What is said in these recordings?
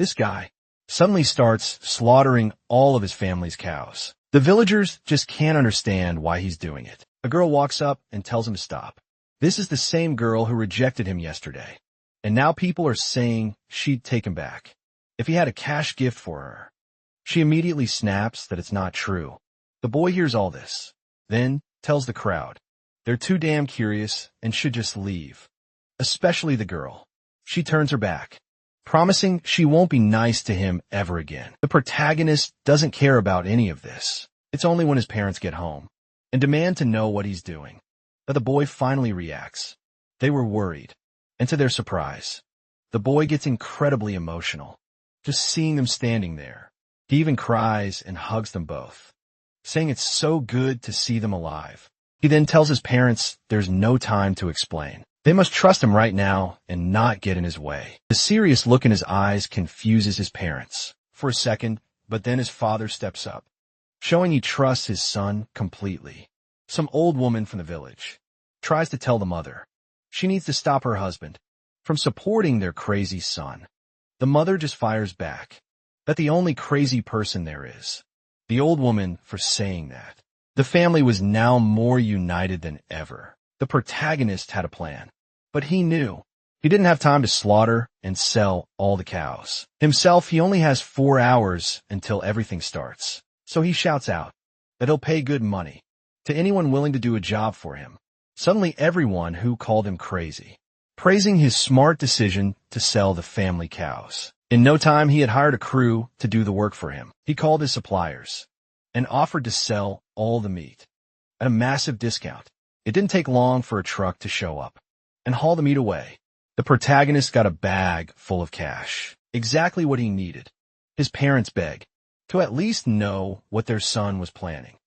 This guy suddenly starts slaughtering all of his family's cows. The villagers just can't understand why he's doing it. A girl walks up and tells him to stop. This is the same girl who rejected him yesterday, and now people are saying she'd take him back if he had a cash gift for her. She immediately snaps that it's not true. The boy hears all this, then tells the crowd they're too damn curious and should just leave, especially the girl. She turns her back, promising she won't be nice to him ever again. The protagonist doesn't care about any of this. It's only when his parents get home and demand to know what he's doing that the boy finally reacts. They were worried, and to their surprise, the boy gets incredibly emotional just seeing them standing there. He even cries and hugs them both, saying it's so good to see them alive. He then tells his parents there's no time to explain. They must trust him right now and not get in his way. The serious look in his eyes confuses his parents for a second, but then his father steps up, showing he trusts his son completely. Some old woman from the village tries to tell the mother she needs to stop her husband from supporting their crazy son. The mother just fires back that the only crazy person there is the old woman for saying that. The family was now more united than ever. The protagonist had a plan, but he knew he didn't have time to slaughter and sell all the cows. Himself, he only has 4 hours until everything starts, so he shouts out that he'll pay good money to anyone willing to do a job for him. Suddenly everyone who called him crazy, praising his smart decision to sell the family cows. In no time, he had hired a crew to do the work for him. He called his suppliers and offered to sell all the meat at a massive discount. It didn't take long for a truck to show up and haul the meat away. The protagonist got a bag full of cash, exactly what he needed. His parents beg to at least know what their son was planning.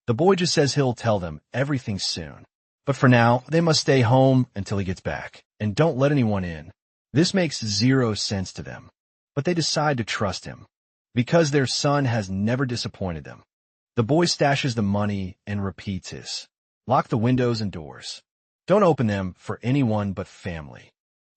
The boy just says he'll tell them everything soon, but for now, they must stay home until he gets back and don't let anyone in. This makes zero sense to them, but they decide to trust him because their son has never disappointed them. The boy stashes the money and repeats his lock the windows and doors. Don't open them for anyone but family.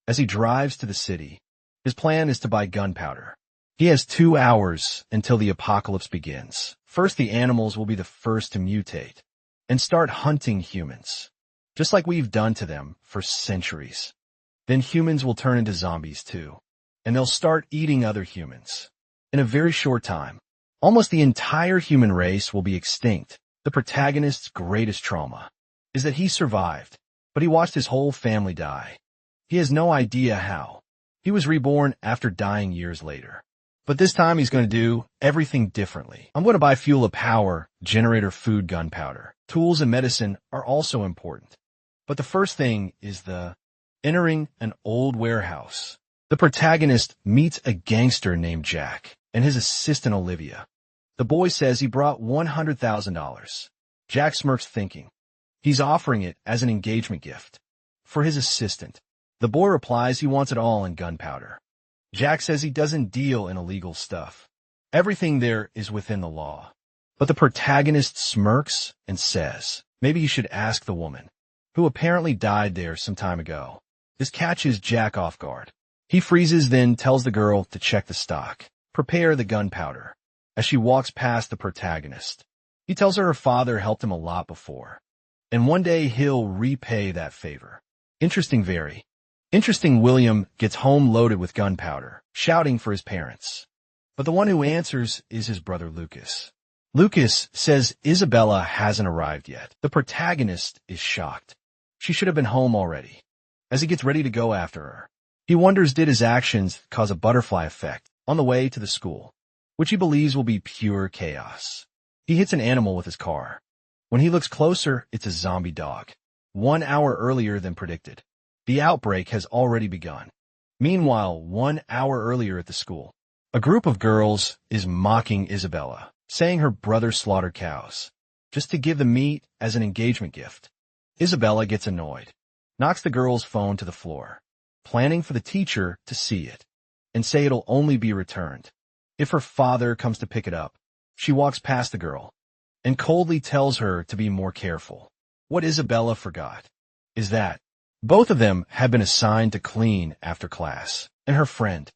As he drives to the city, his plan is to buy gunpowder. He has 2 hours until the apocalypse begins. First, the animals will be the first to mutate and start hunting humans, just like we've done to them for centuries. Then humans will turn into zombies too, and they'll start eating other humans. In a very short time, almost the entire human race will be extinct. The protagonist's greatest trauma is that he survived, but he watched his whole family die. He has no idea how. He was reborn after dying years later. But this time he's going to do everything differently. I'm going to buy fuel of power, generator food, gunpowder. Tools and medicine are also important. But the first thing is entering an old warehouse. The protagonist meets a gangster named Jack and his assistant Olivia. The boy says he brought $100,000. Jack smirks, thinking he's offering it as an engagement gift for his assistant. The boy replies he wants it all in gunpowder. Jack says he doesn't deal in illegal stuff. Everything there is within the law. But the protagonist smirks and says maybe you should ask the woman, who apparently died there some time ago. This catches Jack off guard. He freezes, then tells the girl to check the stock, prepare the gunpowder. As she walks past the protagonist, he tells her father helped him a lot before, and one day he'll repay that favor. Very interesting. William gets home loaded with gunpowder, shouting for his parents. But the one who answers is his brother Lucas. Lucas says Isabella hasn't arrived yet. The protagonist is shocked. She should have been home already. As he gets ready to go after her, he wonders did his actions cause a butterfly effect on the way to the school, which he believes will be pure chaos. He hits an animal with his car. When he looks closer, it's a zombie dog. 1 hour earlier than predicted, the outbreak has already begun. Meanwhile, 1 hour earlier at the school, a group of girls is mocking Isabella, saying her brother slaughtered cows just to give the meat as an engagement gift. Isabella gets annoyed, knocks the girl's phone to the floor, planning for the teacher to see it and say it'll only be returned if her father comes to pick it up. She walks past the girl and coldly tells her to be more careful. What Isabella forgot is that both of them had been assigned to clean after class, and her friend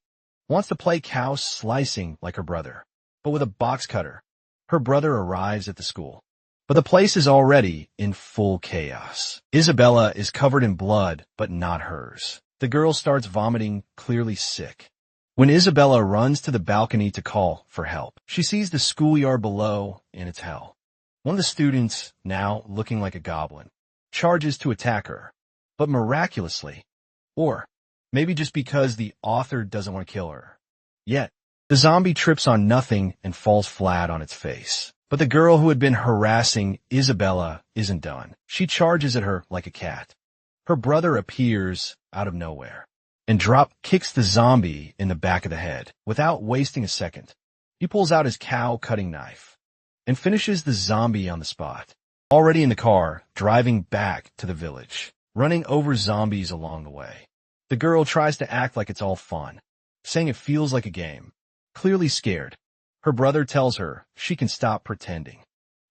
wants to play cow slicing like her brother, but with a box cutter. Her brother arrives at the school, but the place is already in full chaos. Isabella is covered in blood, but not hers. The girl starts vomiting, clearly sick. When Isabella runs to the balcony to call for help, she sees the schoolyard below, and it's hell. One of the students, now looking like a goblin, charges to attack her, but miraculously, or maybe just because the author doesn't want to kill her yet, the zombie trips on nothing and falls flat on its face. But the girl who had been harassing Isabella isn't done. She charges at her like a cat. Her brother appears out of nowhere and kicks the zombie in the back of the head. Without wasting a second, he pulls out his cow-cutting knife and finishes the zombie on the spot. Already in the car, driving back to the village, running over zombies along the way. The girl tries to act like it's all fun, saying it feels like a game. Clearly scared, her brother tells her she can stop pretending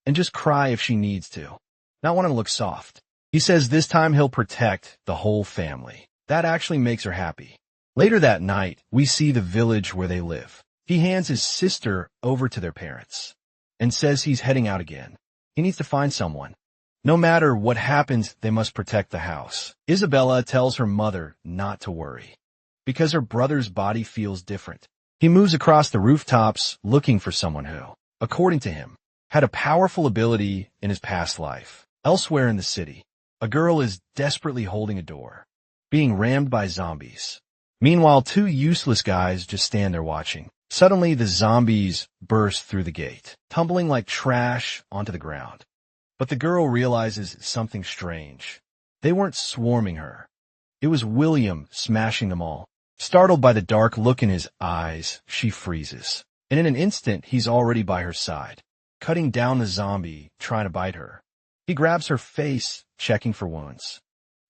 and just cry if she needs to, not wanting to look soft. He says this time he'll protect the whole family. That actually makes her happy. Later that night, we see the village where they live. He hands his sister over to their parents and says he's heading out again. He needs to find someone. No matter what happens, they must protect the house. Isabella tells her mother not to worry because her brother's body feels different. He moves across the rooftops looking for someone who, according to him, had a powerful ability in his past life. Elsewhere in the city, a girl is desperately holding a door, being rammed by zombies. Meanwhile, two useless guys just stand there watching. Suddenly, the zombies burst through the gate, tumbling like trash onto the ground. But the girl realizes something strange. They weren't swarming her. It was William smashing them all. Startled by the dark look in his eyes, she freezes. And in an instant, he's already by her side, cutting down the zombie, trying to bite her. He grabs her face, checking for wounds.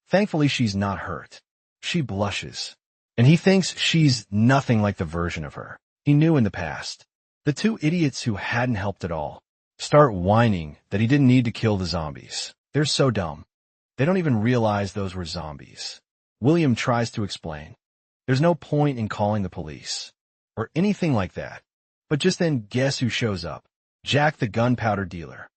Thankfully, she's not hurt. She blushes, and he thinks she's nothing like the version of her he knew in the past. The two idiots who hadn't helped at all start whining that he didn't need to kill the zombies. They're so dumb. They don't even realize those were zombies. William tries to explain. There's no point in calling the police or anything like that. But just then, guess who shows up? Jack, the gunpowder dealer.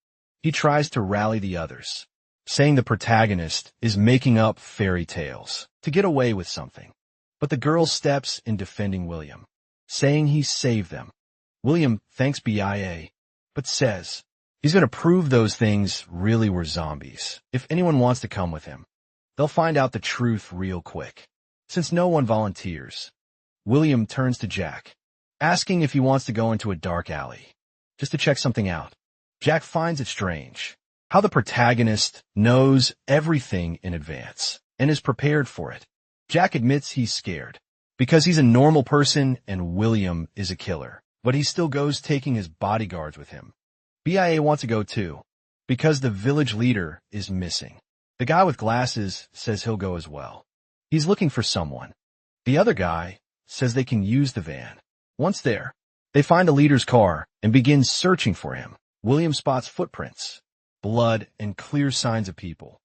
He tries to rally the others, saying the protagonist is making up fairy tales to get away with something. But the girl steps in defending William, saying he saved them. William thanks BIA, but says he's going to prove those things really were zombies. If anyone wants to come with him, they'll find out the truth real quick. Since no one volunteers, William turns to Jack, asking if he wants to go into a dark alley, just to check something out. Jack finds it strange how the protagonist knows everything in advance and is prepared for it. Jack admits he's scared because he's a normal person and William is a killer, but he still goes, taking his bodyguards with him. BIA wants to go too, because the village leader is missing. The guy with glasses says he'll go as well. He's looking for someone. The other guy says they can use the van. Once there, they find the leader's car and begin searching for him. William spots footprints, blood, and clear signs of people.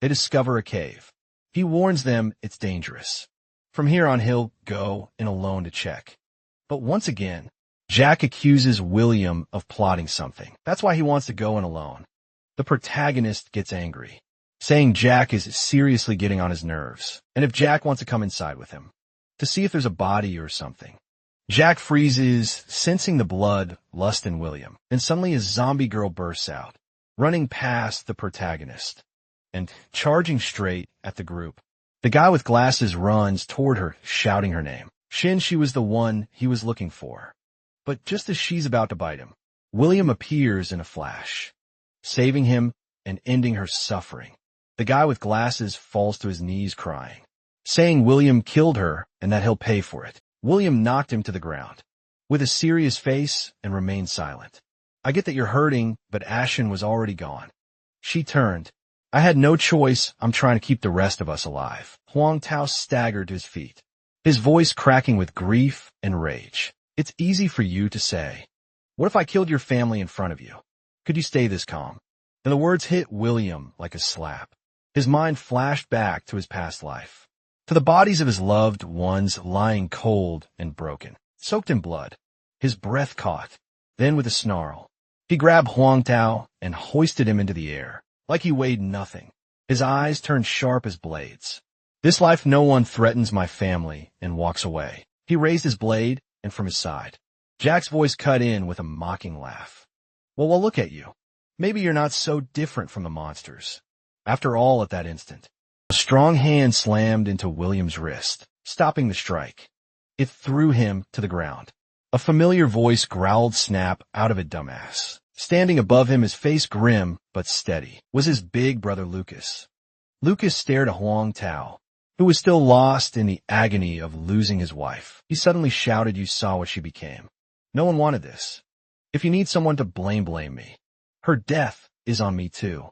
They discover a cave. He warns them it's dangerous. From here on, he'll go in alone to check. But once again, Jack accuses William of plotting something. That's why he wants to go in alone. The protagonist gets angry, saying Jack is seriously getting on his nerves, and if Jack wants to come inside with him to see if there's a body or something. Jack freezes, sensing the blood lust in William, and suddenly a zombie girl bursts out, running past the protagonist and charging straight at the group. The guy with glasses runs toward her, shouting her name. She was the one he was looking for. But just as she's about to bite him, William appears in a flash, saving him and ending her suffering. The guy with glasses falls to his knees crying, saying William killed her and that he'll pay for it. William knocked him to the ground with a serious face and remained silent. I get that you're hurting, but Ashen was already gone. She turned. I had no choice. I'm trying to keep the rest of us alive. Huang Tao staggered to his feet, his voice cracking with grief and rage. It's easy for you to say. What if I killed your family in front of you? Could you stay this calm? Then the words hit William like a slap. His mind flashed back to his past life. to the bodies of his loved ones lying cold and broken, soaked in blood. His breath caught. Then with a snarl, he grabbed Huang Tao and hoisted him into the air, like he weighed nothing. His eyes turned sharp as blades. This life no one threatens my family, and walks away. He raised his blade, and from his side, Jack's voice cut in with a mocking laugh. Well, look at you. Maybe you're not so different from the monsters. After all, at that instant, a strong hand slammed into William's wrist, stopping the strike. It threw him to the ground. A familiar voice growled snap out of it, dumbass. Standing above him, his face grim but steady, was his big brother Lucas. Lucas stared at Huang Tao, who was still lost in the agony of losing his wife. He suddenly shouted, "You saw what she became. No one wanted this. If you need someone to blame me. Her death is on me too.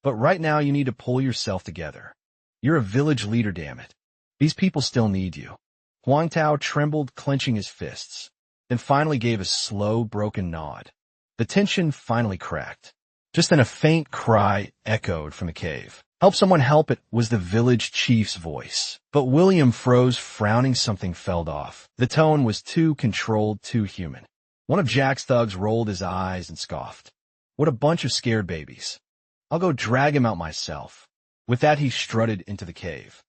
But right now you need to pull yourself together. You're a village leader, damn it. These people still need you." Huang Tao trembled, clenching his fists, then finally gave a slow, broken nod. The tension finally cracked. Just then a faint cry echoed from the cave. "Help someone, help!" It was the village chief's voice. But William froze, frowning. Something fell off. The tone was too controlled, too human. One of Jack's thugs rolled his eyes and scoffed. "What a bunch of scared babies. I'll go drag him out myself." With that, he strutted into the cave.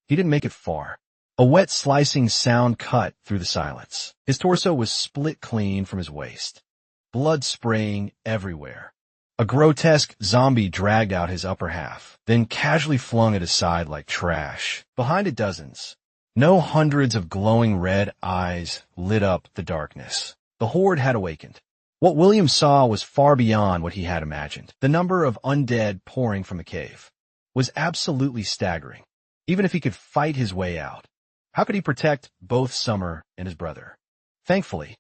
He didn't make it far. A wet, slicing sound cut through the silence. His torso was split clean from his waist, blood spraying everywhere. A grotesque zombie dragged out his upper half, then casually flung it aside like trash. Behind it, dozens, no hundreds of glowing red eyes lit up the darkness. The horde had awakened. What William saw was far beyond what he had imagined. The number of undead pouring from the cave was absolutely staggering. Even if he could fight his way out, how could he protect both Summer and his brother? Thankfully,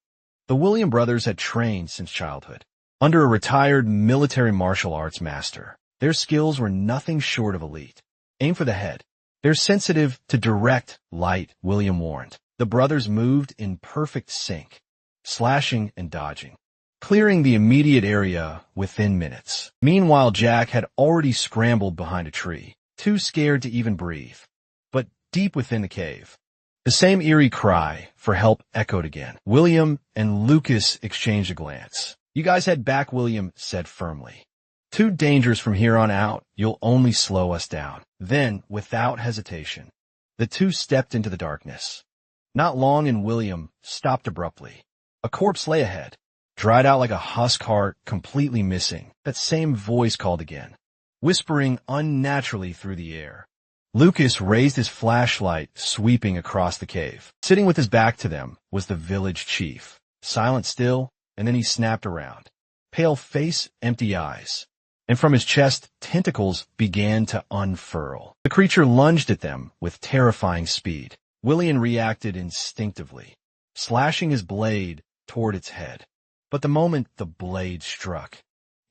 the William brothers had trained since childhood, under a retired military martial arts master. Their skills were nothing short of elite. Aim for the head. They're sensitive to direct light, William warned. The brothers moved in perfect sync, slashing and dodging, clearing the immediate area within minutes. Meanwhile, Jack had already scrambled behind a tree, too scared to even breathe. But deep within the cave, the same eerie cry for help echoed again. William and Lucas exchanged a glance. "You guys head back," William said firmly. "Too dangerous from here on out. You'll only slow us down." Then, without hesitation, the two stepped into the darkness. Not long, and William stopped abruptly. A corpse lay ahead, dried out like a husk heart, completely missing. That same voice called again, whispering unnaturally through the air. Lucas raised his flashlight, sweeping across the cave. Sitting with his back to them was the village chief, silent still, and then he snapped around. Pale face, empty eyes, and from his chest, tentacles began to unfurl. The creature lunged at them with terrifying speed. William reacted instinctively, slashing his blade toward its head. But the moment the blade struck,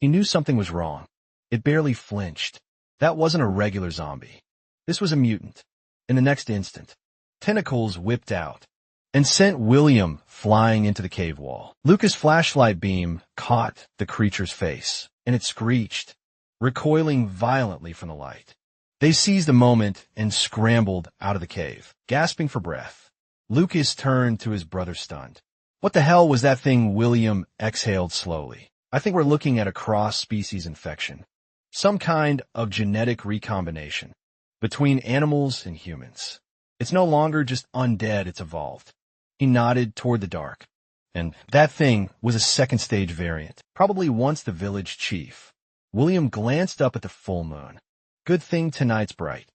he knew something was wrong. It barely flinched. That wasn't a regular zombie. This was a mutant. In the next instant, tentacles whipped out and sent William flying into the cave wall. Lucas' flashlight beam caught the creature's face, and it screeched, recoiling violently from the light. They seized the moment and scrambled out of the cave, gasping for breath. Lucas turned to his brother, stunned. "What the hell was that thing?" William exhaled slowly. "I think we're looking at a cross-species infection. Some kind of genetic recombination between animals and humans. It's no longer just undead, it's evolved." He nodded toward the dark. "And that thing was a second-stage variant, probably once the village chief." William glanced up at the full moon. "Good thing tonight's bright.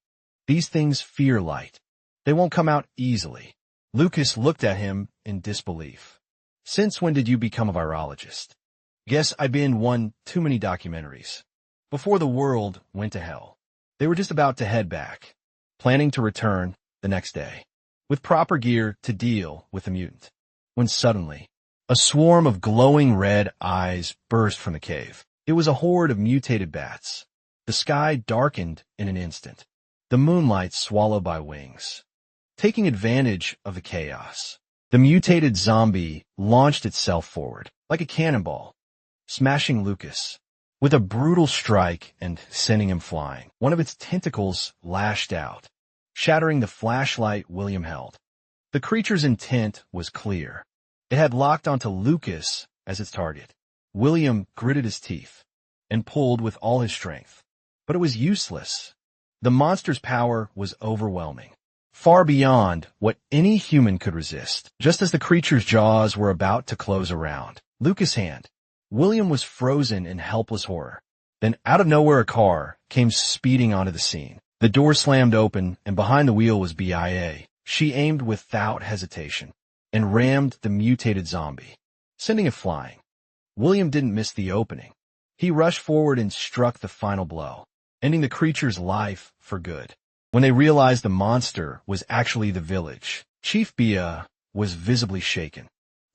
These things fear light. They won't come out easily." Lucas looked at him in disbelief. "Since when did you become a virologist?" "Guess I been one too many documentaries. Before the world went to hell." They were just about to head back, planning to return the next day, with proper gear to deal with the mutant, when suddenly, a swarm of glowing red eyes burst from the cave. It was a horde of mutated bats. The sky darkened in an instant, the moonlight swallowed by wings. Taking advantage of the chaos, the mutated zombie launched itself forward, like a cannonball, smashing Lucas with a brutal strike and sending him flying. One of its tentacles lashed out, shattering the flashlight William held. The creature's intent was clear. It had locked onto Lucas as its target. William gritted his teeth and pulled with all his strength. But it was useless. The monster's power was overwhelming, far beyond what any human could resist. Just as the creature's jaws were about to close around Lucas' hand, William was frozen in helpless horror. Then out of nowhere a car came speeding onto the scene. The door slammed open, and behind the wheel was BIA. She aimed without hesitation and rammed the mutated zombie, sending it flying. William didn't miss the opening. He rushed forward and struck the final blow, ending the creature's life for good. When they realized the monster was actually the village, Chief Bia was visibly shaken.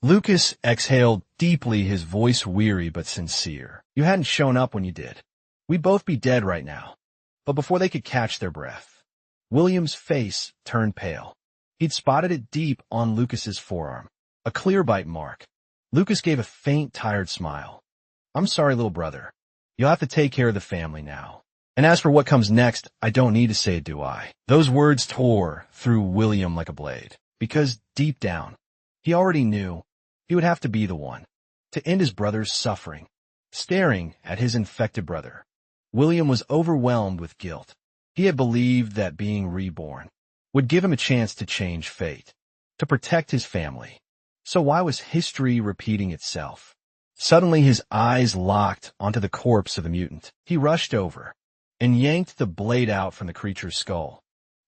Lucas exhaled deeply, his voice weary but sincere. You hadn't shown up when you did. We'd both be dead right now. But before they could catch their breath, William's face turned pale. He'd spotted it deep on Lucas's forearm, a clear bite mark. Lucas gave a faint, tired smile. I'm sorry, little brother. You'll have to take care of the family now. And as for what comes next, I don't need to say it, do I? Those words tore through William like a blade, because deep down, he already knew he would have to be the one to end his brother's suffering. Staring at his infected brother, William was overwhelmed with guilt. He had believed that being reborn would give him a chance to change fate, to protect his family. So why was history repeating itself? Suddenly his eyes locked onto the corpse of the mutant. He rushed over and yanked the blade out from the creature's skull,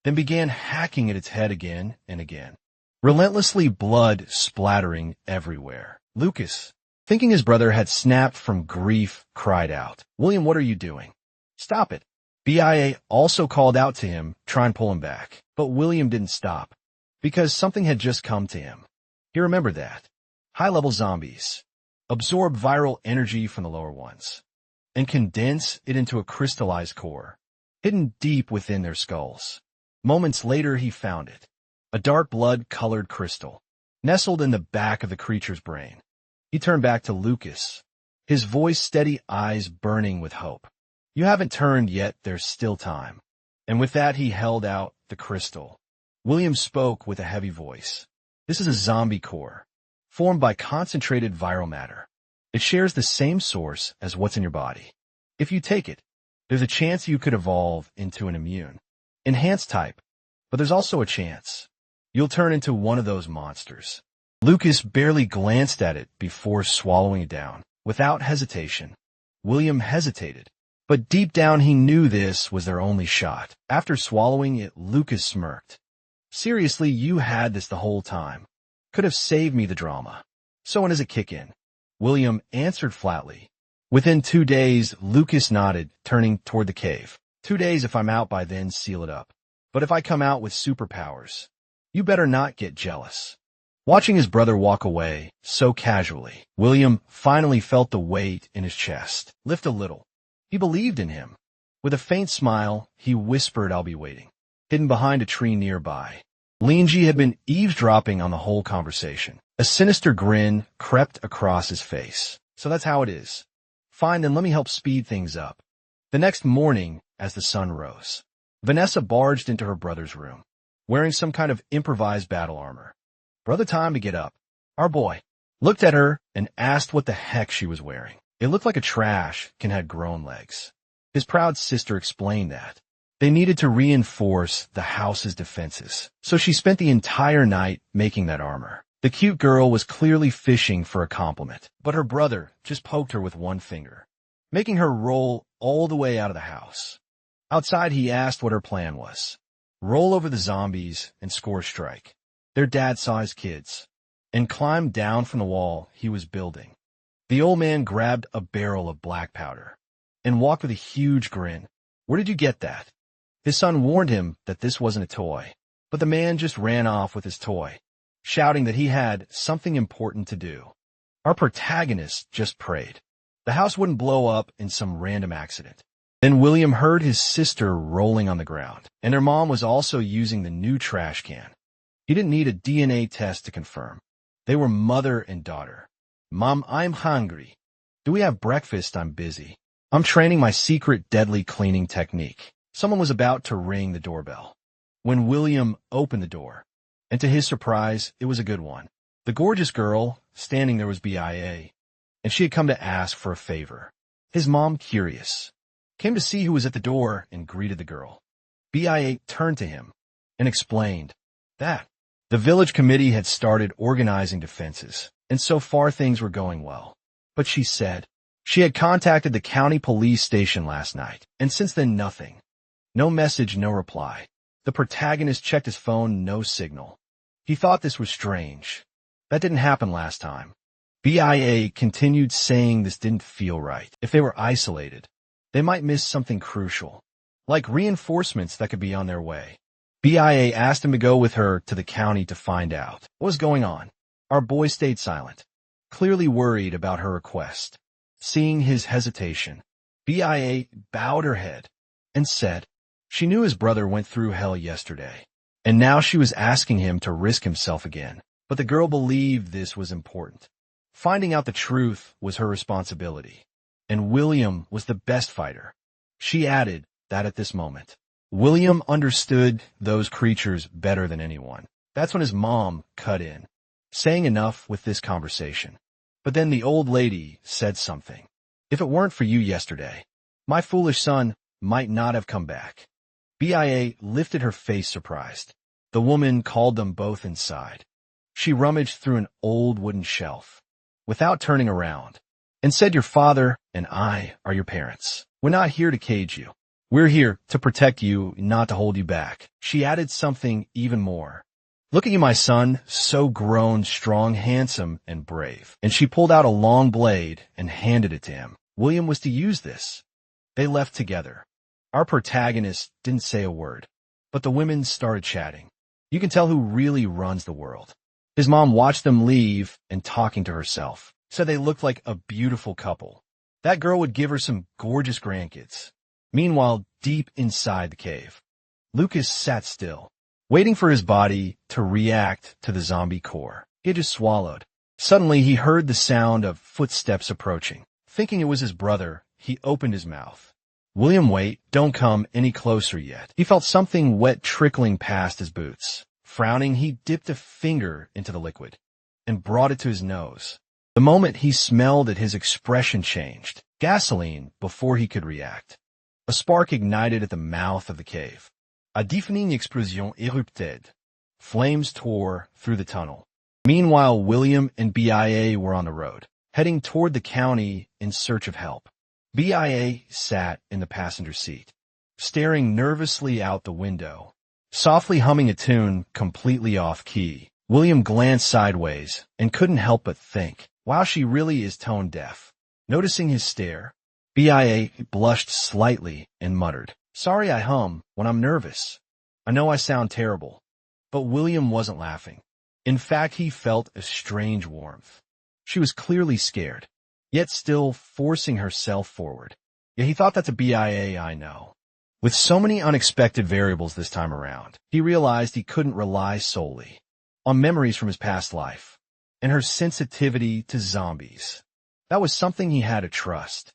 then began hacking at its head again and again, relentlessly, blood splattering everywhere. Lucas, thinking his brother had snapped from grief, cried out, William, what are you doing? Stop it. BIA also called out to him, trying to pull him back. But William didn't stop, because something had just come to him. He remembered that high-level zombies absorb viral energy from the lower ones and condense it into a crystallized core, hidden deep within their skulls. Moments later, he found it, a dark blood-colored crystal, nestled in the back of the creature's brain. He turned back to Lucas, his voice steady, eyes burning with hope. You haven't turned yet, there's still time. And with that, he held out the crystal. William spoke with a heavy voice. This is a zombie core, formed by concentrated viral matter. It shares the same source as what's in your body. If you take it, there's a chance you could evolve into an immune, enhanced type, but there's also a chance you'll turn into one of those monsters. Lucas barely glanced at it before swallowing it down. Without hesitation, William hesitated, but deep down he knew this was their only shot. After swallowing it, Lucas smirked. Seriously, you had this the whole time. Could have saved me the drama. So when does it kick in? William answered flatly. Within 2 days, Lucas nodded, turning toward the cave. 2 days. If I'm out by then, seal it up. But if I come out with superpowers, you better not get jealous. Watching his brother walk away so casually, William finally felt the weight in his chest lift a little. He believed in him. With a faint smile, he whispered, I'll be waiting. Hidden behind a tree nearby, Linji had been eavesdropping on the whole conversation. A sinister grin crept across his face. So that's how it is. Fine, then let me help speed things up. The next morning, as the sun rose, Vanessa barged into her brother's room, wearing some kind of improvised battle armor. Brother, time to get up. Our boy looked at her and asked what the heck she was wearing. It looked like a trash can had grown legs. His proud sister explained that they needed to reinforce the house's defenses, so she spent the entire night making that armor. The cute girl was clearly fishing for a compliment, but her brother just poked her with one finger, making her roll all the way out of the house. Outside, he asked what her plan was. Roll over the zombies and score a strike. Their dad saw his kids and climbed down from the wall he was building. The old man grabbed a barrel of black powder and walked with a huge grin. Where did you get that? His son warned him that this wasn't a toy, but the man just ran off with his toy, shouting that he had something important to do. Our protagonist just prayed the house wouldn't blow up in some random accident. Then William heard his sister rolling on the ground, and their mom was also using the new trash can. He didn't need a DNA test to confirm. They were mother and daughter. Mom, I'm hungry. Do we have breakfast? I'm busy. I'm training my secret deadly cleaning technique. Someone was about to ring the doorbell. when William opened the door. And to his surprise, it was a good one. The gorgeous girl standing there was BIA, and she had come to ask for a favor. His mom, curious, came to see who was at the door and greeted the girl. BIA turned to him and explained that the village committee had started organizing defenses, and so far things were going well. But she said she had contacted the county police station last night, and since then nothing. No message, no reply. The protagonist checked his phone, no signal. He thought this was strange. That didn't happen last time. BIA continued saying this didn't feel right. If they were isolated, they might miss something crucial, like reinforcements that could be on their way. BIA asked him to go with her to the county to find out what was going on. Our boy stayed silent, clearly worried about her request. Seeing his hesitation, BIA bowed her head and said she knew his brother went through hell yesterday, and now she was asking him to risk himself again. But the girl believed this was important. Finding out the truth was her responsibility, and William was the best fighter. She added that at this moment, William understood those creatures better than anyone. That's when his mom cut in, saying enough with this conversation. But then the old lady said something. If it weren't for you yesterday, my foolish son might not have come back. BIA lifted her face surprised. The woman called them both inside. She rummaged through an old wooden shelf, without turning around, and said, your father and I are your parents. We're not here to cage you. We're here to protect you, not to hold you back. She added something even more. Look at you, my son, so grown, strong, handsome, and brave. And she pulled out a long blade and handed it to him. William was to use this. They left together. Our protagonist didn't say a word, but the women started chatting. You can tell who really runs the world. His mom watched them leave and talking to herself, said they looked like a beautiful couple. That girl would give her some gorgeous grandkids. Meanwhile, deep inside the cave, Lucas sat still, waiting for his body to react to the zombie core. He had just swallowed. Suddenly, he heard the sound of footsteps approaching. Thinking it was his brother, he opened his mouth. William, wait, don't come any closer yet. He felt something wet trickling past his boots. Frowning, he dipped a finger into the liquid and brought it to his nose. The moment he smelled it, his expression changed. Gasoline before he could react. A spark ignited at the mouth of the cave. A deafening explosion erupted. Flames tore through the tunnel. Meanwhile, William and BIA were on the road, heading toward the county in search of help. BIA sat in the passenger seat, staring nervously out the window, softly humming a tune completely off-key. William glanced sideways and couldn't help but think, wow, she really is tone deaf. Noticing his stare, BIA blushed slightly and muttered, sorry I hum when I'm nervous. I know I sound terrible. But William wasn't laughing. In fact, he felt a strange warmth. She was clearly scared, yet still forcing herself forward. Yet he thought that's a BIA I know. With so many unexpected variables this time around, he realized he couldn't rely solely on memories from his past life and her sensitivity to zombies. That was something he had to trust.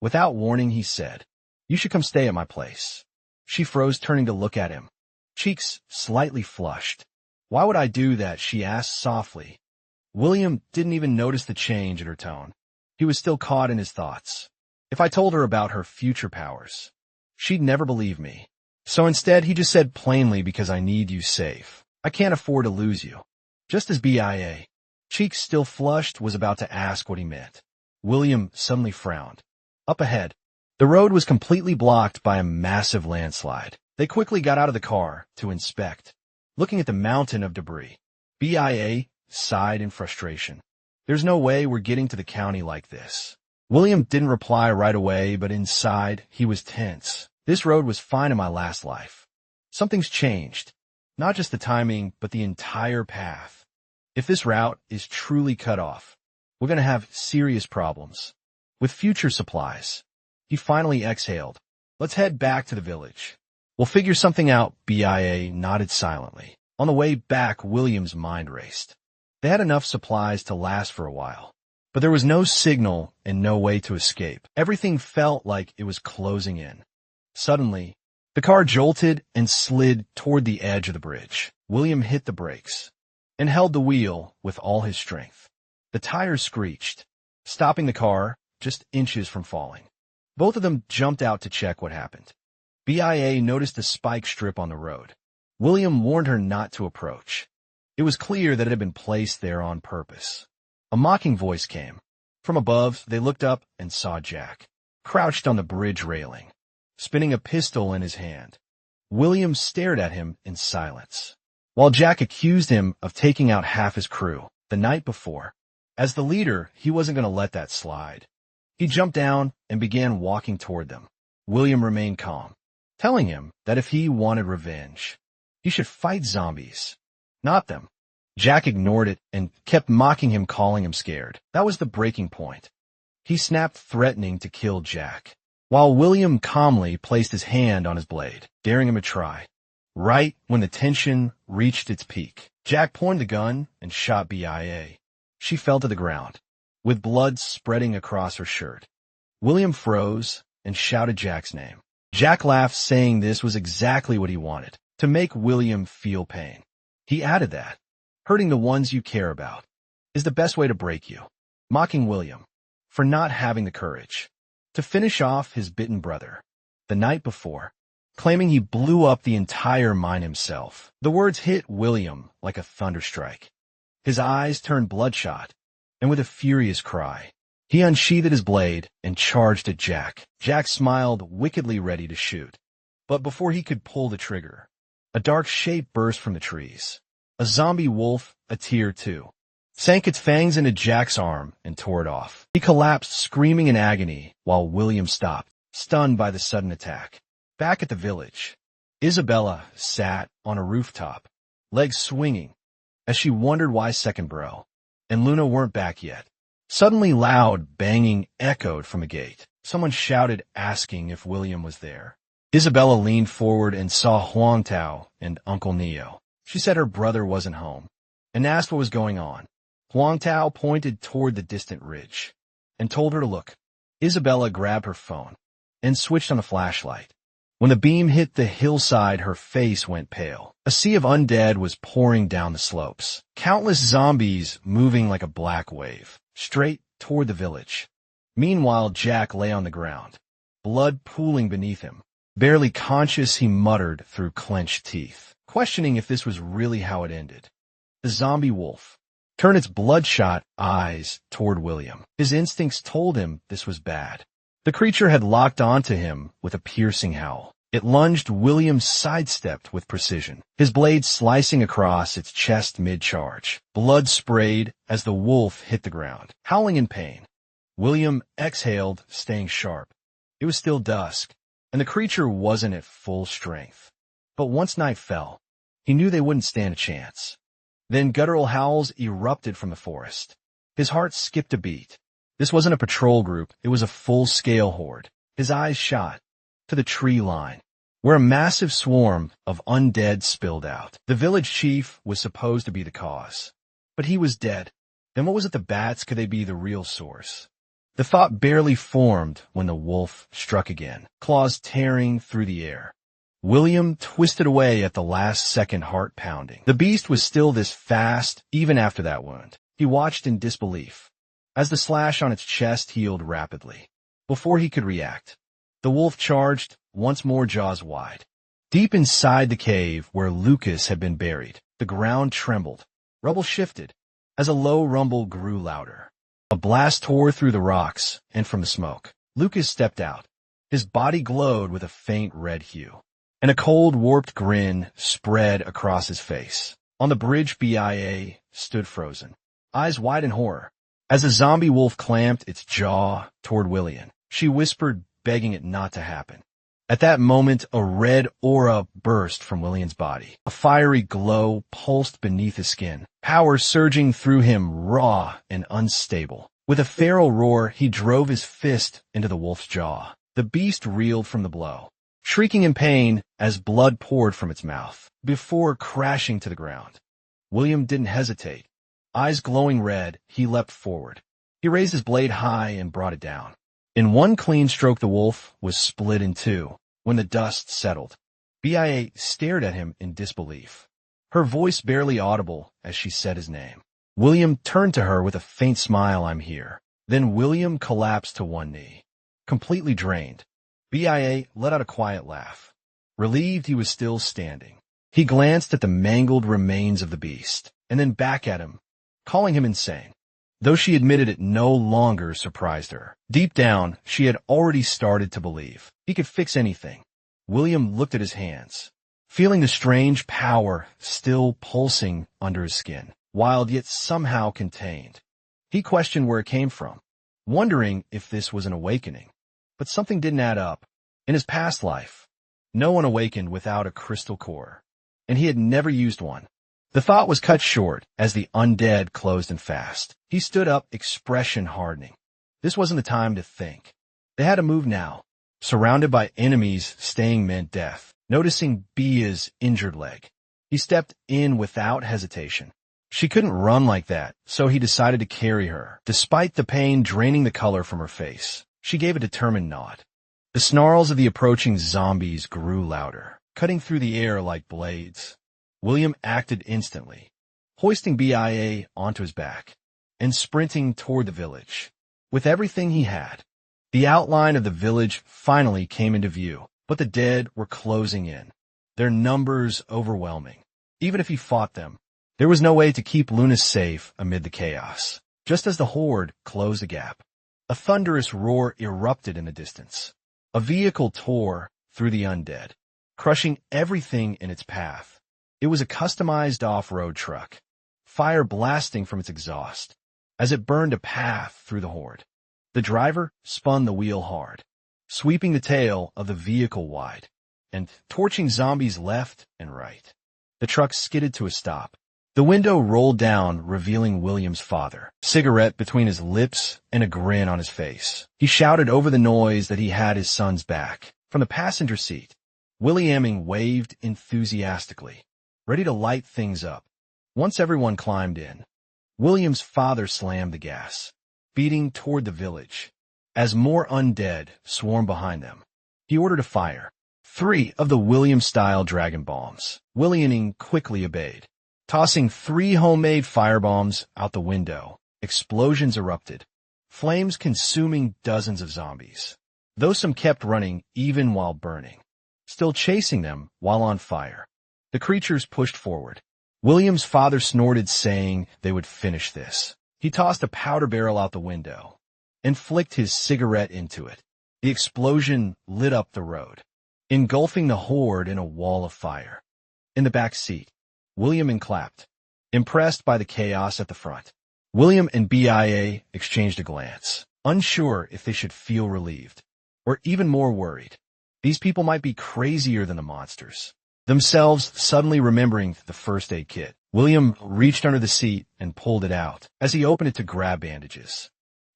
Without warning, he said, you should come stay at my place. She froze, turning to look at him, cheeks slightly flushed. Why would I do that? She asked softly. William didn't even notice the change in her tone. He was still caught in his thoughts. If I told her about her future powers, she'd never believe me. So instead, he just said plainly, because I need you safe. I can't afford to lose you. Just as BIA, cheeks still flushed, was about to ask what he meant, William suddenly frowned. Up ahead, the road was completely blocked by a massive landslide. They quickly got out of the car to inspect, looking at the mountain of debris. BIA sighed in frustration. There's no way we're getting to the county like this. William didn't reply right away, but inside, he was tense. This road was fine in my last life. Something's changed. Not just the timing, but the entire path. If this route is truly cut off, we're going to have serious problems with future supplies. He finally exhaled. Let's head back to the village. We'll figure something out. BIA nodded silently. On the way back, William's mind raced. They had enough supplies to last for a while, but there was no signal and no way to escape. Everything felt like it was closing in. Suddenly, The car jolted and slid toward the edge of the bridge. William hit the brakes and held the wheel with all his strength. The tires screeched, stopping the car just inches from falling. Both of them jumped out to check what happened. BIA noticed a spike strip on the road. William warned her not to approach. It was clear that it had been placed there on purpose. A mocking voice came. From above, they looked up and saw Jack, crouched on the bridge railing, spinning a pistol in his hand. William stared at him in silence, while Jack accused him of taking out half his crew the night before. As the leader, he wasn't going to let that slide. He jumped down and began walking toward them. William remained calm, telling him that if he wanted revenge, he should fight zombies, not them. Jack ignored it and kept mocking him, calling him scared. That was the breaking point. He snapped, threatening to kill Jack, while William calmly placed his hand on his blade, daring him to try. Right when the tension reached its peak, Jack pointed the gun and shot BIA. She fell to the ground, with blood spreading across her shirt. William froze and shouted Jack's name. Jack laughed, saying this was exactly what he wanted, to make William feel pain. He added that hurting the ones you care about is the best way to break you, mocking William for not having the courage to finish off his bitten brother the night before, claiming he blew up the entire mine himself. The words hit William like a thunderstrike. His eyes turned bloodshot, and with a furious cry, he unsheathed his blade and charged at Jack. Jack smiled, wickedly ready to shoot. But before he could pull the trigger, a dark shape burst from the trees. A zombie wolf, a tier 2, sank its fangs into Jack's arm and tore it off. He collapsed, screaming in agony, while William stopped, stunned by the sudden attack. Back at the village, Isabella sat on a rooftop, legs swinging, as she wondered why Second Bro and Luna weren't back yet. Suddenly loud banging echoed from a gate. Someone shouted, asking if William was there. Isabella leaned forward and saw Huang Tao and Uncle Neo. She said her brother wasn't home, and asked what was going on. Huang Tao pointed toward the distant ridge, and told her to look. Isabella grabbed her phone, and switched on a flashlight. When the beam hit the hillside, her face went pale. A sea of undead was pouring down the slopes. Countless zombies moving like a black wave, straight toward the village. Meanwhile, Jack lay on the ground, blood pooling beneath him. Barely conscious, he muttered through clenched teeth, questioning if this was really how it ended. The zombie wolf turned its bloodshot eyes toward William. His instincts told him this was bad. The creature had locked onto him with a piercing howl. It lunged. William sidestepped with precision, his blade slicing across its chest mid-charge. Blood sprayed as the wolf hit the ground, howling in pain. William exhaled, staying sharp. It was still dusk, and the creature wasn't at full strength. But once night fell, he knew they wouldn't stand a chance. Then guttural howls erupted from the forest. His heart skipped a beat. This wasn't a patrol group, it was a full-scale horde. His eyes shot to the tree line, where a massive swarm of undead spilled out. The village chief was supposed to be the cause, but he was dead. Then what was it the bats? Could they be the real source? The thought barely formed when the wolf struck again, claws tearing through the air. William twisted away at the last second, heart pounding. The beast was still this fast, even after that wound. He watched in disbelief as the slash on its chest healed rapidly. Before he could react, the wolf charged, once more, jaws wide. Deep inside the cave where Lucas had been buried, the ground trembled. Rubble shifted as a low rumble grew louder. A blast tore through the rocks, and from the smoke, Lucas stepped out. His body glowed with a faint red hue, and a cold, warped grin spread across his face. On the bridge, BIA stood frozen, eyes wide in horror, as the zombie wolf clamped its jaw toward William. She whispered, begging it not to happen. At that moment, a red aura burst from William's body. A fiery glow pulsed beneath his skin, power surging through him, raw and unstable. With a feral roar, he drove his fist into the wolf's jaw. The beast reeled from the blow, shrieking in pain as blood poured from its mouth, before crashing to the ground. William didn't hesitate. Eyes glowing red, he leapt forward. He raised his blade high and brought it down. In one clean stroke, the wolf was split in two. When the dust settled, BIA stared at him in disbelief, her voice barely audible as she said his name. William turned to her with a faint smile. "I'm here." Then William collapsed to one knee, completely drained. BIA let out a quiet laugh, relieved he was still standing. He glanced at the mangled remains of the beast, and then back at him, calling him insane. Though she admitted it no longer surprised her. Deep down, she had already started to believe he could fix anything. William looked at his hands, feeling the strange power still pulsing under his skin, wild yet somehow contained. He questioned where it came from, wondering if this was an awakening. But something didn't add up. In his past life, no one awakened without a crystal core, and he had never used one. The thought was cut short as the undead closed in fast. He stood up, expression hardening. This wasn't the time to think. They had to move now. Surrounded by enemies, staying meant death. Noticing Bia's injured leg, he stepped in without hesitation. She couldn't run like that, so he decided to carry her. Despite the pain draining the color from her face, she gave a determined nod. The snarls of the approaching zombies grew louder, cutting through the air like blades. William acted instantly, hoisting BIA onto his back and sprinting toward the village. With everything he had, the outline of the village finally came into view, but the dead were closing in, their numbers overwhelming. Even if he fought them, there was no way to keep Luna safe amid the chaos. Just as the horde closed the gap, a thunderous roar erupted in the distance. A vehicle tore through the undead, crushing everything in its path. It was a customized off-road truck, fire blasting from its exhaust as it burned a path through the horde. The driver spun the wheel hard, sweeping the tail of the vehicle wide and torching zombies left and right. The truck skidded to a stop. The window rolled down, revealing William's father, cigarette between his lips and a grin on his face. He shouted over the noise that he had his son's back. From the passenger seat, Willie Emming waved enthusiastically, ready to light things up. Once everyone climbed in, William's father slammed the gas, speeding toward the village. As more undead swarmed behind them, he ordered a fire. 3 of the William-style dragon bombs. Willie Emming quickly obeyed, tossing 3 homemade firebombs out the window. Explosions erupted, flames consuming dozens of zombies, though some kept running even while burning, still chasing them while on fire. The creatures pushed forward. William's father snorted, saying they would finish this. He tossed a powder barrel out the window and flicked his cigarette into it. The explosion lit up the road, engulfing the horde in a wall of fire. In the back seat, William clapped, impressed by the chaos at the front. William and BIA exchanged a glance, unsure if they should feel relieved or even more worried. These people might be crazier than the monsters. Themselves suddenly remembering the first aid kit, William reached under the seat and pulled it out. As he opened it to grab bandages,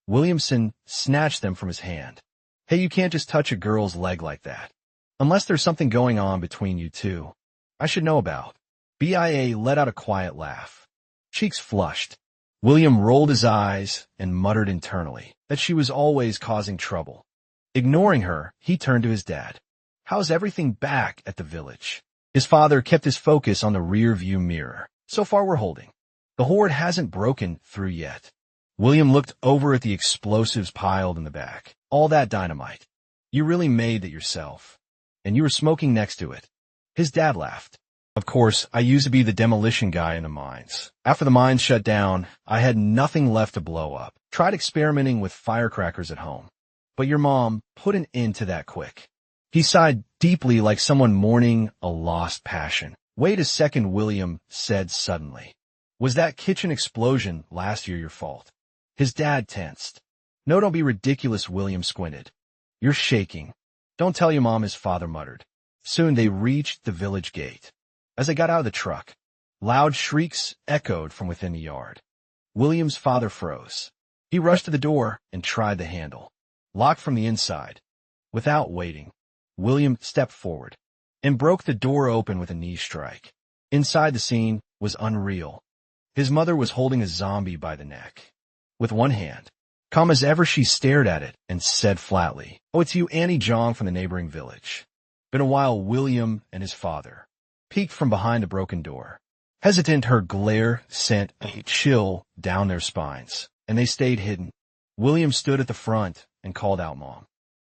Williamson snatched them from his hand. "Hey, you can't just touch a girl's leg like that. Unless there's something going on between you two I should know about." BIA let out a quiet laugh, cheeks flushed. William rolled his eyes and muttered internally that she was always causing trouble. Ignoring her, he turned to his dad. "How's everything back at the village?" His father kept his focus on the rear-view mirror. "So far we're holding. The horde hasn't broken through yet." William looked over at the explosives piled in the back. "All that dynamite. You really made that yourself. And you were smoking next to it." His dad laughed. "Of course, I used to be the demolition guy in the mines. After the mines shut down, I had nothing left to blow up. Tried experimenting with firecrackers at home. But your mom put an end to that quick." He sighed deeply, like someone mourning a lost passion. "Wait a second," William said suddenly. "Was that kitchen explosion last year your fault?" His dad tensed. "No, don't be ridiculous," William squinted. "You're shaking." "Don't tell your mom," his father muttered. Soon they reached the village gate. As they got out of the truck, loud shrieks echoed from within the yard. William's father froze. He rushed to the door and tried the handle. Locked from the inside. Without waiting, William stepped forward and broke the door open with a knee strike. Inside, the scene was unreal. His mother was holding a zombie by the neck. With one hand, calm as ever, she stared at it and said flatly, "Oh, it's you, Annie Jong from the neighboring village." Been a while. William and his father peeked from behind the broken door. Hesitant, her glare sent a chill down their spines, and they stayed hidden. William stood at the front and called out Mom.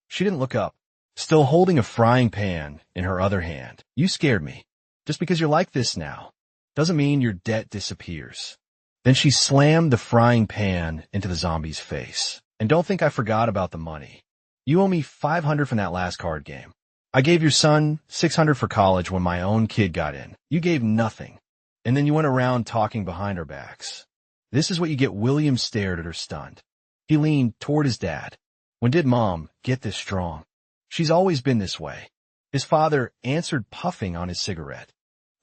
She didn't look up, still holding a frying pan in her other hand. You scared me. Just because you're like this now doesn't mean your debt disappears. Then she slammed the frying pan into the zombie's face. And don't think I forgot about the money. You owe me $500 from that last card game. I gave your son $600 for college when my own kid got in. You gave nothing. And then you went around talking behind our backs. This is what you get. William stared at her stunned. He leaned toward his dad. When did Mom get this strong? She's always been this way. His father answered, puffing on his cigarette.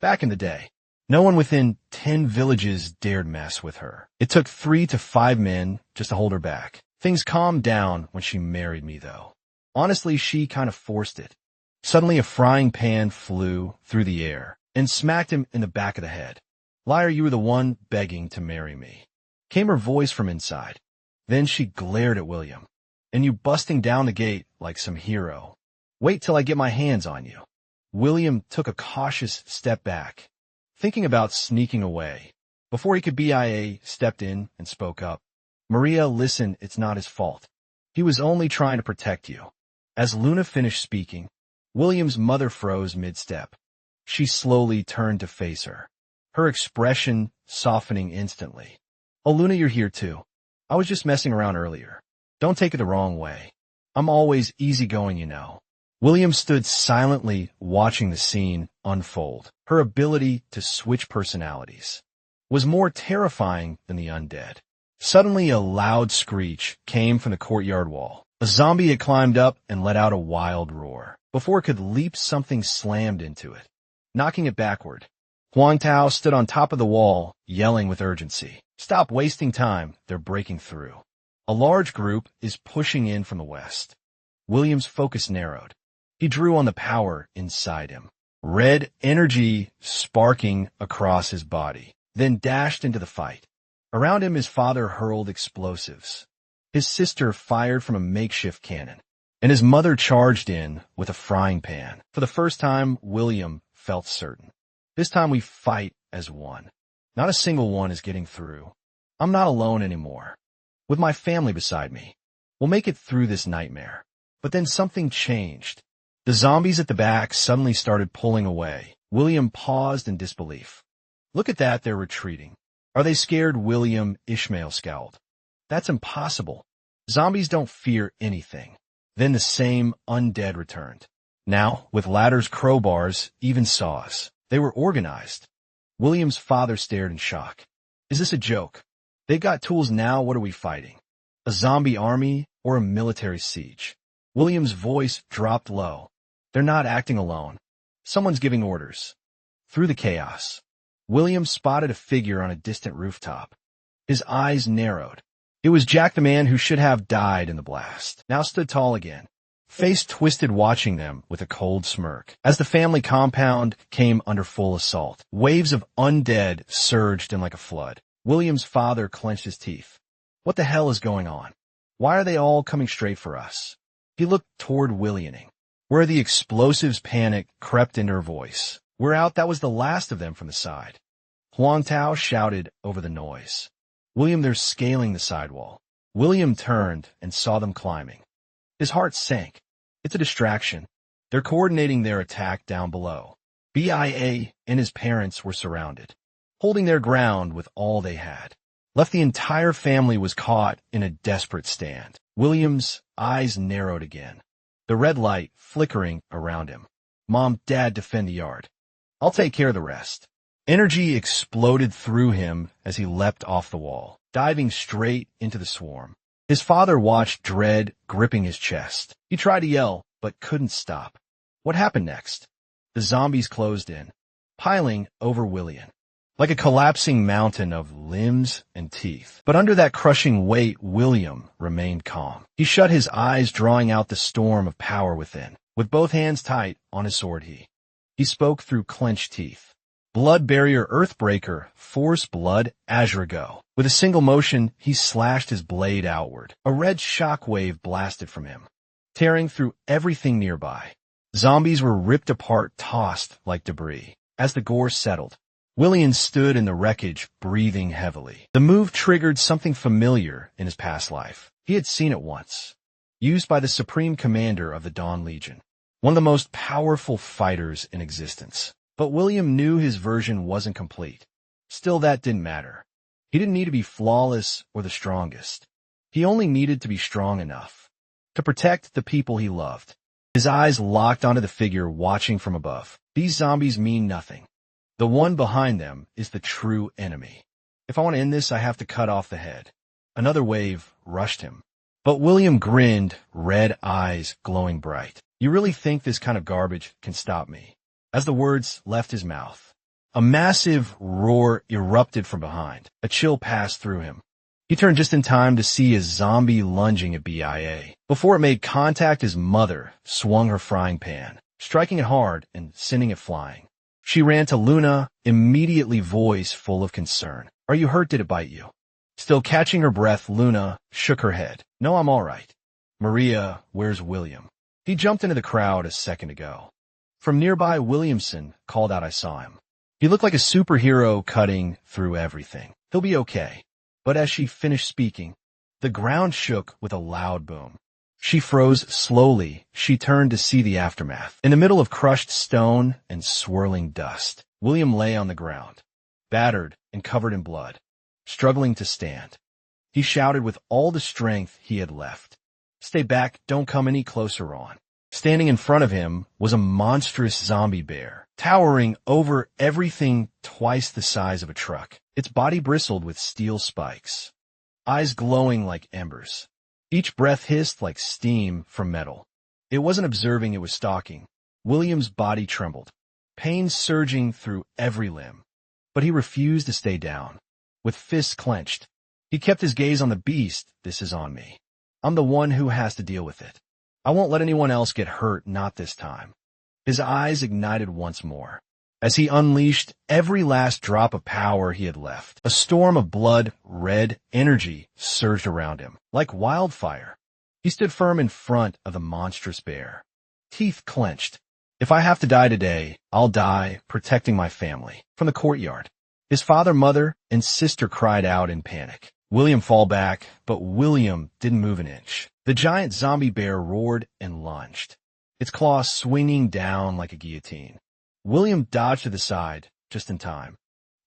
Back in the day, no one within 10 villages dared mess with her. It took 3 to 5 men just to hold her back. Things calmed down when she married me, though. Honestly, she kind of forced it. Suddenly, a frying pan flew through the air and smacked him in the back of the head. Liar, you were the one begging to marry me. Came her voice from inside. Then she glared at William. And you busting down the gate like some hero. Wait till I get my hands on you. William took a cautious step back, thinking about sneaking away. Before he could BIA, stepped in and spoke up. Maria, listen, it's not his fault. He was only trying to protect you. As Luna finished speaking, William's mother froze mid-step. She slowly turned to face her, her expression softening instantly. Oh, Luna, you're here too. I was just messing around earlier. Don't take it the wrong way. I'm always easygoing, you know. William stood silently watching the scene unfold. Her ability to switch personalities was more terrifying than the undead. Suddenly, a loud screech came from the courtyard wall. A zombie had climbed up and let out a wild roar. Before it could leap, something slammed into it, knocking it backward. Huang Tao stood on top of the wall, yelling with urgency. Stop wasting time. They're breaking through. A large group is pushing in from the west. William's focus narrowed. He drew on the power inside him. Red energy sparking across his body, then dashed into the fight. Around him, his father hurled explosives. His sister fired from a makeshift cannon, and his mother charged in with a frying pan. For the first time, William felt certain. This time we fight as one. Not a single one is getting through. I'm not alone anymore. With my family beside me, we'll make it through this nightmare. But then something changed. The zombies at the back suddenly started pulling away. William paused in disbelief. Look at that, they're retreating. Are they scared? William Ishmael scowled. That's impossible. Zombies don't fear anything. Then the same undead returned. Now, with ladders, crowbars, even saws. They were organized. William's father stared in shock. Is this a joke? They've got tools now. What are we fighting? A zombie army or a military siege? William's voice dropped low. They're not acting alone. Someone's giving orders. Through the chaos, William spotted a figure on a distant rooftop. His eyes narrowed. It was Jack, the man who should have died in the blast. Now stood tall again, face twisted, watching them with a cold smirk. As the family compound came under full assault, waves of undead surged in like a flood. William's father clenched his teeth. What the hell is going on? Why are they all coming straight for us? He looked toward William, where the explosives panic crept into her voice. We're out. That was the last of them from the side. Huang Tao shouted over the noise. William, they're scaling the sidewall. William turned and saw them climbing. His heart sank. It's a distraction. They're coordinating their attack down below. BIA and his parents were surrounded, holding their ground with all they had. Left, the entire family was caught in a desperate stand. William's eyes narrowed again, the red light flickering around him. Mom, Dad, defend the yard. I'll take care of the rest. Energy exploded through him as he leapt off the wall, diving straight into the swarm. His father watched, dread gripping his chest. He tried to yell, but couldn't stop. What happened next? The zombies closed in, piling over William, like a collapsing mountain of limbs and teeth. But under that crushing weight, William remained calm. He shut his eyes, drawing out the storm of power within. With both hands tight on his sword, he spoke through clenched teeth. Blood barrier, Earthbreaker, force blood, Azure go. With a single motion, he slashed his blade outward. A red shockwave blasted from him, tearing through everything nearby. Zombies were ripped apart, tossed like debris. As the gore settled, William stood in the wreckage, breathing heavily. The move triggered something familiar in his past life. He had seen it once, used by the Supreme Commander of the Dawn Legion, one of the most powerful fighters in existence. But William knew his version wasn't complete. Still, that didn't matter. He didn't need to be flawless or the strongest. He only needed to be strong enough to protect the people he loved. His eyes locked onto the figure watching from above. These zombies mean nothing. The one behind them is the true enemy. If I want to end this, I have to cut off the head. Another wave rushed him. But William grinned, red eyes glowing bright. You really think this kind of garbage can stop me? As the words left his mouth, a massive roar erupted from behind. A chill passed through him. He turned just in time to see a zombie lunging at BIA. Before it made contact, his mother swung her frying pan, striking it hard and sending it flying. She ran to Luna, immediately voice full of concern. Are you hurt? Did it bite you? Still catching her breath, Luna shook her head. No, I'm all right. Maria, where's William? He jumped into the crowd a second ago. From nearby, Williamson called out, I saw him. He looked like a superhero cutting through everything. He'll be okay. But as she finished speaking, the ground shook with a loud boom. She froze slowly. She turned to see the aftermath. In the middle of crushed stone and swirling dust, William lay on the ground, battered and covered in blood, struggling to stand. He shouted with all the strength he had left. Stay back, don't come any closer on. Standing in front of him was a monstrous zombie bear, towering over everything twice the size of a truck. Its body bristled with steel spikes, eyes glowing like embers. Each breath hissed like steam from metal. It wasn't observing, it was stalking. William's body trembled, pain surging through every limb. But he refused to stay down. With fists clenched, he kept his gaze on the beast. This is on me. I'm the one who has to deal with it. I won't let anyone else get hurt, not this time. His eyes ignited once more, as he unleashed every last drop of power he had left. A storm of blood, red energy surged around him, like wildfire. He stood firm in front of the monstrous bear, teeth clenched. If I have to die today, I'll die protecting my family. From the courtyard, his father, mother, and sister cried out in panic. William fall back, but William didn't move an inch. The giant zombie bear roared and lunged, its claws swinging down like a guillotine. William dodged to the side just in time.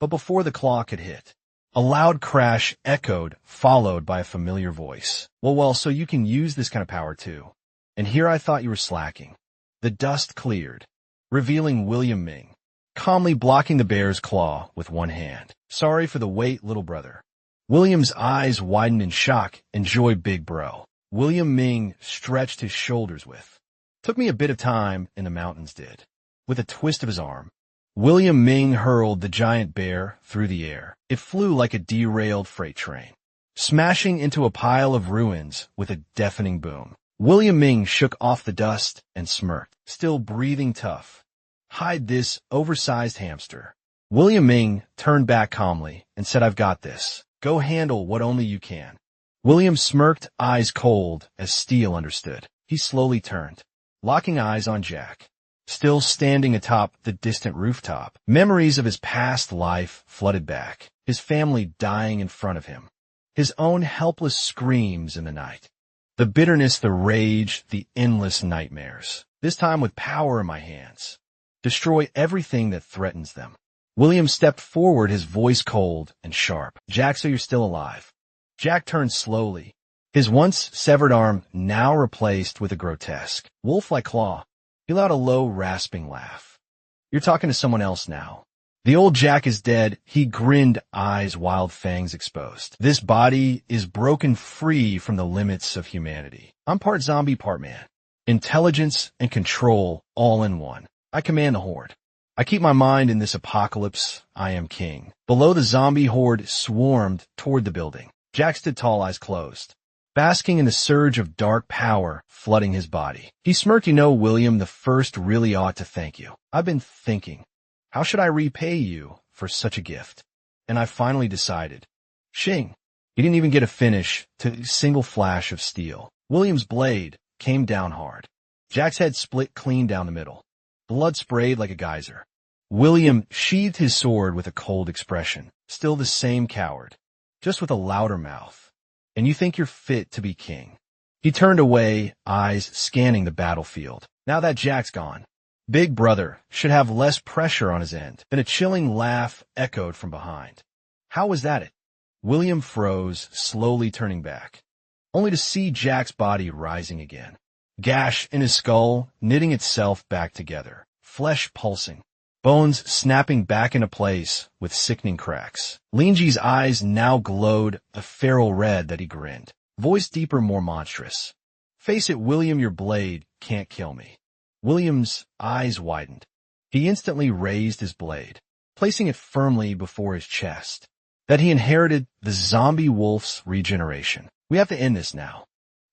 But before the claw could hit, a loud crash echoed, followed by a familiar voice. Well, so you can use this kind of power too. And here I thought you were slacking. The dust cleared, revealing William Ming, calmly blocking the bear's claw with one hand. Sorry for the wait, little brother. William's eyes widened in shock. Enjoy, big bro. William Ming stretched his shoulders with. Took me a bit of time, and the mountains did. With a twist of his arm, William Ming hurled the giant bear through the air. It flew like a derailed freight train, smashing into a pile of ruins with a deafening boom. William Ming shook off the dust and smirked, still breathing tough. Hide this oversized hamster. William Ming turned back calmly and said, I've got this. Go handle what only you can. William smirked, eyes cold as steel understood. He slowly turned, locking eyes on Jack, still standing atop the distant rooftop. Memories of his past life flooded back, his family dying in front of him, his own helpless screams in the night. The bitterness, the rage, the endless nightmares. This time with power in my hands. Destroy everything that threatens them. William stepped forward, his voice cold and sharp. Jack, so you're still alive. Jack turned slowly, his once severed arm now replaced with a grotesque, wolf-like claw. He let out a low, rasping laugh. You're talking to someone else now. The old Jack is dead. He grinned, eyes, wild fangs exposed. This body is broken free from the limits of humanity. I'm part zombie, part man. Intelligence and control all in one. I command the horde. I keep my mind in this apocalypse. I am king. Below, the zombie horde swarmed toward the building. Jack stood tall, eyes closed, basking in the surge of dark power flooding his body. He smirked. You know, William, the first really ought to thank you. I've been thinking, how should I repay you for such a gift? And I finally decided. Shing. He didn't even get a finish to a single flash of steel. William's blade came down hard. Jack's head split clean down the middle. Blood sprayed like a geyser. William sheathed his sword with a cold expression, still the same coward, just with a louder mouth. And you think you're fit to be king? He turned away, eyes scanning the battlefield. Now that Jack's gone, Big Brother should have less pressure on his end. Then a chilling laugh echoed from behind. How was that it? William froze, slowly turning back, only to see Jack's body rising again. Gash in his skull, knitting itself back together, flesh pulsing, bones snapping back into place with sickening cracks. Linji's eyes now glowed a feral red that he grinned, voice deeper, more monstrous. Face it, William, your blade can't kill me. William's eyes widened. He instantly raised his blade, placing it firmly before his chest. That he inherited the zombie wolf's regeneration. We have to end this now.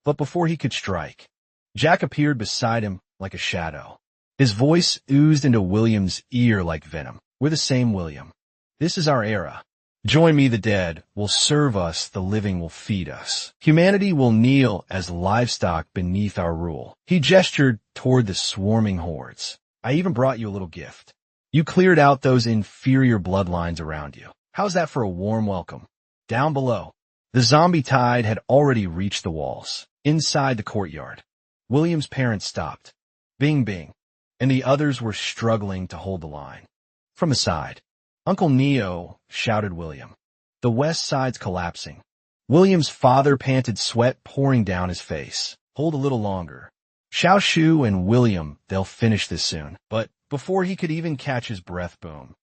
But before he could strike, Jack appeared beside him like a shadow. His voice oozed into William's ear like venom. We're the same, William. This is our era. Join me, the dead will serve us, the living will feed us. Humanity will kneel as livestock beneath our rule. He gestured toward the swarming hordes. I even brought you a little gift. You cleared out those inferior bloodlines around you. How's that for a warm welcome? Down below, the zombie tide had already reached the walls. Inside the courtyard, William's parents stopped. Bing, bing. And the others were struggling to hold the line. From the side, Uncle Neo, shouted William. The west side's collapsing. William's father panted, sweat pouring down his face. Hold a little longer. Xiao Shu and William, they'll finish this soon. But before he could even catch his breath, boom.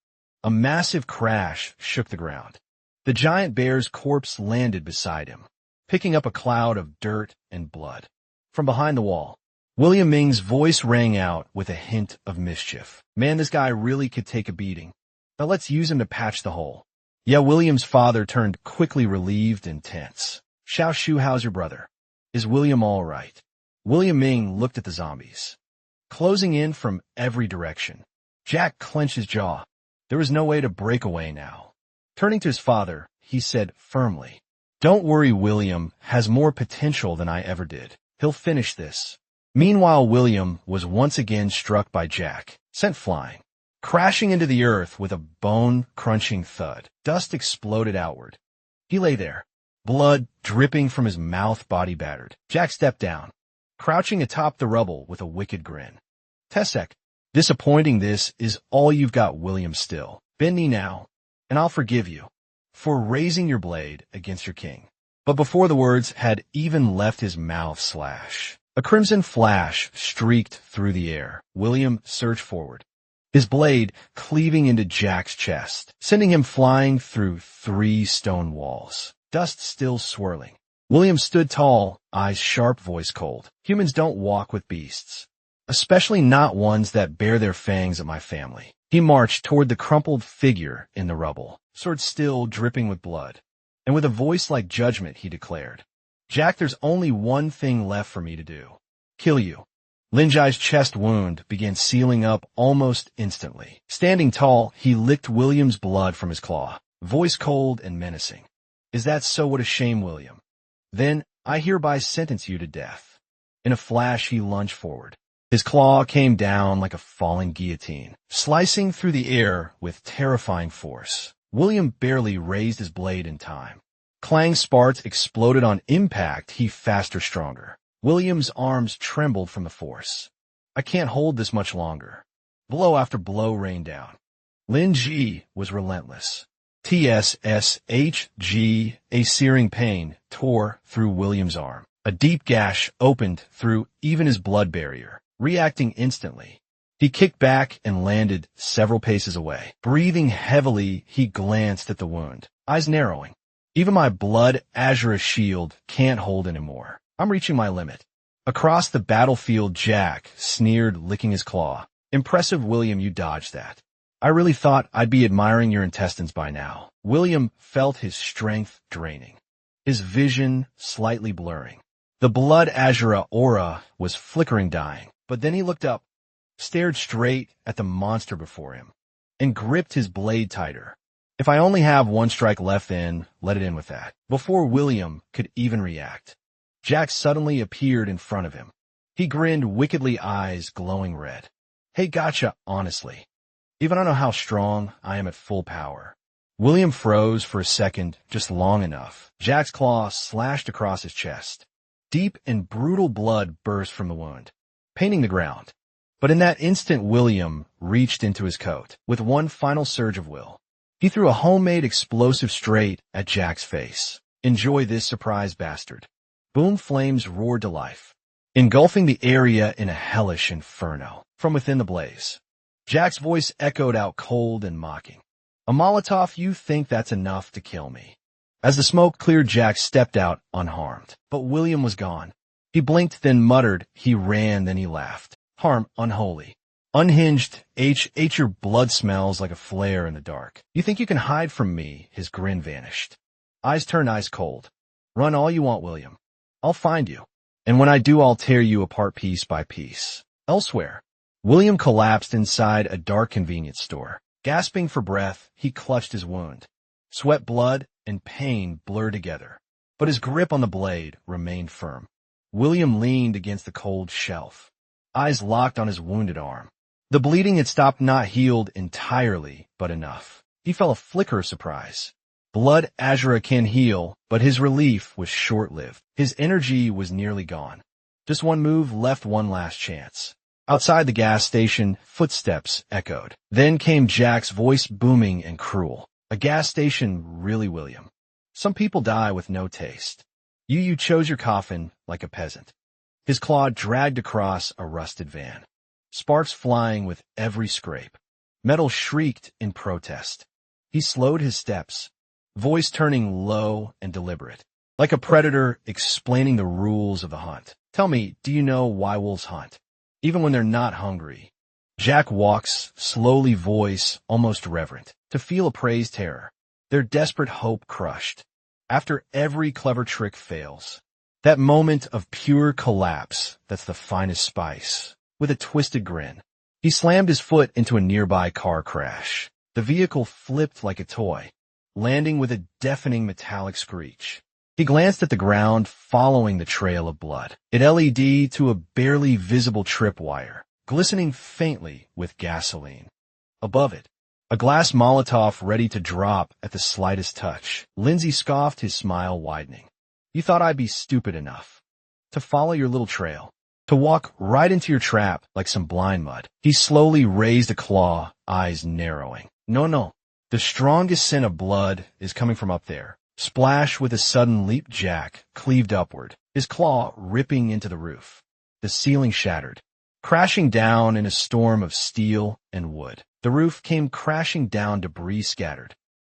A massive crash shook the ground. The giant bear's corpse landed beside him, picking up a cloud of dirt and blood. From behind the wall, William Ming's voice rang out with a hint of mischief. Man, this guy really could take a beating. Now let's use him to patch the hole. Yeah, William's father turned quickly, relieved and tense. Xiao Shu, how's your brother? Is William all right? William Ming looked at the zombies, closing in from every direction. Jack clenched his jaw. There was no way to break away now. Turning to his father, he said firmly, Don't worry, William has more potential than I ever did. He'll finish this. Meanwhile, William was once again struck by Jack, sent flying, crashing into the earth with a bone-crunching thud. Dust exploded outward. He lay there, blood dripping from his mouth, body battered. Jack stepped down, crouching atop the rubble with a wicked grin. Tessek, disappointing, this is all you've got, William, still. Bend knee now, and I'll forgive you for raising your blade against your king. But before the words had even left his mouth, slash. A crimson flash streaked through the air. William surged forward, his blade cleaving into Jack's chest, sending him flying through 3 stone walls. Dust still swirling. William stood tall, eyes sharp, voice cold. Humans don't walk with beasts, especially not ones that bear their fangs at my family. He marched toward the crumpled figure in the rubble, sword still dripping with blood. And with a voice like judgment, he declared, Jack, there's only one thing left for me to do. Kill you. Linjai's chest wound began sealing up almost instantly. Standing tall, he licked William's blood from his claw, voice cold and menacing. Is that so? What a shame, William. Then I hereby sentence you to death. In a flash, he lunged forward. His claw came down like a falling guillotine, slicing through the air with terrifying force. William barely raised his blade in time. Clang sparks exploded on impact, he faster, stronger. William's arms trembled from the force. I can't hold this much longer. Blow after blow rained down. Lin Ji was relentless. TSSHG, a searing pain, tore through William's arm. A deep gash opened through even his blood barrier. Reacting instantly, he kicked back and landed several paces away. Breathing heavily, he glanced at the wound, eyes narrowing. Even my blood azure shield can't hold anymore. I'm reaching my limit. Across the battlefield, Jack sneered, licking his claw. Impressive, William, you dodged that. I really thought I'd be admiring your intestines by now. William felt his strength draining, his vision slightly blurring. The blood azure aura was flickering, dying. But then he looked up, stared straight at the monster before him, and gripped his blade tighter. If I only have one strike left, then let it in with that. Before William could even react, Jack suddenly appeared in front of him, He grinned wickedly, eyes glowing red. Hey, gotcha, honestly. Even I don't know how strong I am at full power. William froze for a second, just long enough. Jack's claw slashed across his chest. Deep and brutal blood burst from the wound, painting the ground. But in that instant, William reached into his coat. With one final surge of will, he threw a homemade explosive straight at Jack's face. Enjoy this, surprise bastard. Boom, flames roared to life, engulfing the area in a hellish inferno. From within the blaze, Jack's voice echoed out cold and mocking. A Molotov, you think that's enough to kill me? As the smoke cleared, Jack stepped out unharmed. But William was gone. He blinked, then muttered. He ran, then he laughed. Harm, unholy. Unhinged, your blood smells like a flare in the dark. You think you can hide from me? His grin vanished. Eyes turned ice cold. Run all you want, William. I'll find you. And when I do, I'll tear you apart piece by piece. Elsewhere, William collapsed inside a dark convenience store. Gasping for breath, he clutched his wound. Sweat, blood, and pain blurred together, but his grip on the blade remained firm. William leaned against the cold shelf, eyes locked on his wounded arm. The bleeding had stopped, not healed entirely, but enough. He felt a flicker of surprise. Blood Azura can heal, but his relief was short-lived. His energy was nearly gone. Just one move left, one last chance. Outside the gas station, footsteps echoed. Then came Jack's voice, booming and cruel. A gas station, really, William? Some people die with no taste. You chose your coffin like a peasant. His claw dragged across a rusted van, sparks flying with every scrape. Metal shrieked in protest. He slowed his steps, voice turning low and deliberate, like a predator explaining the rules of the hunt. Tell me, do you know why wolves hunt, even when they're not hungry? Jack walks, slowly, voice almost reverent, to feel a prey's terror, their desperate hope crushed. After every clever trick fails, that moment of pure collapse, that's the finest spice. With a twisted grin, he slammed his foot into a nearby car crash. The vehicle flipped like a toy, landing with a deafening metallic screech. He glanced at the ground, following the trail of blood. It led to a barely visible tripwire, glistening faintly with gasoline. Above it, a glass Molotov ready to drop at the slightest touch. Lindsay scoffed, his smile widening. You thought I'd be stupid enough to follow your little trail, to walk right into your trap like some blind mud. He slowly raised a claw, eyes narrowing. No. The strongest scent of blood is coming from up there. Splash. With a sudden leap, Jack cleaved upward, his claw ripping into the roof. The ceiling shattered, crashing down in a storm of steel and wood. The roof came crashing down, debris scattered,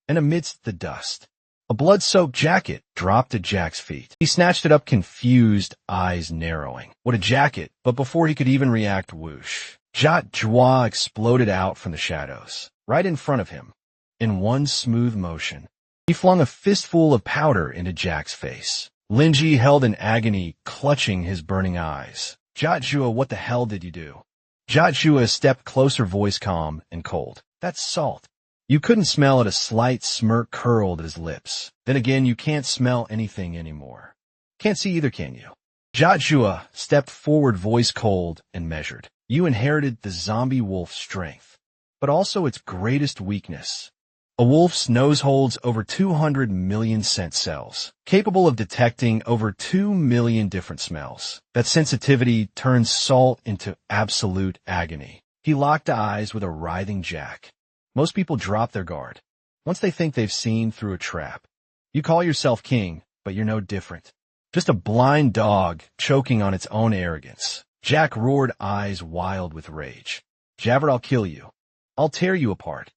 and amidst the dust, a blood-soaked jacket dropped at Jack's feet. He snatched it up, confused, eyes narrowing. What a jacket! But before he could even react, whoosh. Jat Joie exploded out from the shadows, right in front of him. In one smooth motion, he flung a fistful of powder into Jack's face. Linji held in agony, clutching his burning eyes. Jat Joie, what the hell did you do? Jat Joie stepped closer, voice calm and cold. That's salt. You couldn't smell it. A slight smirk curled at his lips. Then again, you can't smell anything anymore. Can't see either, can you? Jat Joie stepped forward, voice cold and measured. You inherited the zombie wolf's strength, but also its greatest weakness. A wolf's nose holds over 200 million scent cells, capable of detecting over 2 million different smells. That sensitivity turns salt into absolute agony. He locked eyes with a writhing Jack. Most people drop their guard once they think they've seen through a trap. You call yourself king, but you're no different. Just a blind dog choking on its own arrogance. Jack roared, eyes wild with rage. Javert, I'll kill you. I'll tear you apart.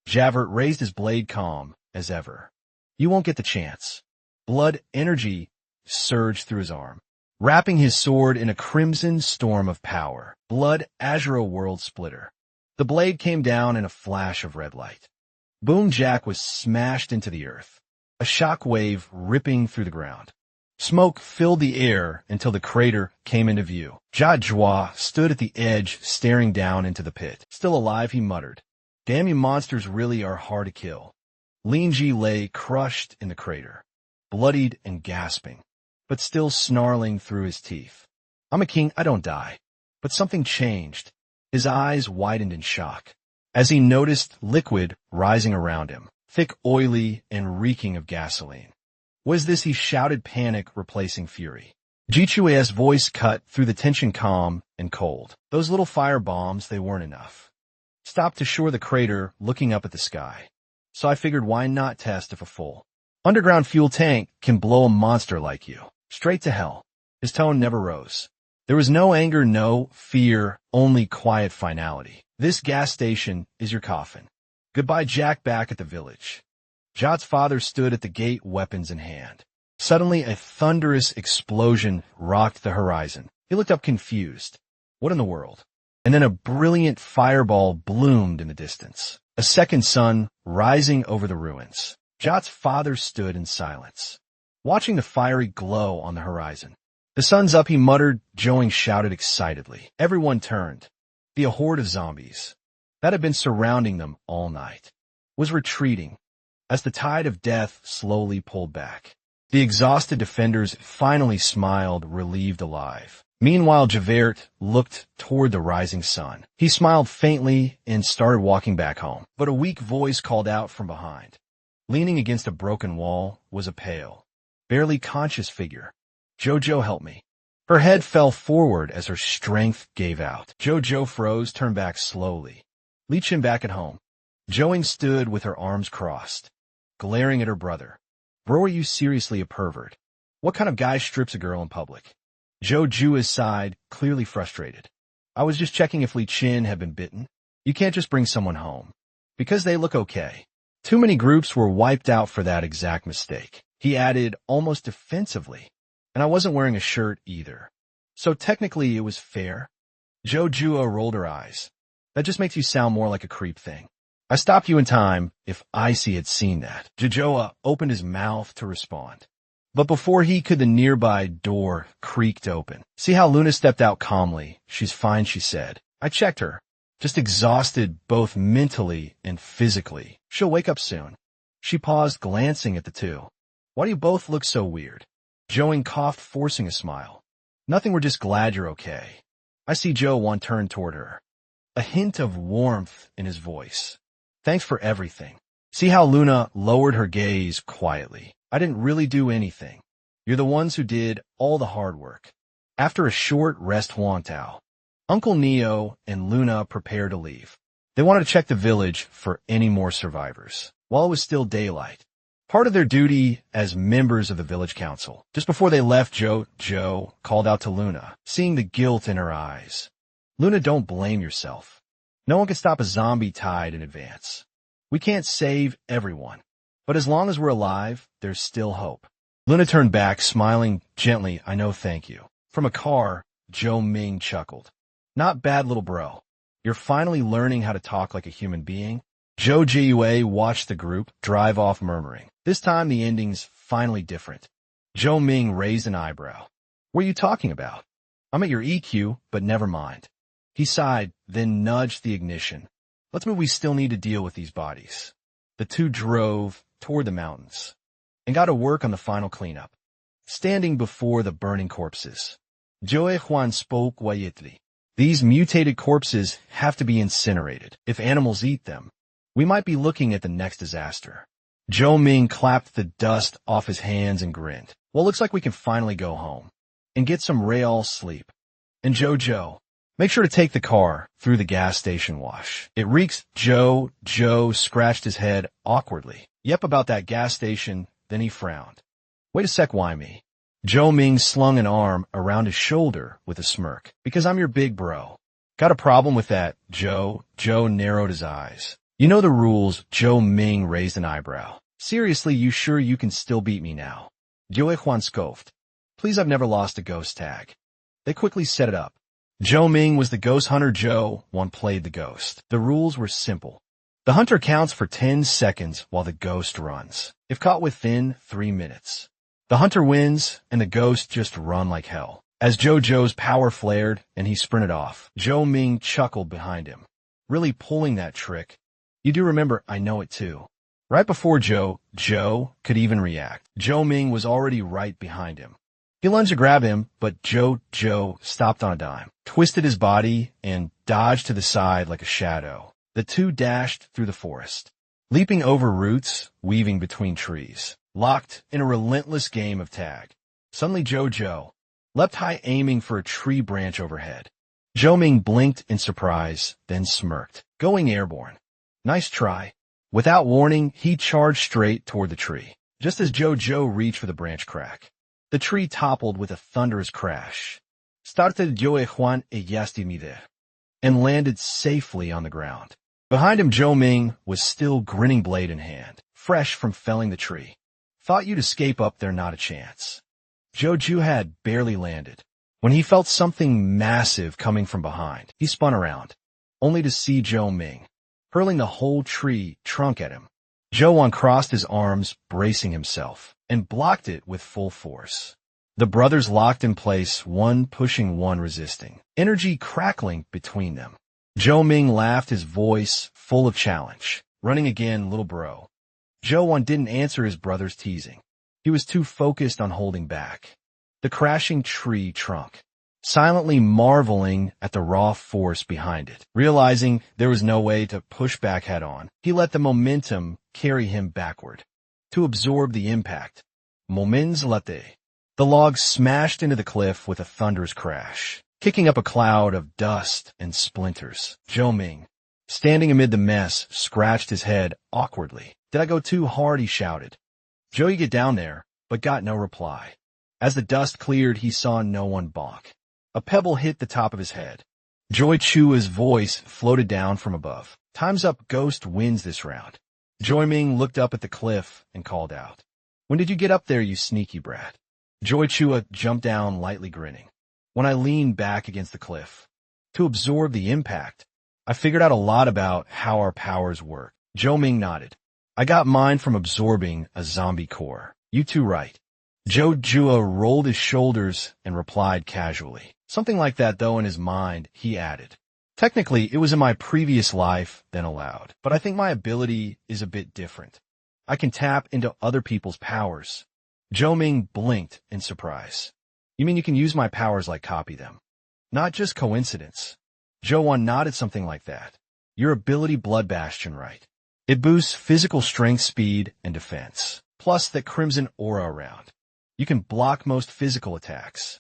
Javert raised his blade, calm as ever. You won't get the chance. Blood energy surged through his arm, wrapping his sword in a crimson storm of power. Blood Azura world splitter. The blade came down in a flash of red light. Boom, Jack was smashed into the earth, a shock wave ripping through the ground. Smoke filled the air until the crater came into view. Jat Joie stood at the edge, staring down into the pit. Still alive, he muttered. Damn, you monsters really are hard to kill. Lin Ji lay crushed in the crater, bloodied and gasping, but still snarling through his teeth. I'm a king, I don't die. But something changed. His eyes widened in shock as he noticed liquid rising around him, thick, oily, and reeking of gasoline. Was this? He shouted, panic replacing fury. Jichue's voice cut through the tension, calm and cold. Those little fire bombs, they weren't enough. Stopped to shore the crater, looking up at the sky. So I figured, why not test if a full underground fuel tank can blow a monster like you straight to hell? His tone never rose. There was no anger, no fear, only quiet finality. This gas station is your coffin. Goodbye, Jack. Back at the village, Jot's father stood at the gate, weapons in hand. Suddenly, a thunderous explosion rocked the horizon. He looked up confused. What in the world? And then a brilliant fireball bloomed in the distance. A second sun rising over the ruins. Jot's father stood in silence, watching the fiery glow on the horizon. The sun's up, he muttered. Joing shouted excitedly. Everyone turned. A horde of zombies that had been surrounding them all night was retreating as the tide of death slowly pulled back. The exhausted defenders finally smiled, relieved, alive. Meanwhile, Javert looked toward the rising sun. He smiled faintly and started walking back home. But a weak voice called out from behind. Leaning against a broken wall was a pale, barely conscious figure. Jojo, help me. Her head fell forward as her strength gave out. Jojo froze, turned back slowly. Leeching back at home. Joing stood with her arms crossed, glaring at her brother. Bro, are you seriously a pervert? What kind of guy strips a girl in public? Jojo sighed, clearly frustrated. I was just checking if Li Chin had been bitten. You can't just bring someone home because they look okay. Too many groups were wiped out for that exact mistake. He added almost defensively. And I wasn't wearing a shirt either. So technically it was fair. Jojo rolled her eyes. That just makes you sound more like a creep thing. I stopped you in time if Icy had seen that. Jojo opened his mouth to respond. But before he could, the nearby door creaked open. See how Luna stepped out calmly. She's fine, she said. I checked her. Just exhausted both mentally and physically. She'll wake up soon. She paused, glancing at the two. Why do you both look so weird? Joing coughed, forcing a smile. Nothing, we're just glad you're okay. I see One turned toward her. A hint of warmth in his voice. Thanks for everything. See how Luna lowered her gaze quietly. I didn't really do anything. You're the ones who did all the hard work. After a short rest, Huang Tao, Uncle Neo, and Luna prepared to leave. They wanted to check the village for any more survivors while it was still daylight. Part of their duty as members of the village council. Just before they left, Joe called out to Luna, seeing the guilt in her eyes. Luna, don't blame yourself. No one can stop a zombie tide in advance. We can't save everyone. But as long as we're alive, there's still hope. Luna turned back, smiling gently. I know, thank you. From a car, Joe Ming chuckled. Not bad, little bro. You're finally learning how to talk like a human being. Zhou Jiyue watched the group drive off, murmuring. This time the ending's finally different. Zhou Ming raised an eyebrow. What are you talking about? I'm at your EQ, but never mind. He sighed, then nudged the ignition. Let's move, we still need to deal with these bodies. The two drove toward the mountains and got to work on the final cleanup. Standing before the burning corpses, Joe Juan spoke quietly. These mutated corpses have to be incinerated. If animals eat them, we might be looking at the next disaster. Zhou Ming clapped the dust off his hands and grinned. Well, looks like we can finally go home and get some real sleep. And Joe, make sure to take the car through the gas station wash. It reeks. Joe scratched his head awkwardly. Yep, about that gas station. Then he frowned. Wait a sec, why me? Zhou Ming slung an arm around his shoulder with a smirk. Because I'm your big bro. Got a problem with that, Joe? Joe narrowed his eyes. You know the rules. Zhou Ming raised an eyebrow. Seriously, you sure you can still beat me now? Joe Juan scoffed. Please, I've never lost a ghost tag. They quickly set it up. Zhou Ming was the ghost hunter. Joe Juan played the ghost. The rules were simple. The hunter counts for 10 seconds while the ghost runs. If caught within 3 minutes, the hunter wins and the ghost just run like hell. As Joe's power flared and he sprinted off, Zhou Ming chuckled behind him. Really pulling that trick. You do remember, I know it too. Right before Joe could even react, Zhou Ming was already right behind him. He lunged to grab him, but Joe stopped on a dime, twisted his body, and dodged to the side like a shadow. The two dashed through the forest, leaping over roots, weaving between trees, locked in a relentless game of tag. Suddenly Joe leapt high, aiming for a tree branch overhead. Zhou Ming blinked in surprise, then smirked, going airborne. Nice try. Without warning, he charged straight toward the tree. Just as Joe reached for the branch crack, the tree toppled with a thunderous crash, started Joe Juan e Yastimide, and landed safely on the ground. Behind him, Zhou Ming was still grinning, blade in hand, fresh from felling the tree. Thought you'd escape up there, not a chance. Joe had barely landed when he felt something massive coming from behind. He spun around, only to see Zhou Ming hurling the whole tree trunk at him. Zhou uncrossed his arms, bracing himself, and blocked it with full force. The brothers locked in place, one pushing, one resisting, energy crackling between them. Zhou Ming laughed, his voice full of challenge. Running again, little bro. Zhou didn't answer his brother's teasing. He was too focused on holding back the crashing tree trunk, silently marveling at the raw force behind it. Realizing there was no way to push back head on, he let the momentum carry him backward to absorb the impact. Moments later, the log smashed into the cliff with a thunderous crash, kicking up a cloud of dust and splinters. Zhou Ming, standing amid the mess, scratched his head awkwardly. Did I go too hard? He shouted. Joey, get down there, but got no reply. As the dust cleared, he saw no one bonk. A pebble hit the top of his head. Joy Chua's voice floated down from above. Time's up, ghost wins this round. Joy Ming looked up at the cliff and called out. When did you get up there, you sneaky brat? Joy Chua jumped down, lightly grinning. When I leaned back against the cliff to absorb the impact, I figured out a lot about how our powers work. Zhou Ming nodded. I got mine from absorbing a zombie core. You too right. Joe Jua rolled his shoulders and replied casually. Something like that, though, in his mind, he added. Technically, it was in my previous life, then aloud. But I think my ability is a bit different. I can tap into other people's powers. Zhou Ming blinked in surprise. You mean you can use my powers like copy them? Not just coincidence. Zhou nodded, something like that. Your ability, Blood Bastion, right? It boosts physical strength, speed, and defense. Plus that crimson aura around. You can block most physical attacks.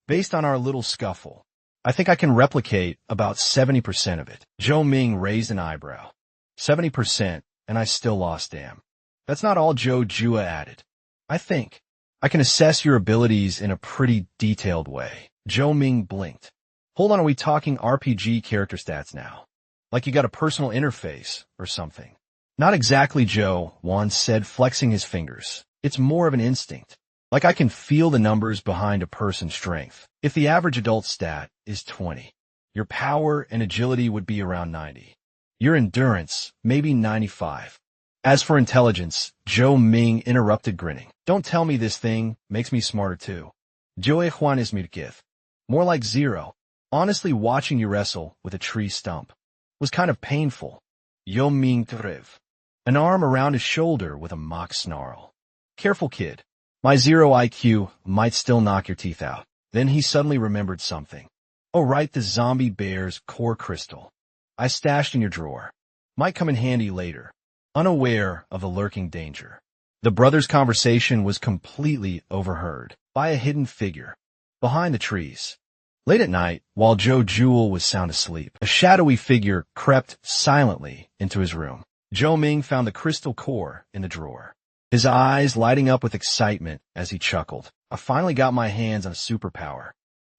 Based on our little scuffle, I think I can replicate about 70% of it. Zhou Ming raised an eyebrow. 70%, and I still lost, damn. That's not all, Joe Jua added. I think I can assess your abilities in a pretty detailed way. Zhou Ming blinked. Hold on, are we talking RPG character stats now? Like you got a personal interface or something? Not exactly, Joe, Juan said, flexing his fingers. It's more of an instinct. Like I can feel the numbers behind a person's strength. If the average adult stat is 20, your power and agility would be around 90. Your endurance, maybe 95. As for intelligence, Zhou Ming interrupted, grinning. Don't tell me this thing makes me smarter too. Joe Juan is mirkith. More like 0. Honestly, watching you wrestle with a tree stump was kind of painful. Yo Ming Triv. An arm around his shoulder with a mock snarl. Careful, kid. My 0 IQ might still knock your teeth out. Then he suddenly remembered something. Oh right, the zombie bear's core crystal. I stashed in your drawer. Might come in handy later. Unaware of the lurking danger. The brothers' conversation was completely overheard by a hidden figure behind the trees. Late at night, while Joe Jewel was sound asleep, a shadowy figure crept silently into his room. Zhou Ming found the crystal core in the drawer, his eyes lighting up with excitement as he chuckled. I finally got my hands on a superpower.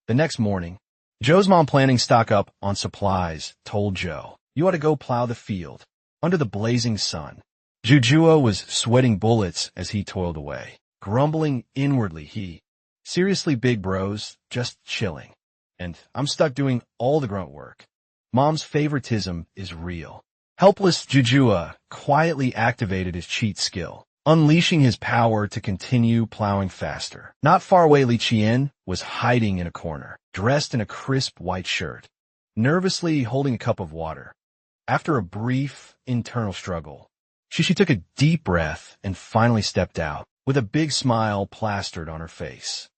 The next morning, Joe's mom, planning stock up on supplies, told Joe, you ought to go plow the field under the blazing sun. Jujua was sweating bullets as he toiled away, grumbling inwardly. Seriously, big bros, just chilling. And I'm stuck doing all the grunt work. Mom's favoritism is real. Helpless Jujua quietly activated his cheat skill, unleashing his power to continue plowing faster. Not far away, Li Qian was hiding in a corner, dressed in a crisp white shirt, nervously holding a cup of water. After a brief internal struggle, she took a deep breath and finally stepped out, with a big smile plastered on her face.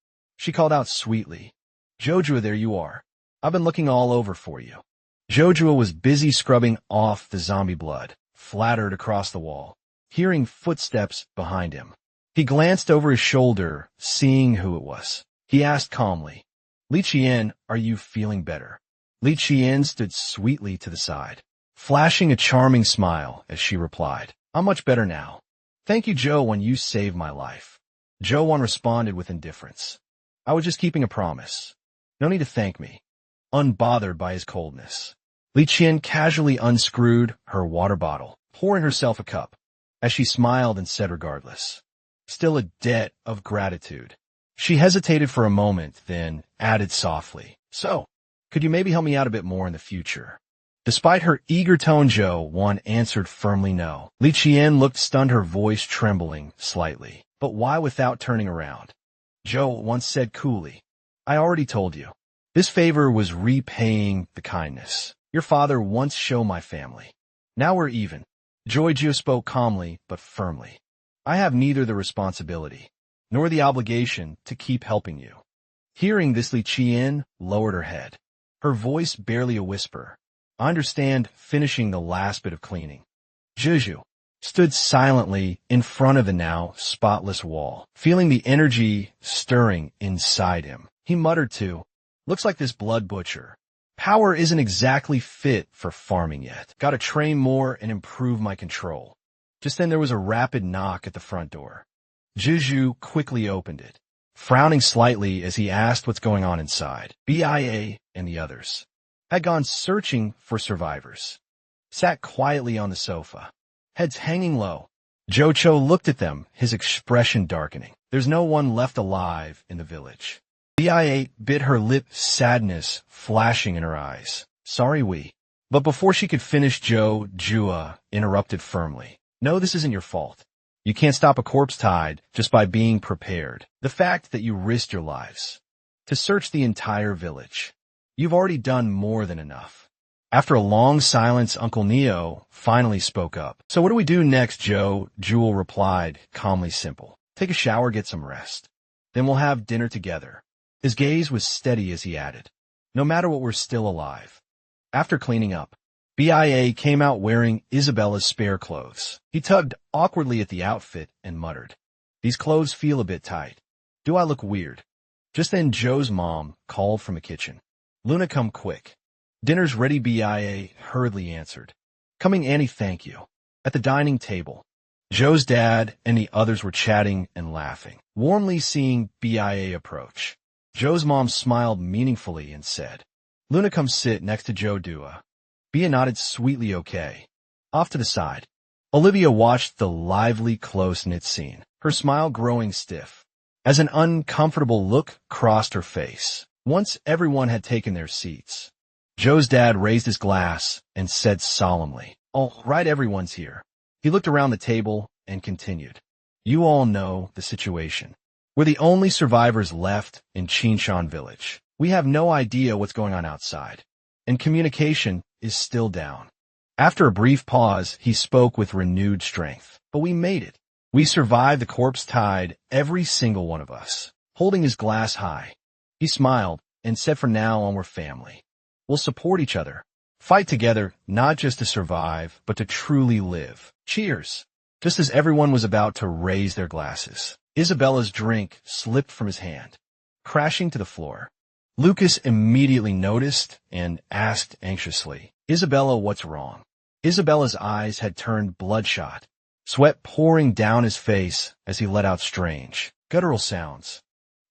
She called out sweetly. Joshua, there you are. I've been looking all over for you. Joshua was busy scrubbing off the zombie blood, flattered across the wall, hearing footsteps behind him. He glanced over his shoulder, seeing who it was. He asked calmly, Li Qian, are you feeling better? Li Qian stood sweetly to the side, flashing a charming smile as she replied, I'm much better now. Thank you, Joe, when you saved my life. Jo-won responded with indifference. I was just keeping a promise. No need to thank me. Unbothered by his coldness, Li Qian casually unscrewed her water bottle, pouring herself a cup, as she smiled and said regardless, still a debt of gratitude. She hesitated for a moment, then added softly, so, could you maybe help me out a bit more in the future? Despite her eager tone, Jo-won answered firmly no. Li Qian looked stunned, her voice trembling slightly. But why without turning around? Jo once said coolly, I already told you. This favor was repaying the kindness your father once showed my family. Now we're even. Jojo spoke calmly but firmly. I have neither the responsibility nor the obligation to keep helping you. Hearing this, Li Qian lowered her head, her voice barely a whisper. I understand, finishing the last bit of cleaning. Jojo stood silently in front of the now spotless wall, feeling the energy stirring inside him. He muttered too, looks like this blood butcher. Power isn't exactly fit for farming yet. Gotta train more and improve my control. Just then there was a rapid knock at the front door. Juju quickly opened it, frowning slightly as he asked what's going on inside. BIA and the others had gone searching for survivors, sat quietly on the sofa, heads hanging low. Jocho looked at them, his expression darkening. There's no one left alive in the village. BIA bit her lip, sadness flashing in her eyes. Sorry, we. But before she could finish, Jua interrupted firmly. No, this isn't your fault. You can't stop a corpse tide just by being prepared. The fact that you risked your lives to search the entire village. You've already done more than enough. After a long silence, Uncle Neo finally spoke up. So what do we do next, Joe? Jewel replied, calmly simple. Take a shower, get some rest. Then we'll have dinner together. His gaze was steady as he added, no matter what, we're still alive. After cleaning up, BIA came out wearing Isabella's spare clothes. He tugged awkwardly at the outfit and muttered, these clothes feel a bit tight. Do I look weird? Just then Joe's mom called from the kitchen. Luna, come quick. Dinner's ready, BIA hurriedly answered. Coming, Annie, thank you. At the dining table, Joe's dad and the others were chatting and laughing, warmly seeing BIA approach. Joe's mom smiled meaningfully and said, Luna, come sit next to Joe Dua. Bia nodded sweetly okay. Off to the side, Olivia watched the lively, close-knit scene, her smile growing stiff, as an uncomfortable look crossed her face. Once everyone had taken their seats, Joe's dad raised his glass and said solemnly, all right, everyone's here. He looked around the table and continued, you all know the situation. We're the only survivors left in Qinshan village. We have no idea what's going on outside, and communication is still down. After a brief pause, he spoke with renewed strength. But we made it. We survived the corpse tide, every single one of us. Holding his glass high, he smiled and said, from now on, we're family. We'll support each other, fight together, not just to survive, but to truly live. Cheers. Just as everyone was about to raise their glasses, Isabella's drink slipped from his hand, crashing to the floor. Lucas immediately noticed and asked anxiously, Isabella, what's wrong? Isabella's eyes had turned bloodshot, sweat pouring down his face as he let out strange, guttural sounds.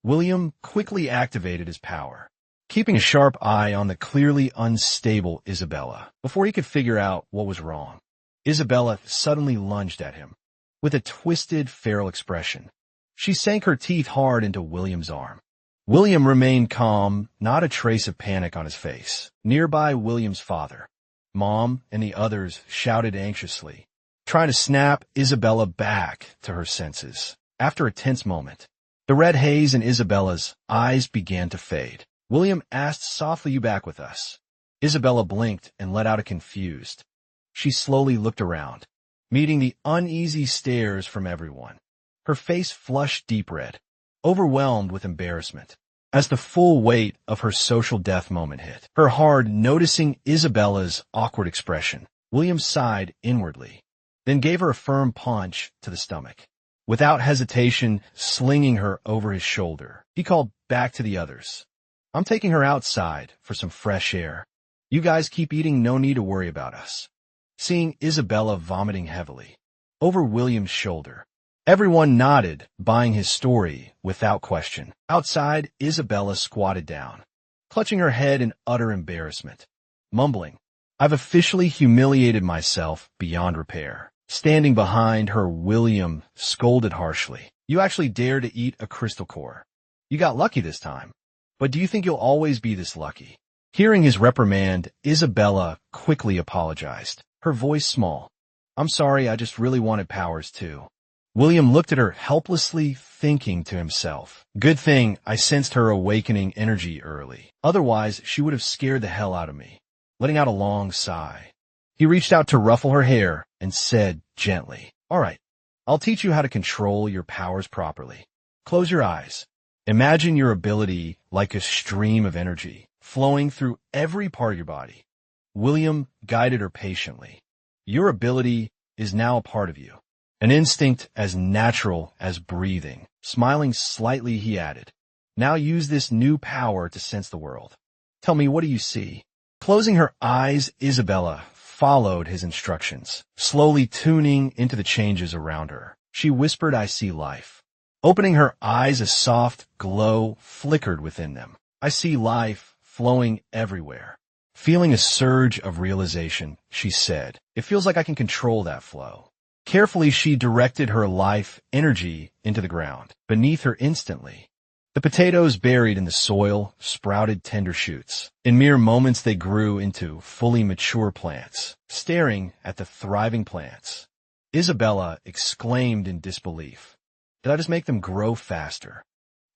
William quickly activated his power, keeping a sharp eye on the clearly unstable Isabella. Before he could figure out what was wrong, Isabella suddenly lunged at him with a twisted, feral expression. She sank her teeth hard into William's arm. William remained calm, not a trace of panic on his face. Nearby, William's father, Mom, and the others shouted anxiously, trying to snap Isabella back to her senses. After a tense moment, the red haze in Isabella's eyes began to fade. William asked softly, you back with us? Isabella blinked and let out a confused. She slowly looked around, meeting the uneasy stares from everyone. Her face flushed deep red, overwhelmed with embarrassment. As the full weight of her social death moment hit her hard, noticing Isabella's awkward expression, William sighed inwardly, then gave her a firm punch to the stomach. Without hesitation, slinging her over his shoulder, he called back to the others. I'm taking her outside for some fresh air. You guys keep eating, no need to worry about us. Seeing Isabella vomiting heavily over William's shoulder, everyone nodded, buying his story without question. Outside, Isabella squatted down, clutching her head in utter embarrassment, mumbling, I've officially humiliated myself beyond repair. Standing behind her, William scolded harshly. You actually dare to eat a crystal core. You got lucky this time. But do you think you'll always be this lucky? Hearing his reprimand, Isabella quickly apologized, her voice small. I'm sorry, I just really wanted powers too. William looked at her helplessly, thinking to himself, good thing I sensed her awakening energy early. Otherwise, she would have scared the hell out of me. Letting out a long sigh, he reached out to ruffle her hair and said gently, all right, I'll teach you how to control your powers properly. Close your eyes. Imagine your ability like a stream of energy flowing through every part of your body. William guided her patiently. Your ability is now a part of you, an instinct as natural as breathing. Smiling slightly, he added, now use this new power to sense the world. Tell me, what do you see? Closing her eyes, Isabella followed his instructions, slowly tuning into the changes around her. She whispered, I see life. Opening her eyes, a soft glow flickered within them. I see life flowing everywhere. Feeling a surge of realization, she said, it feels like I can control that flow. Carefully, she directed her life energy into the ground beneath her instantly. The potatoes buried in the soil sprouted tender shoots. In mere moments, they grew into fully mature plants. Staring at the thriving plants, Isabella exclaimed in disbelief. Did I just make them grow faster?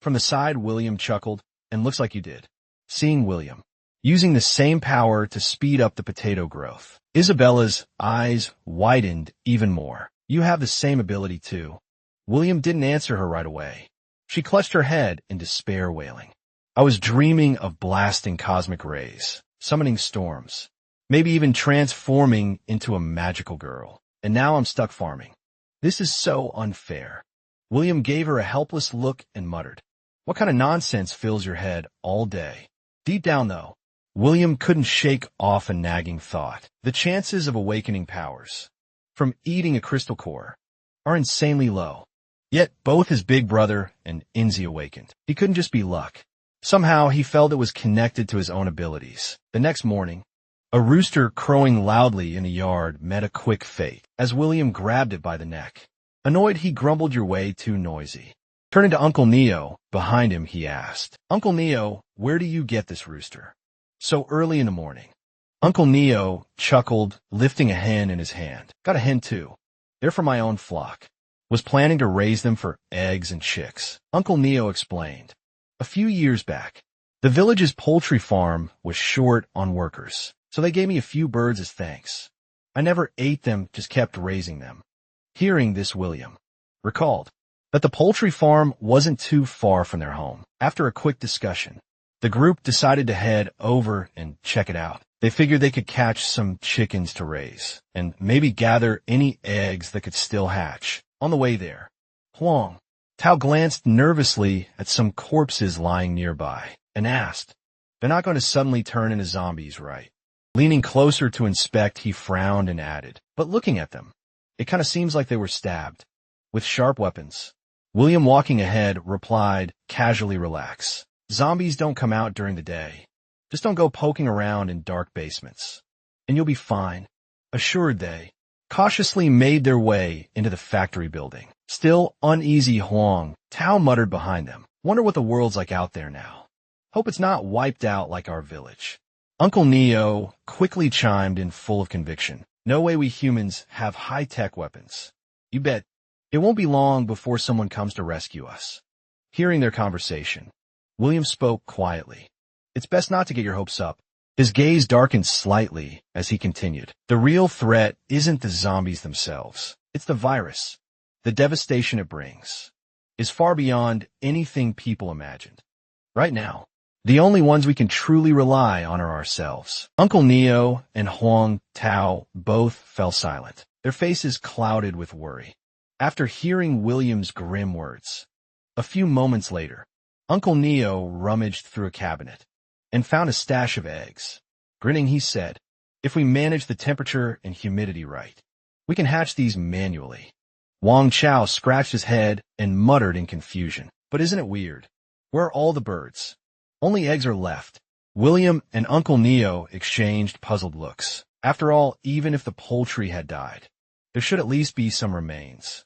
From the side, William chuckled, and looks like you did. Seeing William using the same power to speed up the potato growth, Isabella's eyes widened even more. You have the same ability too. William didn't answer her right away. She clutched her head in despair, wailing. I was dreaming of blasting cosmic rays, summoning storms, maybe even transforming into a magical girl. And now I'm stuck farming. This is so unfair. William gave her a helpless look and muttered, what kind of nonsense fills your head all day? Deep down, though, William couldn't shake off a nagging thought. The chances of awakening powers from eating a crystal core are insanely low. Yet both his big brother and Inzi awakened. He couldn't just be luck. Somehow he felt it was connected to his own abilities. The next morning, a rooster crowing loudly in a yard met a quick fate as William grabbed it by the neck. Annoyed, he grumbled, you're way too noisy. Turning to Uncle Neo, behind him, he asked, Uncle Neo, where do you get this rooster so early in the morning? Uncle Neo chuckled, lifting a hen in his hand. Got a hen too. They're from my own flock. Was planning to raise them for eggs and chicks. Uncle Neo explained. A few years back, the village's poultry farm was short on workers, so they gave me a few birds as thanks. I never ate them, just kept raising them. Hearing this, William recalled that the poultry farm wasn't too far from their home. After a quick discussion, the group decided to head over and check it out. They figured they could catch some chickens to raise and maybe gather any eggs that could still hatch. On the way there, Huang Tao glanced nervously at some corpses lying nearby and asked, they're not going to suddenly turn into zombies, right? Leaning closer to inspect, he frowned and added, but looking at them, it kind of seems like they were stabbed with sharp weapons. William, walking ahead, replied, casually, relax. Zombies don't come out during the day. Just don't go poking around in dark basements, and you'll be fine. Assured, they cautiously made their way into the factory building. Still uneasy, Huang Tao muttered behind them, wonder what the world's like out there now. Hope it's not wiped out like our village. Uncle Neo quickly chimed in, full of conviction. No way we humans have high-tech weapons. You bet it won't be long before someone comes to rescue us. Hearing their conversation, William spoke quietly. It's best not to get your hopes up. His gaze darkened slightly as he continued. The real threat isn't the zombies themselves. It's the virus. The devastation it brings is far beyond anything people imagined. Right now, the only ones we can truly rely on are ourselves. Uncle Neo and Huang Tao both fell silent, their faces clouded with worry. After hearing William's grim words, a few moments later, Uncle Neo rummaged through a cabinet and found a stash of eggs. Grinning, he said, "If we manage the temperature and humidity right, we can hatch these manually." Wang Chao scratched his head and muttered in confusion. "But isn't it weird? Where are all the birds? Only eggs are left." William and Uncle Neo exchanged puzzled looks. After all, even if the poultry had died, there should at least be some remains.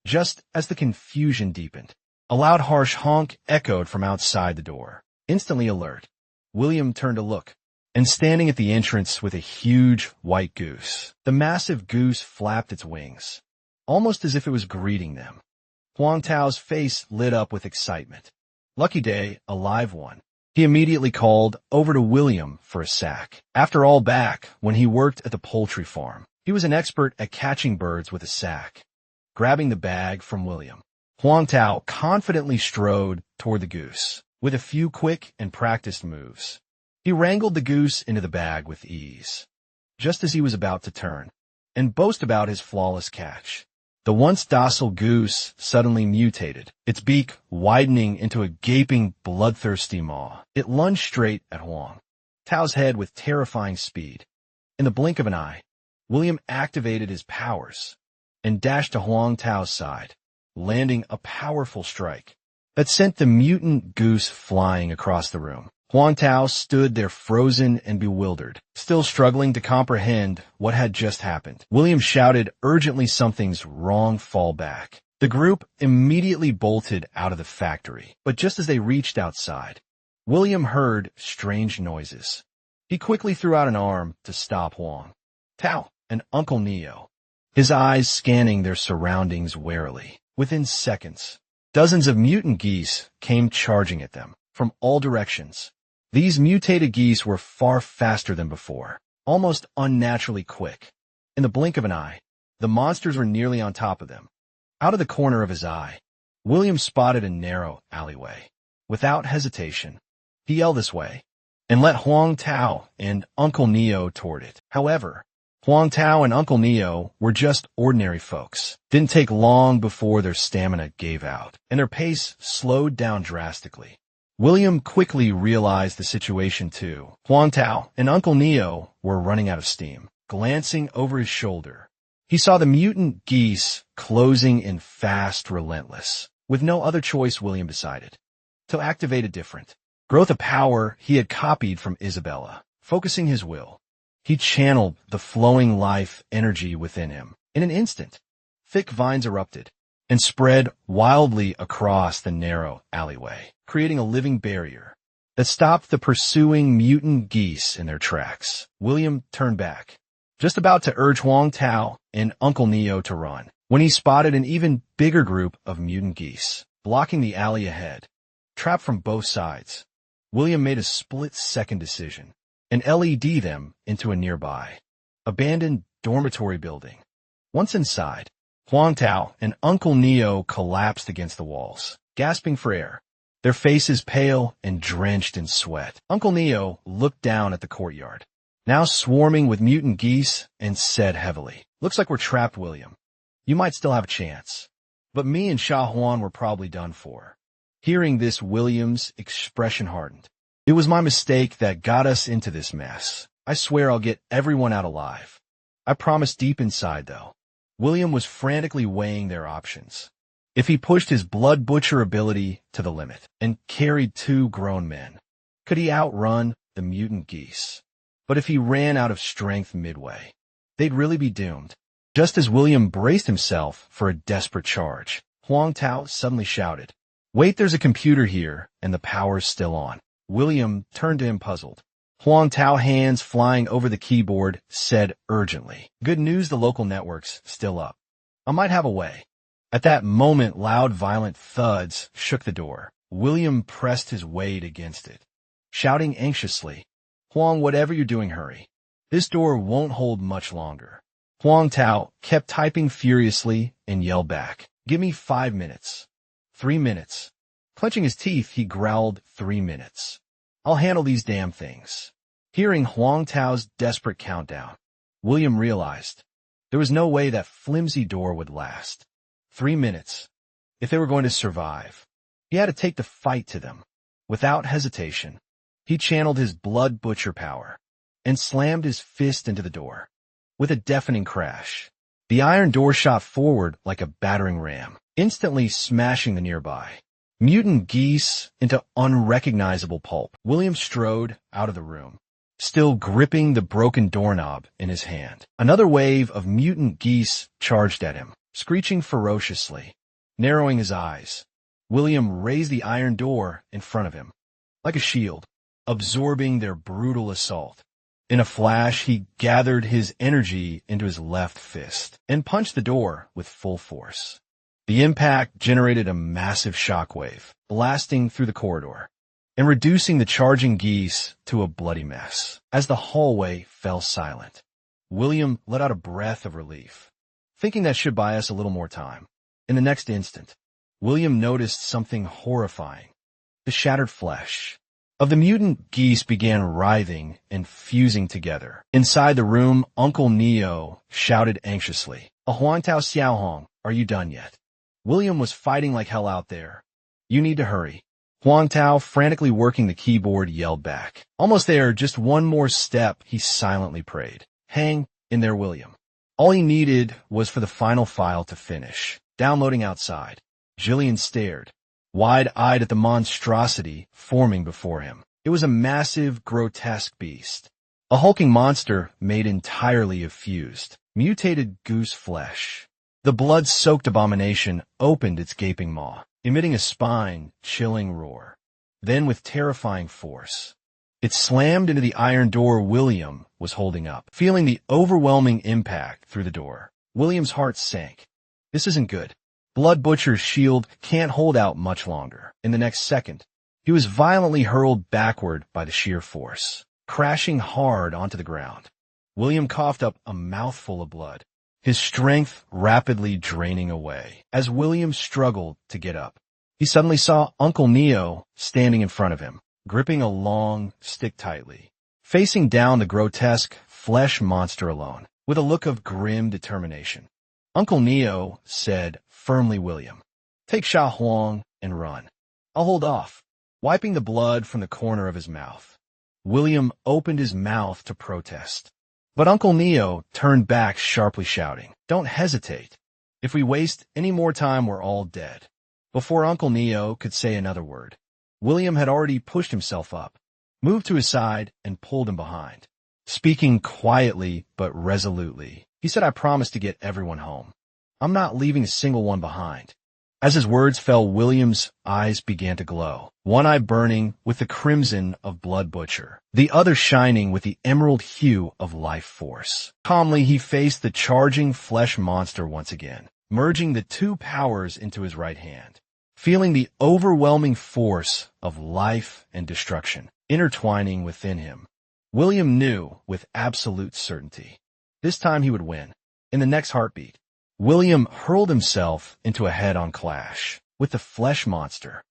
Just as the confusion deepened, a loud harsh honk echoed from outside the door. Instantly alert, William turned to look, and standing at the entrance with a huge white goose. The massive goose flapped its wings, almost as if it was greeting them. Huang Tao's face lit up with excitement. Lucky day, a live one. He immediately called over to William for a sack. After all, back when he worked at the poultry farm, he was an expert at catching birds with a sack. Grabbing the bag from William, Huang Tao confidently strode toward the goose. With a few quick and practiced moves, he wrangled the goose into the bag with ease. Just as he was about to turn and boast about his flawless catch, the once docile goose suddenly mutated, its beak widening into a gaping, bloodthirsty maw. It lunged straight at Huang Tao's head with terrifying speed. In the blink of an eye, William activated his powers and dashed to Huang Tao's side, landing a powerful strike that sent the mutant goose flying across the room. Huang Tao stood there frozen and bewildered, still struggling to comprehend what had just happened. William shouted urgently, "Something's wrong, fall back." The group immediately bolted out of the factory, but just as they reached outside, William heard strange noises. He quickly threw out an arm to stop Huang Tao and Uncle Neo, his eyes scanning their surroundings warily. Within seconds, dozens of mutant geese came charging at them from all directions. These mutated geese were far faster than before, almost unnaturally quick. In the blink of an eye, the monsters were nearly on top of them. Out of the corner of his eye, William spotted a narrow alleyway. Without hesitation, he yelled, "This way," and led Huang Tao and Uncle Neo toward it. However, Huang Tao and Uncle Neo were just ordinary folks. Didn't take long before their stamina gave out, and their pace slowed down drastically. William quickly realized the situation too. Huang Tao and Uncle Neo were running out of steam. Glancing over his shoulder, he saw the mutant geese closing in fast, relentless. With no other choice, William decided to activate a different growth of power he had copied from Isabella. Focusing his will, he channeled the flowing life energy within him. In an instant, thick vines erupted and spread wildly across the narrow alleyway, creating a living barrier that stopped the pursuing mutant geese in their tracks. William turned back, just about to urge Huang Tao and Uncle Neo to run, when he spotted an even bigger group of mutant geese blocking the alley ahead. Trapped from both sides, William made a split-second decision and LED them into a nearby, abandoned dormitory building. Once inside, Huang Tao and Uncle Neo collapsed against the walls, gasping for air, their faces pale and drenched in sweat. Uncle Neo looked down at the courtyard, now swarming with mutant geese, and said heavily, "Looks like we're trapped, William. You might still have a chance, but me and Sha Huan were probably done for." Hearing this, William's expression hardened. "It was my mistake that got us into this mess. I swear I'll get everyone out alive. I promise." Deep inside, though, William was frantically weighing their options. If he pushed his blood butcher ability to the limit and carried 2 grown men, could he outrun the mutant geese? But if he ran out of strength midway, they'd really be doomed. Just as William braced himself for a desperate charge, Huang Tao suddenly shouted, "Wait, there's a computer here, and the power's still on." William turned to him puzzled. Huang Tao, hands flying over the keyboard, said urgently, "Good news, the local network's still up. I might have a way." At that moment, loud, violent thuds shook the door. William pressed his weight against it, shouting anxiously, "Huang, whatever you're doing, hurry. This door won't hold much longer." Huang Tao kept typing furiously and yelled back, "Give me 5 minutes. 3 minutes. Clenching his teeth, he growled, 3 minutes. I'll handle these damn things. Hearing Huang Tao's desperate countdown, William realized there was no way that flimsy door would last. 3 minutes. If they were going to survive, he had to take the fight to them. Without hesitation, he channeled his blood butcher power and slammed his fist into the door. With a deafening crash, the iron door shot forward like a battering ram, instantly smashing the nearby mutant geese into unrecognizable pulp. William strode out of the room, still gripping the broken doorknob in his hand. Another wave of mutant geese charged at him, screeching ferociously. Narrowing his eyes, William raised the iron door in front of him, like a shield, absorbing their brutal assault. In a flash, he gathered his energy into his left fist and punched the door with full force. The impact generated a massive shockwave, blasting through the corridor and reducing the charging geese to a bloody mess. As the hallway fell silent, William let out a breath of relief, thinking that should buy us a little more time. In the next instant, William noticed something horrifying. The shattered flesh of the mutant geese began writhing and fusing together. Inside the room, Uncle Neo shouted anxiously, "Huang Tao Xiaohong, are you done yet? William was fighting like hell out there. You need to hurry." Huang Tao, frantically working the keyboard, yelled back. "Almost there, just one more step," he silently prayed. "Hang in there, William." All he needed was for the final file to finish. Downloading outside, Jillian stared, wide-eyed at the monstrosity forming before him. It was a massive, grotesque beast, a hulking monster made entirely of fused, mutated goose flesh. The blood-soaked abomination opened its gaping maw, emitting a spine-chilling roar. Then, with terrifying force, it slammed into the iron door William was holding up. Feeling the overwhelming impact through the door, William's heart sank. This isn't good. Blood Butcher's shield can't hold out much longer. In the next second, he was violently hurled backward by the sheer force, crashing hard onto the ground. William coughed up a mouthful of blood, his strength rapidly draining away. As William struggled to get up, he suddenly saw Uncle Neo standing in front of him, gripping a long stick tightly, facing down the grotesque flesh monster alone, with a look of grim determination. Uncle Neo said firmly, "William, take Sha Huang and run. I'll hold off." Wiping the blood from the corner of his mouth, William opened his mouth to protest. But Uncle Neo turned back sharply, shouting, "Don't hesitate. If we waste any more time, we're all dead." Before Uncle Neo could say another word, William had already pushed himself up, moved to his side, and pulled him behind. Speaking quietly but resolutely, he said, "I promise to get everyone home. I'm not leaving a single one behind." As his words fell, William's eyes began to glow, one eye burning with the crimson of Blood Butcher, the other shining with the emerald hue of Life Force. Calmly, he faced the charging flesh monster once again, merging the two powers into his right hand. Feeling the overwhelming force of life and destruction intertwining within him, William knew with absolute certainty this time he would win. In the next heartbeat, William hurled himself into a head-on clash with the flesh monster.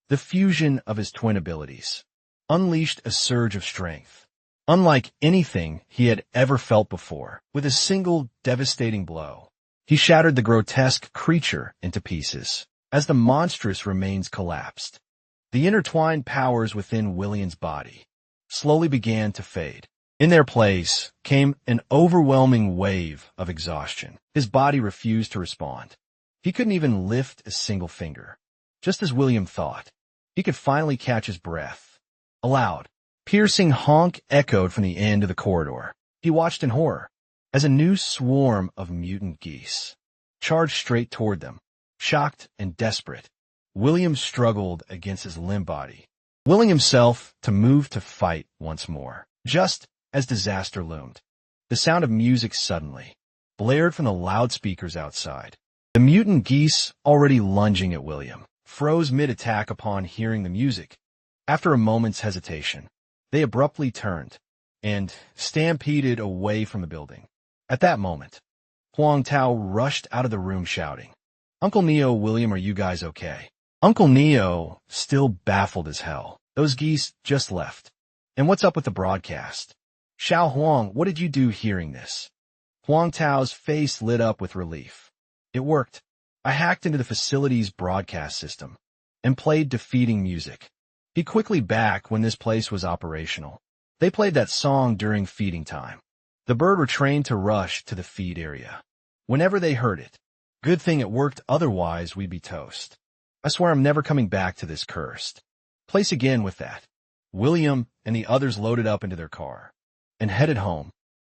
The fusion of his twin abilities unleashed a surge of strength, unlike anything he had ever felt before. With a single devastating blow, he shattered the grotesque creature into pieces. As the monstrous remains collapsed, the intertwined powers within William's body slowly began to fade. In their place came an overwhelming wave of exhaustion. His body refused to respond. He couldn't even lift a single finger. Just as William thought, he could finally catch his breath. A loud, piercing honk echoed from the end of the corridor. He watched in horror as a new swarm of mutant geese charged straight toward them. Shocked and desperate, William struggled against his limp body, willing himself to move to fight once more. Just as disaster loomed, the sound of music suddenly blared from the loudspeakers outside. The mutant geese, already lunging at William, froze mid-attack upon hearing the music. After a moment's hesitation, they abruptly turned and stampeded away from the building. At that moment, Huang Tao rushed out of the room shouting, "Uncle Neo, William, are you guys okay?" Uncle Neo, still baffled as hell. Those geese just left. And what's up with the broadcast? Xiao Huang, what did you do hearing this? Huang Tao's face lit up with relief. It worked. I hacked into the facility's broadcast system and played defeating music. Be quickly back when this place was operational. They played that song during feeding time. The bird were trained to rush to the feed area whenever they heard it. Good thing it worked, otherwise we'd be toast. I swear I'm never coming back to this cursed place again with that. William and the others loaded up into their car and headed home.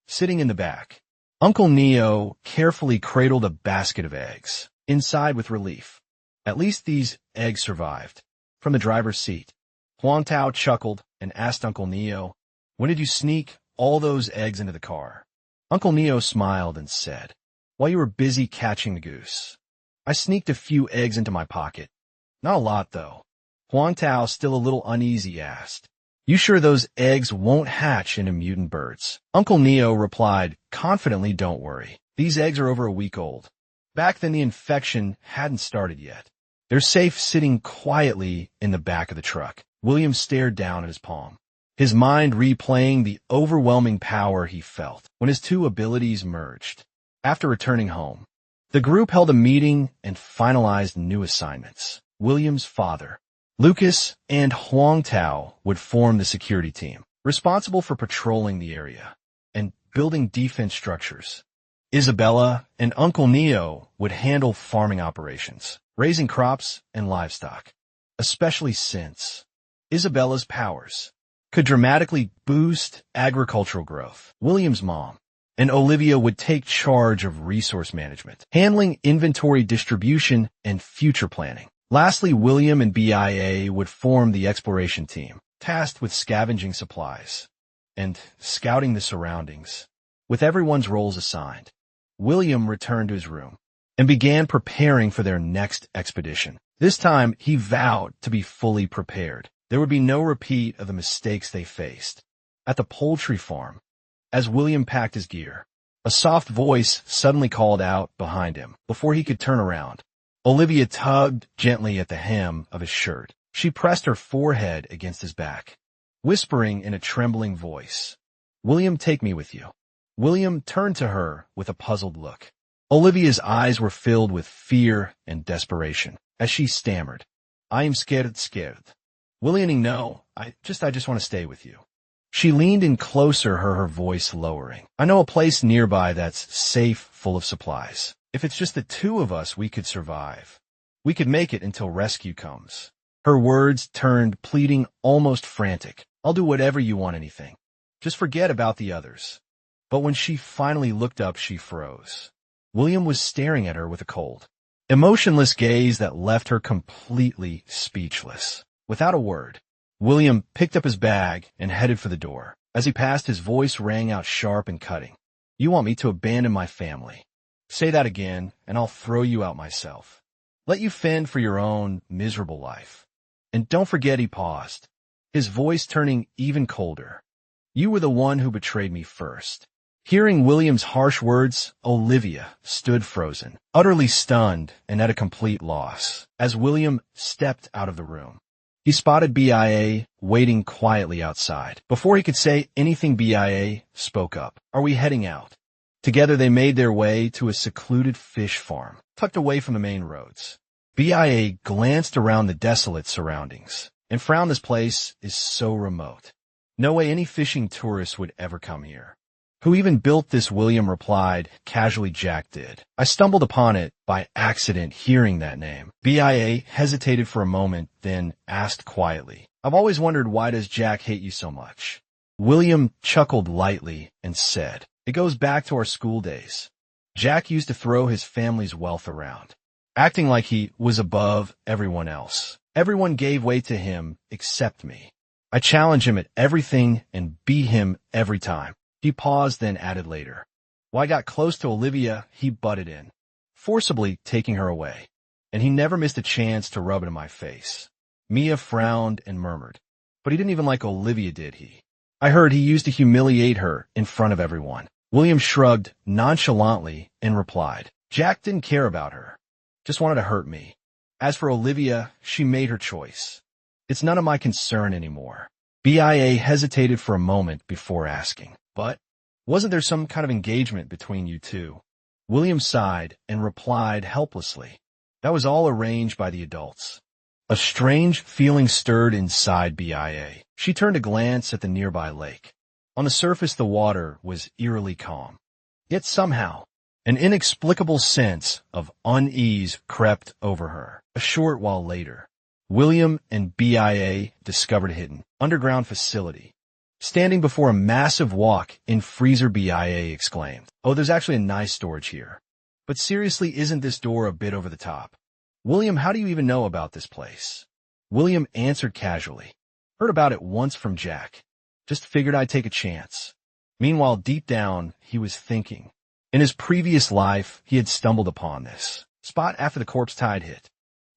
Sitting in the back, Uncle Neo carefully cradled a basket of eggs inside with relief. At least these eggs survived. From the driver's seat, Huang Tao chuckled and asked Uncle Neo, "When did you sneak all those eggs into the car?" Uncle Neo smiled and said, "While you were busy catching the goose. I sneaked a few eggs into my pocket. Not a lot, though." Huang Tao, still a little uneasy, asked, "You sure those eggs won't hatch into mutant birds?" Uncle Neo replied confidently, "Don't worry. These eggs are over a week old. Back then the infection hadn't started yet. They're safe sitting quietly in the back of the truck." William stared down at his palm, his mind replaying the overwhelming power he felt when his two abilities merged. After returning home, the group held a meeting and finalized new assignments. William's father, Lucas, and Huang Tao would form the security team, responsible for patrolling the area and building defense structures. Isabella and Uncle Neo would handle farming operations, raising crops and livestock, especially since Isabella's powers could dramatically boost agricultural growth. William's mom and Olivia would take charge of resource management, handling inventory distribution and future planning. Lastly, William and BIA would form the exploration team, tasked with scavenging supplies and scouting the surroundings. With everyone's roles assigned, William returned to his room and began preparing for their next expedition. This time, he vowed to be fully prepared. There would be no repeat of the mistakes they faced. At the poultry farm, as William packed his gear, a soft voice suddenly called out behind him. Before he could turn around, Olivia tugged gently at the hem of his shirt. She pressed her forehead against his back, whispering in a trembling voice, "William, take me with you." William turned to her with a puzzled look. Olivia's eyes were filled with fear and desperation as she stammered, "I am scared. William, no, I just want to stay with you." She leaned in closer, her voice lowering. "I know a place nearby that's safe, full of supplies. If it's just the two of us, we could survive. We could make it until rescue comes." Her words turned pleading, almost frantic. "I'll do whatever you want, anything. Just forget about the others." But when she finally looked up, she froze. William was staring at her with a cold, emotionless gaze that left her completely speechless. Without a word, William picked up his bag and headed for the door. As he passed, his voice rang out sharp and cutting. "You want me to abandon my family? Say that again, and I'll throw you out myself. Let you fend for your own miserable life. And don't forget," he paused, his voice turning even colder, "you were the one who betrayed me first." Hearing William's harsh words, Olivia stood frozen, utterly stunned and at a complete loss. As William stepped out of the room, he spotted BIA waiting quietly outside. Before he could say anything, BIA spoke up. "Are we heading out?" Together they made their way to a secluded fish farm, tucked away from the main roads. BIA glanced around the desolate surroundings and frowned. "This place is so remote. No way any fishing tourists would ever come here." "Who even built this?" William replied casually. "Jack did. I stumbled upon it by accident hearing that name." BIA hesitated for a moment, then asked quietly, "I've always wondered, why does Jack hate you so much?" William chuckled lightly and said, "It goes back to our school days. Jack used to throw his family's wealth around, acting like he was above everyone else. Everyone gave way to him except me. I challenged him at everything and beat him every time." He paused, then added later, "When I got close to Olivia, he butted in, forcibly taking her away, and he never missed a chance to rub it in my face." Mia frowned and murmured, "But he didn't even like Olivia, did he? I heard he used to humiliate her in front of everyone." William shrugged nonchalantly and replied, "Jack didn't care about her, just wanted to hurt me." As for Olivia, she made her choice. It's none of my concern anymore. BIA hesitated for a moment before asking, but wasn't there some kind of engagement between you two? William sighed and replied helplessly. That was all arranged by the adults. A strange feeling stirred inside BIA. She turned to glance at the nearby lake. On the surface, the water was eerily calm. Yet somehow, an inexplicable sense of unease crept over her. A short while later, William and BIA discovered a hidden underground facility. Standing before a massive walk-in freezer, BIA exclaimed, "Oh, there's actually a nice storage here. But seriously, isn't this door a bit over the top? William, how do you even know about this place?" William answered casually, "Heard about it once from Jack. Just figured I'd take a chance." Meanwhile, deep down, he was thinking. In his previous life, he had stumbled upon this spot after the corpse tide hit,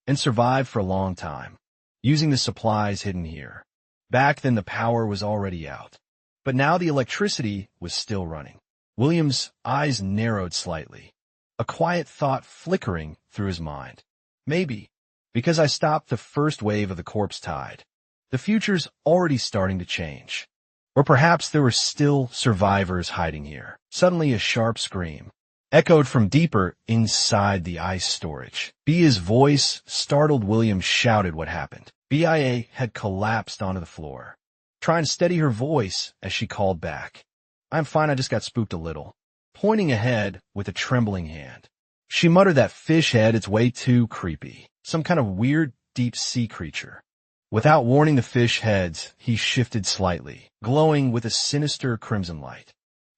and survived for a long time, using the supplies hidden here. Back then, the power was already out, but now the electricity was still running. William's eyes narrowed slightly, a quiet thought flickering through his mind. Maybe, because I stopped the first wave of the corpse tide, the future's already starting to change. Or perhaps there were still survivors hiding here. Suddenly a sharp scream echoed from deeper inside the ice storage. Bia's voice, startled William, shouted what happened. BIA had collapsed onto the floor, trying to steady her voice as she called back. "I'm fine, I just got spooked a little," pointing ahead with a trembling hand. She muttered, "That fish head, it's way too creepy. Some kind of weird deep-sea creature." Without warning the fish heads, he shifted slightly, glowing with a sinister crimson light.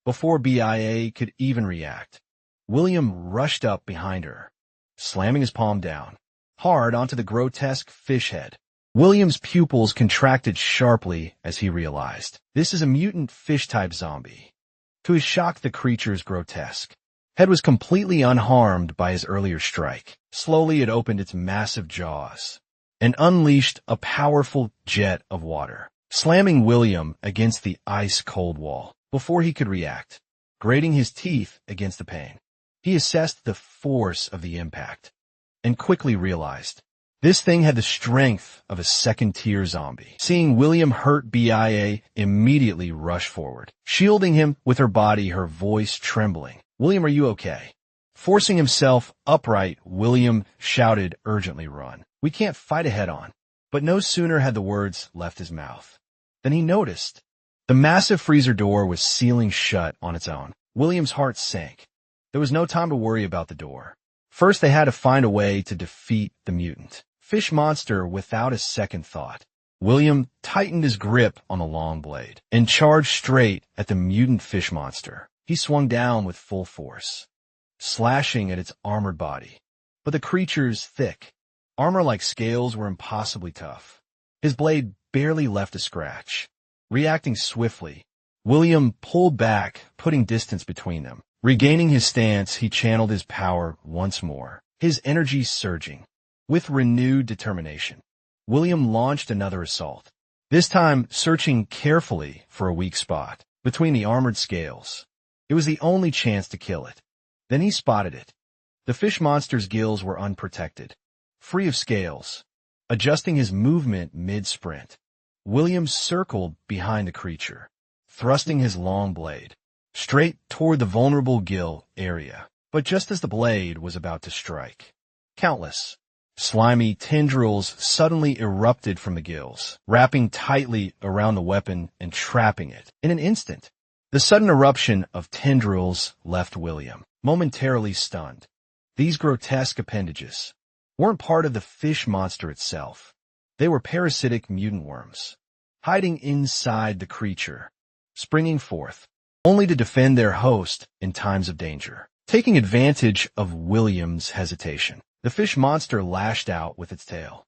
Before BIA could even react, William rushed up behind her, slamming his palm down, hard onto the grotesque fish head. William's pupils contracted sharply as he realized, this is a mutant fish-type zombie. To his shock, the creature's grotesque head was completely unharmed by his earlier strike. Slowly it opened its massive jaws and unleashed a powerful jet of water, slamming William against the ice-cold wall before he could react, grating his teeth against the pain. He assessed the force of the impact and quickly realized this thing had the strength of a second-tier zombie. Seeing William hurt, BIA immediately rushed forward, shielding him with her body, her voice trembling. "William, are you okay?" Forcing himself upright, William shouted urgently, "Run. We can't fight a head-on." But no sooner had the words left his mouth than he noticed the massive freezer door was sealing shut on its own. William's heart sank. There was no time to worry about the door. First, they had to find a way to defeat the mutant fish monster without a second thought. William tightened his grip on the long blade and charged straight at the mutant fish monster. He swung down with full force, slashing at its armored body. But the creature's thick, armor-like scales were impossibly tough. His blade barely left a scratch. Reacting swiftly, William pulled back, putting distance between them. Regaining his stance, he channeled his power once more, his energy surging. With renewed determination, William launched another assault, this time searching carefully for a weak spot between the armored scales. It was the only chance to kill it. Then he spotted it. The fish monster's gills were unprotected, free of scales. Adjusting his movement mid-sprint, William circled behind the creature, thrusting his long blade straight toward the vulnerable gill area. But just as the blade was about to strike, countless slimy tendrils suddenly erupted from the gills, wrapping tightly around the weapon and trapping it. In an instant, the sudden eruption of tendrils left William momentarily stunned. These grotesque appendages weren't part of the fish monster itself. They were parasitic mutant worms, hiding inside the creature, springing forth only to defend their host in times of danger. Taking advantage of William's hesitation, the fish monster lashed out with its tail,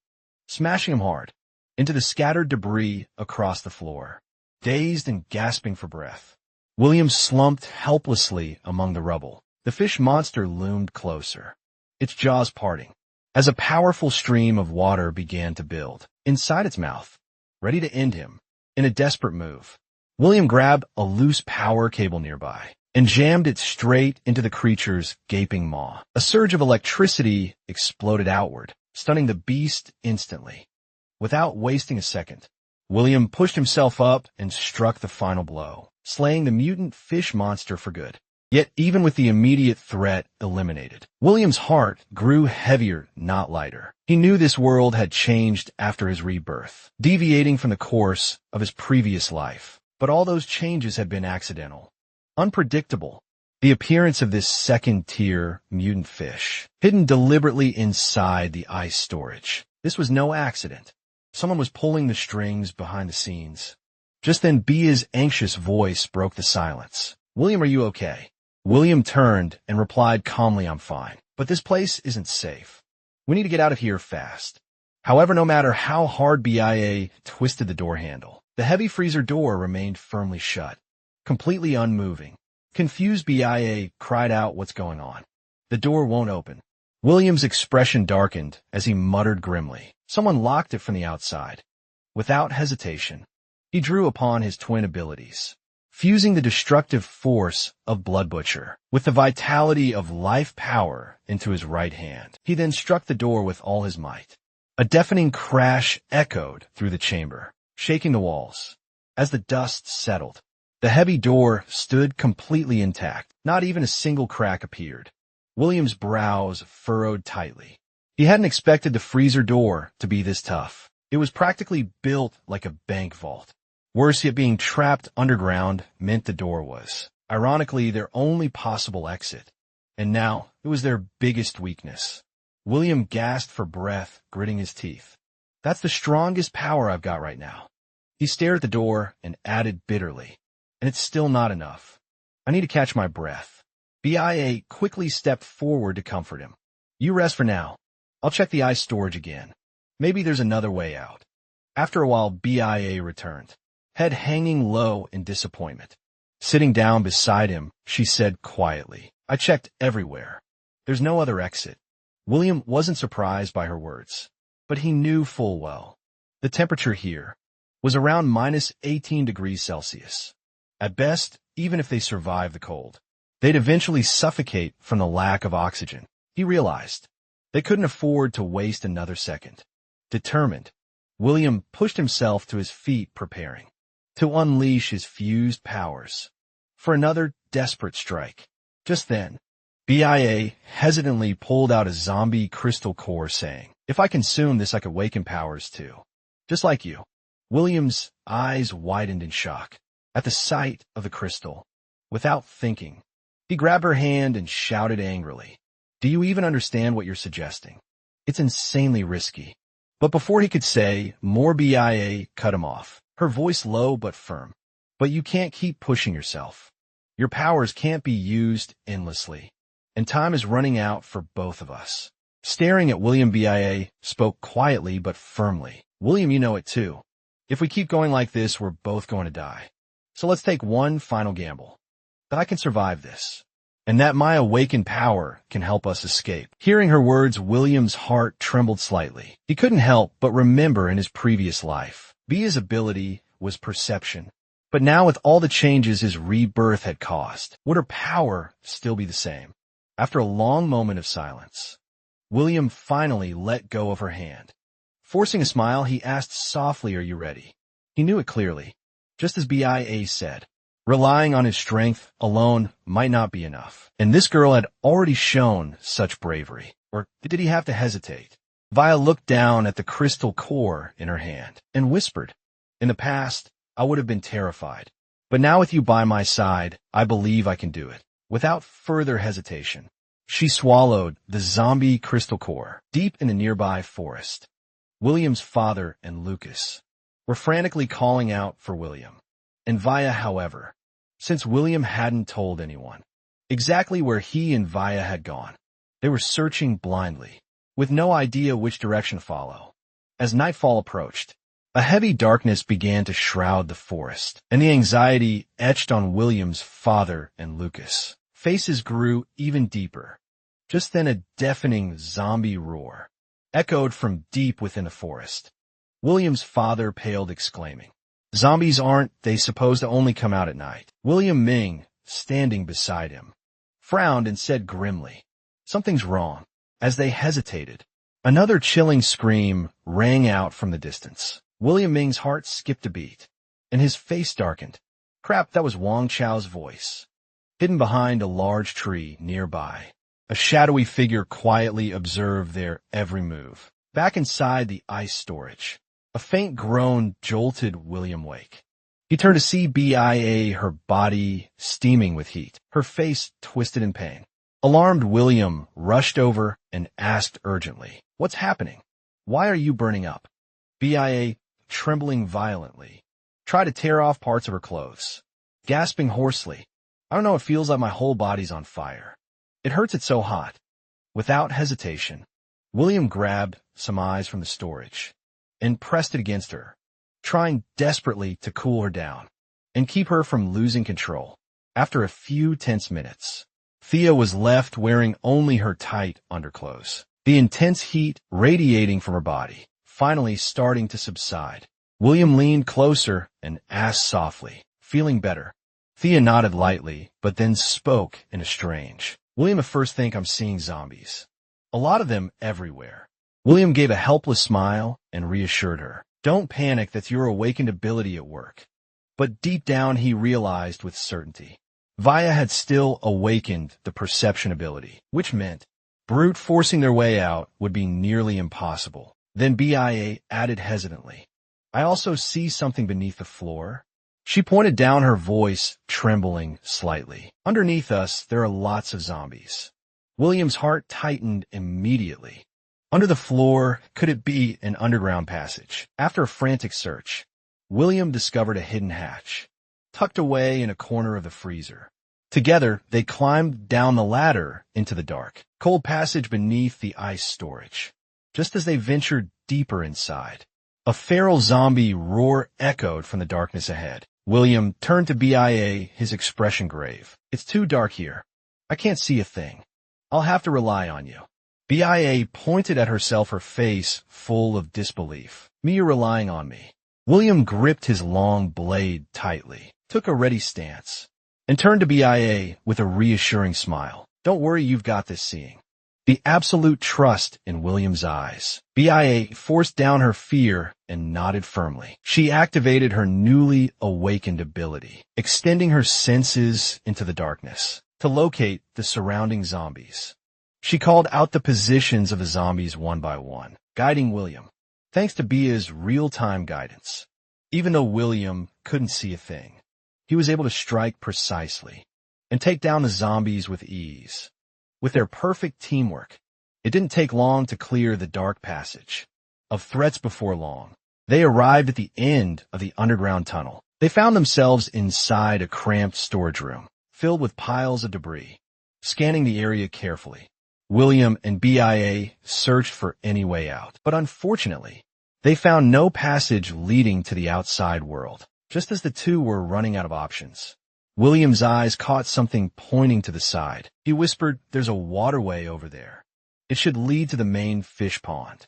smashing him hard into the scattered debris across the floor. Dazed and gasping for breath, William slumped helplessly among the rubble. The fish monster loomed closer, its jaws parting, as a powerful stream of water began to build inside its mouth, ready to end him. In a desperate move, William grabbed a loose power cable nearby and jammed it straight into the creature's gaping maw. A surge of electricity exploded outward, stunning the beast instantly. Without wasting a second, William pushed himself up and struck the final blow, slaying the mutant fish monster for good. Yet even with the immediate threat eliminated, William's heart grew heavier, not lighter. He knew this world had changed after his rebirth, deviating from the course of his previous life. But all those changes had been accidental, unpredictable. The appearance of this second-tier mutant fish, hidden deliberately inside the ice storage. This was no accident. Someone was pulling the strings behind the scenes. Just then, Bia's anxious voice broke the silence. "William, are you okay?" William turned and replied calmly, "I'm fine. But this place isn't safe. We need to get out of here fast." However, no matter how hard Bia twisted the door handle, the heavy freezer door remained firmly shut, completely unmoving. Confused, Bia cried out, "What's going on? The door won't open." William's expression darkened as he muttered grimly, "Someone locked it from the outside." Without hesitation, he drew upon his twin abilities, fusing the destructive force of Blood Butcher with the vitality of life power into his right hand. He then struck the door with all his might. A deafening crash echoed through the chamber, shaking the walls. As the dust settled, the heavy door stood completely intact. Not even a single crack appeared. William's brows furrowed tightly. He hadn't expected the freezer door to be this tough. It was practically built like a bank vault. Worse yet, being trapped underground meant the door was, ironically, their only possible exit. And now, it was their biggest weakness. William gasped for breath, gritting his teeth. "That's the strongest power I've got right now." He stared at the door and added bitterly, "And it's still not enough. I need to catch my breath." Bia quickly stepped forward to comfort him. "You rest for now. I'll check the ice storage again. Maybe there's another way out." After a while, Bia returned, head hanging low in disappointment. Sitting down beside him, she said quietly, "I checked everywhere. There's no other exit." William wasn't surprised by her words, but he knew full well the temperature here was around minus 18 degrees Celsius. At best, even if they survived the cold, they'd eventually suffocate from the lack of oxygen. He realized they couldn't afford to waste another second. Determined, William pushed himself to his feet, preparing to unleash his fused powers for another desperate strike. Just then, Bia hesitantly pulled out a zombie crystal core, saying, "If I consume this, I could awaken powers too. Just like you." William's eyes widened in shock at the sight of the crystal. Without thinking, he grabbed her hand and shouted angrily, "Do you even understand what you're suggesting? It's insanely risky." But before he could say more, Bia cut him off, her voice low but firm. "But you can't keep pushing yourself. Your powers can't be used endlessly, and time is running out for both of us." Staring at William, Bia spoke quietly but firmly, "William, you know it too. If we keep going like this, we're both going to die. So let's take one final gamble. That I can survive this, and that my awakened power can help us escape." Hearing her words, William's heart trembled slightly. He couldn't help but remember in his previous life, Bia's ability was perception. But now, with all the changes his rebirth had caused, would her power still be the same? After a long moment of silence, William finally let go of her hand. Forcing a smile, he asked softly, "Are you ready?" He knew it clearly, just as Bia said. Relying on his strength alone might not be enough, and this girl had already shown such bravery. Or did he have to hesitate? Via looked down at the crystal core in her hand and whispered, "In the past, I would have been terrified. But now with you by my side, I believe I can do it." Without further hesitation, she swallowed the zombie crystal core deep in a nearby forest. William's father and Lucas were frantically calling out for William. And Via, however, since William hadn't told anyone exactly where he and Via had gone, they were searching blindly, with no idea which direction to follow. As nightfall approached, a heavy darkness began to shroud the forest, and the anxiety etched on William's father and Lucas. Faces grew even deeper. Just then a deafening zombie roar echoed from deep within the forest. William's father paled, exclaiming, "Zombies aren't they supposed to only come out at night?" William Ming, standing beside him, frowned and said grimly, "Something's wrong." As they hesitated, Another chilling scream rang out from the distance. William Ming's heart skipped a beat, and his face darkened. Crap, that was Wang Chao's voice. Hidden behind a large tree nearby, a shadowy figure quietly observed their every move. Back inside the ice storage, a faint groan jolted William awake. He turned to see Bia, her body steaming with heat, her face twisted in pain. Alarmed William rushed over and asked urgently, "What's happening? Why are you burning up?" Bia, trembling violently, tried to tear off parts of her clothes, gasping hoarsely, "I don't know, it feels like my whole body's on fire. It hurts, it's so hot." Without hesitation, William grabbed some ice from the storage and pressed it against her, trying desperately to cool her down and keep her from losing control. After a few tense minutes, Thea was left wearing only her tight underclothes, the intense heat radiating from her body, finally starting to subside. William leaned closer and asked softly, "Feeling better?" Thea nodded lightly, but then spoke in a strange, "William, at first think I'm seeing zombies. A lot of them everywhere." William gave a helpless smile and reassured her, "Don't panic, that's your awakened ability at work." But deep down he realized with certainty, Vaya had still awakened the perception ability, which meant brute forcing their way out would be nearly impossible. Then Bia added hesitantly, "I also see something beneath the floor." She pointed down, her voice trembling slightly. "Underneath us, there are lots of zombies." William's heart tightened immediately. Under the floor, could it be an underground passage? After a frantic search, William discovered a hidden hatch, tucked away in a corner of the freezer. Together, they climbed down the ladder into the dark, cold passage beneath the ice storage. Just as they ventured deeper inside, a feral zombie roar echoed from the darkness ahead. William turned to Bia, his expression grave. "It's too dark here. I can't see a thing. I'll have to rely on you." Bia pointed at herself, her face full of disbelief. "Me, you're relying on me." William gripped his long blade tightly, took a ready stance, and turned to Bia with a reassuring smile. "Don't worry, you've got this." Seeing the absolute trust in William's eyes, Bia forced down her fear and nodded firmly. She activated her newly awakened ability, extending her senses into the darkness to locate the surrounding zombies. She called out the positions of the zombies one by one, guiding William. Thanks to Bia's real-time guidance, even though William couldn't see a thing, he was able to strike precisely and take down the zombies with ease. With their perfect teamwork, it didn't take long to clear the dark passage of threats. Before long, they arrived at the end of the underground tunnel. They found themselves inside a cramped storage room, filled with piles of debris. Scanning the area carefully, William and Bia searched for any way out, but unfortunately, they found no passage leading to the outside world. Just as the two were running out of options, William's eyes caught something pointing to the side. He whispered, "There's a waterway over there. It should lead to the main fish pond."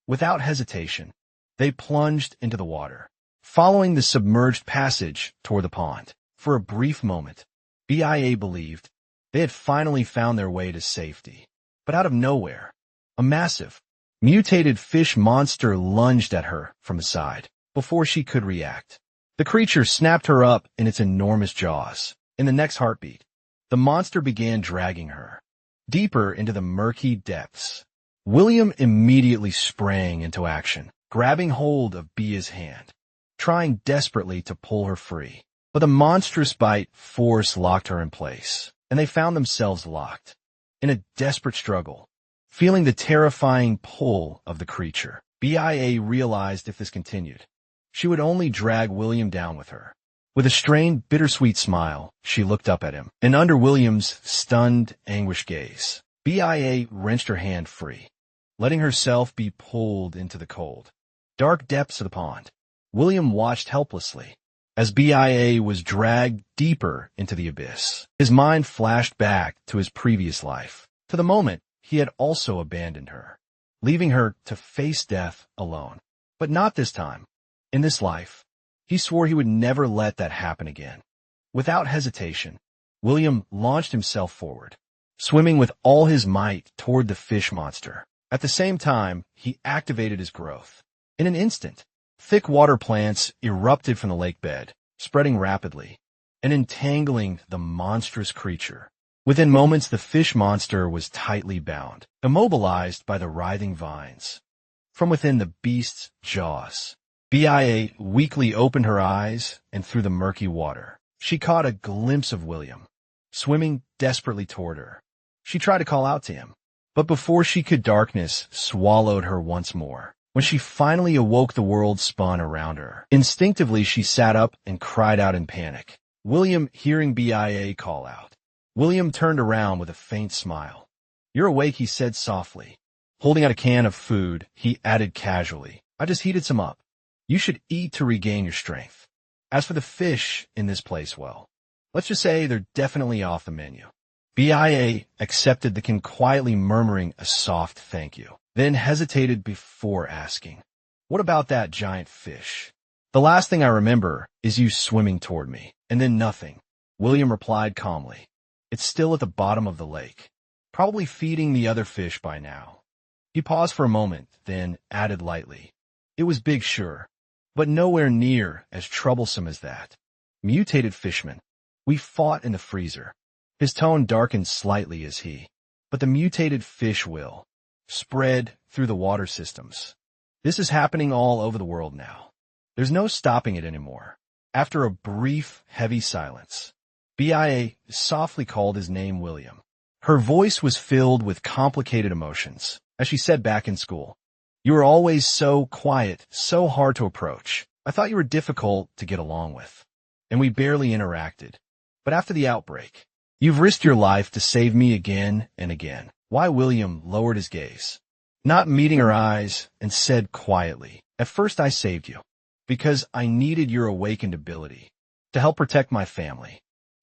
Without hesitation, they plunged into the water, following the submerged passage toward the pond. For a brief moment, Bia believed they had finally found their way to safety. But out of nowhere, a massive, mutated fish monster lunged at her from the side. Before she could react, the creature snapped her up in its enormous jaws. In the next heartbeat, the monster began dragging her deeper into the murky depths. William immediately sprang into action, grabbing hold of Bia's hand, trying desperately to pull her free. But the monstrous bite force locked her in place, and they found themselves locked in a desperate struggle. Feeling the terrifying pull of the creature, Bia realized if this continued, she would only drag William down with her. With a strained, bittersweet smile, she looked up at him, and under William's stunned, anguished gaze, Bia wrenched her hand free, letting herself be pulled into the cold, dark depths of the pond. William watched helplessly as Bia was dragged deeper into the abyss. His mind flashed back to his previous life, to the moment he had also abandoned her, leaving her to face death alone. But not this time. In this life, he swore he would never let that happen again. Without hesitation, William launched himself forward, swimming with all his might toward the fish monster. At the same time, he activated his growth. In an instant, thick water plants erupted from the lake bed, spreading rapidly and entangling the monstrous creature. Within moments, the fish monster was tightly bound, immobilized by the writhing vines. From within the beast's jaws, Bia weakly opened her eyes, and through the murky water, she caught a glimpse of William, swimming desperately toward her. She tried to call out to him, but before she could, darkness swallowed her once more. When she finally awoke, the world spun around her. Instinctively, she sat up and cried out in panic. William, hearing Bia call out, William turned around with a faint smile. "You're awake," he said softly. Holding out a can of food, he added casually, "I just heated some up. You should eat to regain your strength. As for the fish in this place, well, let's just say they're definitely off the menu." Bia accepted the can, quietly murmuring a soft thank you, then hesitated before asking, "What about that giant fish?" "The last thing I remember is you swimming toward me, and then nothing," William replied calmly. "It's still at the bottom of the lake, probably feeding the other fish by now." He paused for a moment, then added lightly, "It was big, sure, but nowhere near as troublesome as that. Mutated fishman. We fought in the freezer." His tone darkened slightly as but the mutated fish will spread through the water systems. This is happening all over the world now. There's no stopping it anymore. After a brief, heavy silence, Bia softly called his name William. Her voice was filled with complicated emotions, as she said back in school, "You were always so quiet, so hard to approach. I thought you were difficult to get along with, and we barely interacted. But after the outbreak, you've risked your life to save me again and again." Why? William lowered his gaze, not meeting her eyes, and said quietly, "At first I saved you, because I needed your awakened ability to help protect my family."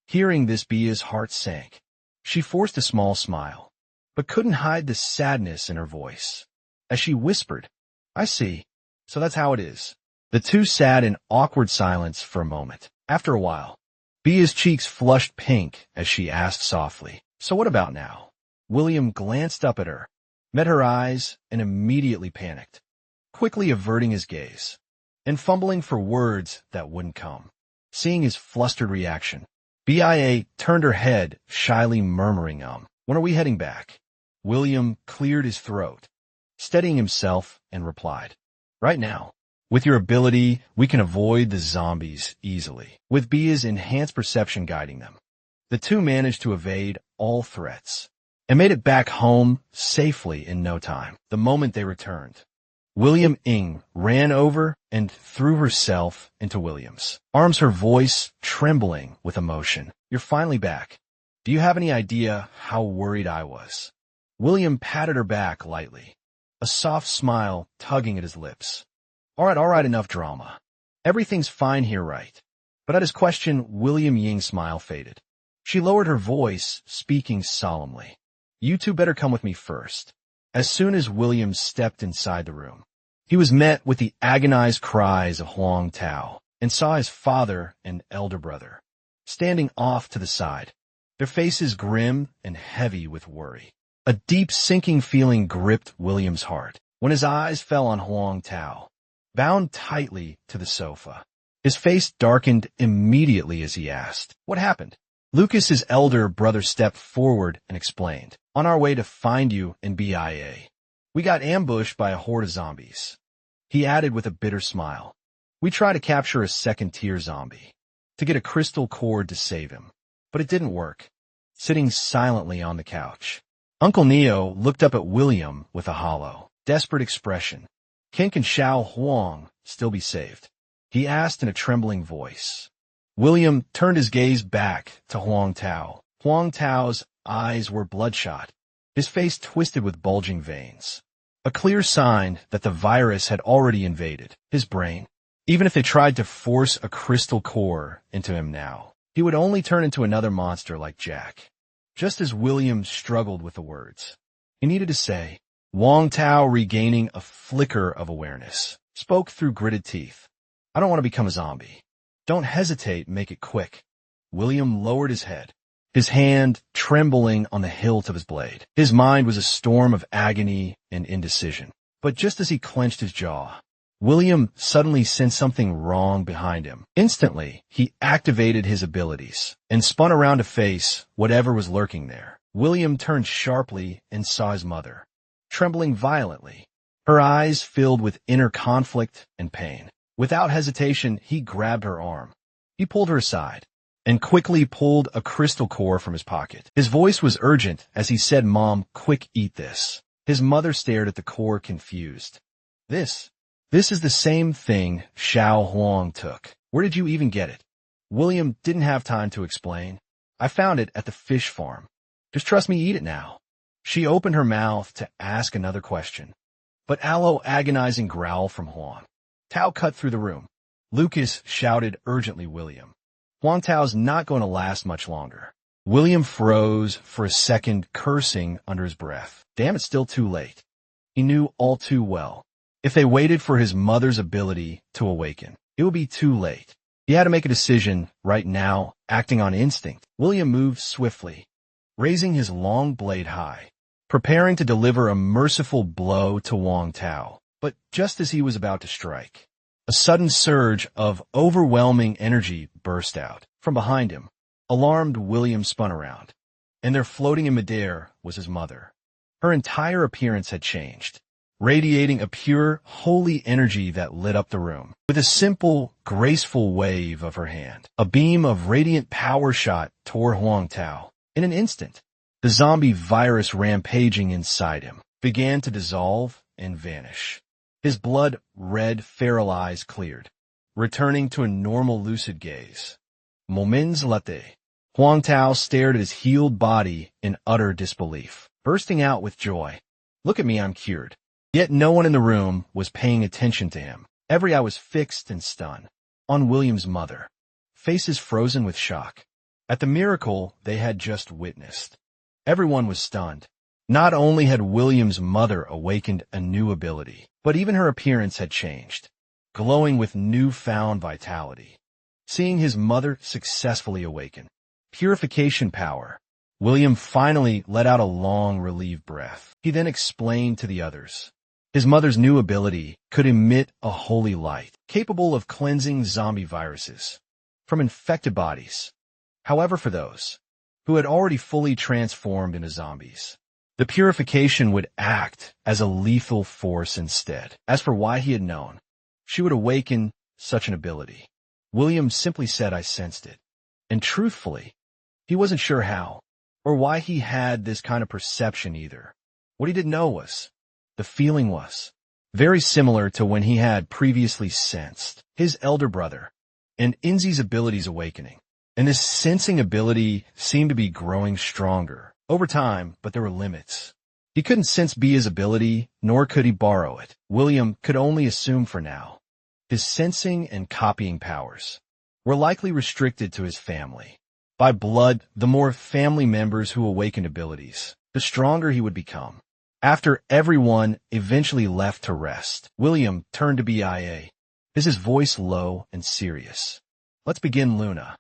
Hearing this, Bia's heart sank. She forced a small smile, but couldn't hide the sadness in her voice, as she whispered, "I see. So that's how it is." The two sat in awkward silence for a moment. After a while, Bia's cheeks flushed pink as she asked softly, "So what about now?" William glanced up at her, met her eyes, and immediately panicked, quickly averting his gaze and fumbling for words that wouldn't come. Seeing his flustered reaction, Bia turned her head, shyly murmuring, "When are we heading back?" William cleared his throat, steadying himself, and replied, "Right now. With your ability, we can avoid the zombies easily." With Bia's enhanced perception guiding them, the two managed to evade all threats and made it back home safely in no time. The moment they returned, William Ing ran over and threw herself into William's arms, her voice trembling with emotion. "You're finally back. Do you have any idea how worried I was?" William patted her back lightly, a soft smile tugging at his lips. All right, enough drama. Everything's fine here, right?" But at his question, William Ying's smile faded. She lowered her voice, speaking solemnly, "You two better come with me first." As soon as William stepped inside the room, he was met with the agonized cries of Huang Tao and saw his father and elder brother standing off to the side, their faces grim and heavy with worry. A deep sinking feeling gripped William's heart when his eyes fell on Huang Tao, bound tightly to the sofa. His face darkened immediately as he asked, "What happened?" Lucas's elder brother stepped forward and explained, "On our way to find you in BIA, we got ambushed by a horde of zombies." He added with a bitter smile, "We tried to capture a second-tier zombie to get a crystal cord to save him, but it didn't work." Sitting silently on the couch, Uncle Neo looked up at William with a hollow, desperate expression. "Can Xiao Huang still be saved?" he asked in a trembling voice. William turned his gaze back to Huang Tao. Huang Tao's eyes were bloodshot, his face twisted with bulging veins, a clear sign that the virus had already invaded his brain. Even if they tried to force a crystal core into him now, he would only turn into another monster like Jack. Just as William struggled with the words he needed to say, Huang Tao, regaining a flicker of awareness, spoke through gritted teeth, "I don't want to become a zombie." "Don't hesitate, make it quick." William lowered his head, his hand trembling on the hilt of his blade. His mind was a storm of agony and indecision. But just as he clenched his jaw, William suddenly sensed something wrong behind him. Instantly, he activated his abilities and spun around to face whatever was lurking there. William turned sharply and saw his mother, trembling violently, her eyes filled with inner conflict and pain. Without hesitation, he grabbed her arm. He pulled her aside and quickly pulled a crystal core from his pocket. His voice was urgent as he said, "Mom, quick, eat this." His mother stared at the core, confused. This is the same thing Xiao Huang took. Where did you even get it?" William didn't have time to explain. "I found it at the fish farm. Just trust me, eat it now." She opened her mouth to ask another question, but agonizing growl from Huang Tao cut through the room. Lucas shouted urgently, "William, Huang Tao's not going to last much longer." William froze for a second, cursing under his breath. Damn, it's still too late. He knew all too well. If they waited for his mother's ability to awaken, it would be too late. He had to make a decision right now, acting on instinct. William moved swiftly, raising his long blade high, preparing to deliver a merciful blow to Huang Tao. But just as he was about to strike, a sudden surge of overwhelming energy burst out. From behind him, alarmed, William spun around, and there floating in midair was his mother. Her entire appearance had changed, radiating a pure, holy energy that lit up the room. With a simple, graceful wave of her hand, a beam of radiant power shot toward Huang Tao. In an instant, the zombie virus rampaging inside him began to dissolve and vanish. His blood-red feral eyes cleared, returning to a normal lucid gaze. Moments later, Huang Tao stared at his healed body in utter disbelief, bursting out with joy. "Look at me, I'm cured." Yet no one in the room was paying attention to him. Every eye was fixed and stunned on William's mother, faces frozen with shock at the miracle they had just witnessed. Everyone was stunned. Not only had William's mother awakened a new ability, but even her appearance had changed, glowing with newfound vitality. Seeing his mother successfully awaken purification power, William finally let out a long, relieved breath. He then explained to the others. His mother's new ability could emit a holy light, capable of cleansing zombie viruses from infected bodies. However, for those who had already fully transformed into zombies, the purification would act as a lethal force instead. As for why he had known she would awaken such an ability, William simply said, "I sensed it." And truthfully, he wasn't sure how or why he had this kind of perception either. What he didn't know was, the feeling was very similar to when he had previously sensed his elder brother and Inzi's abilities awakening. And this sensing ability seemed to be growing stronger over time, but there were limits. He couldn't sense Bia's ability, nor could he borrow it. William could only assume for now his sensing and copying powers were likely restricted to his family. By blood, the more family members who awakened abilities, the stronger he would become. After everyone eventually left to rest, William turned to BIA, his voice low and serious. "Let's begin, Luna.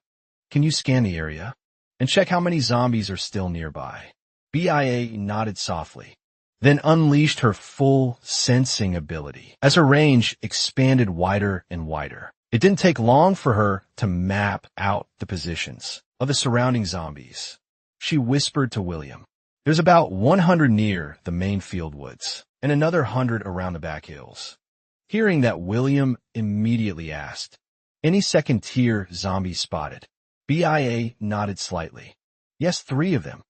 Can you scan the area and check how many zombies are still nearby?" BIA nodded softly, then unleashed her full sensing ability as her range expanded wider and wider. It didn't take long for her to map out the positions of the surrounding zombies. She whispered to William, "There's about 100 near the main field woods and another 100 around the back hills." Hearing that, William immediately asked, "Any second-tier zombies spotted?" BIA nodded slightly. "Yes, 3 of them."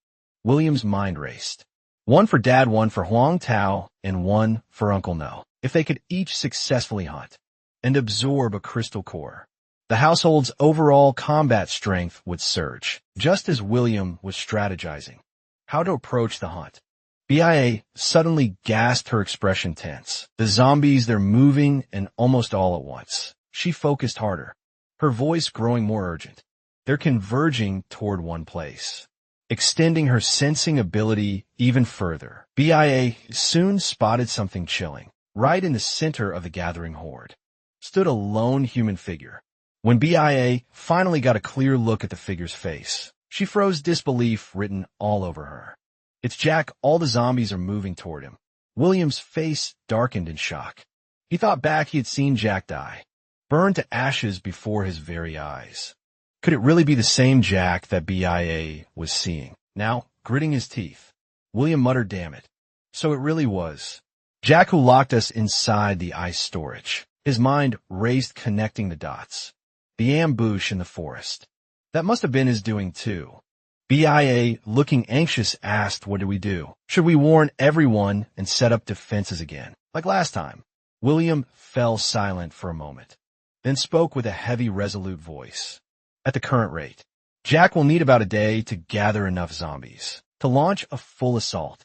William's mind raced. 1 for Dad, 1 for Huang Tao, and 1 for Uncle No. If they could each successfully hunt and absorb a crystal core, the household's overall combat strength would surge. Just as William was strategizing how to approach the hunt, BIA suddenly gasped, her expression tense. The zombies, they're moving, and almost all at once. She focused harder, her voice growing more urgent. They're converging toward one place, extending her sensing ability even further. BIA soon spotted something chilling. Right in the center of the gathering horde stood a lone human figure. When BIA finally got a clear look at the figure's face, She froze, disbelief written all over her. It's Jack. All the zombies are moving toward him. William's face darkened in shock. He thought back he had seen Jack die, burned to ashes before his very eyes. Could it really be the same Jack that BIA was seeing? Now, gritting his teeth, William muttered, "Damn it." So it really was Jack who locked us inside the ice storage. His mind raced, connecting the dots. The ambush in the forest. That must have been his doing too. BIA, looking anxious, asked, "What do we do? Should we warn everyone and set up defenses again, like last time?" William fell silent for a moment, then spoke with a heavy, resolute voice. "At the current rate, Jack will need about a day to gather enough zombies to launch a full assault."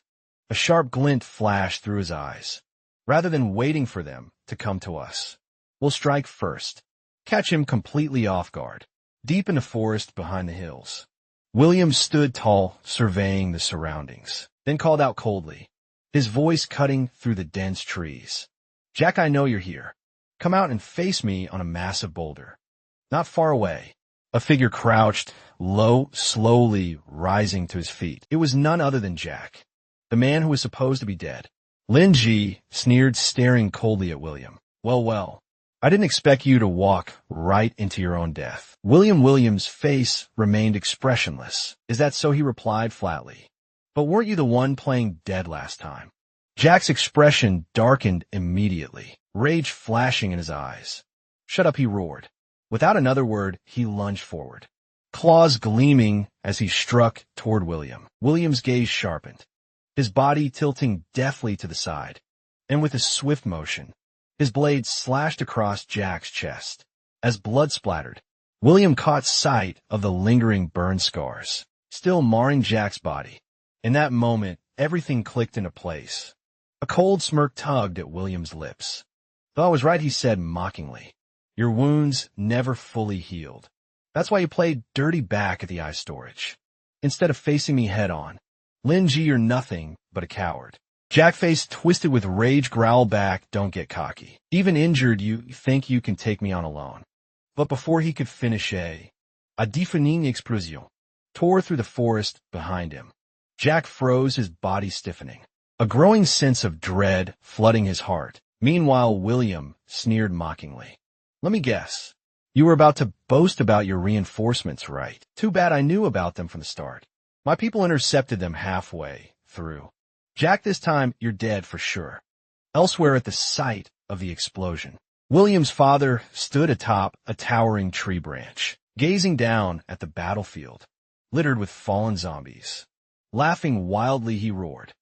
A sharp glint flashed through his eyes. "Rather than waiting for them to come to us, we'll strike first. Catch him completely off guard, deep in the forest behind the hills." William stood tall, surveying the surroundings, then called out coldly, his voice cutting through the dense trees. "Jack, I know you're here. Come out and face me on a massive boulder." Not far away, a figure crouched, low, slowly rising to his feet. It was none other than Jack, the man who was supposed to be dead. Lin Ji sneered, staring coldly at William. Well, I didn't expect you to walk right into your own death." William's face remained expressionless. "Is that so?" he replied flatly. "But weren't you the one playing dead last time?" Jack's expression darkened immediately, rage flashing in his eyes. "Shut up," he roared. Without another word, he lunged forward, claws gleaming as he struck toward William. William's gaze sharpened, his body tilting deftly to the side, and with a swift motion, his blade slashed across Jack's chest. As blood splattered, William caught sight of the lingering burn scars, still marring Jack's body. In that moment, everything clicked into place. A cold smirk tugged at William's lips. "Though I was right," he said mockingly. "Your wounds never fully healed. That's why you played dirty back at the ice storage, instead of facing me head-on. Lin Ji, you're nothing but a coward." Jack, face twisted with rage, growled back, "Don't get cocky. Even injured, you think you can take me on alone." But before he could finish, a deafening explosion tore through the forest behind him. Jack froze, his body stiffening, a growing sense of dread flooding his heart. Meanwhile, William sneered mockingly. "Let me guess. You were about to boast about your reinforcements, right? Too bad I knew about them from the start. My people intercepted them halfway through. Jack, this time you're dead for sure." Elsewhere at the site of the explosion, William's father stood atop a towering tree branch, gazing down at the battlefield, littered with fallen zombies. Laughing wildly, he roared,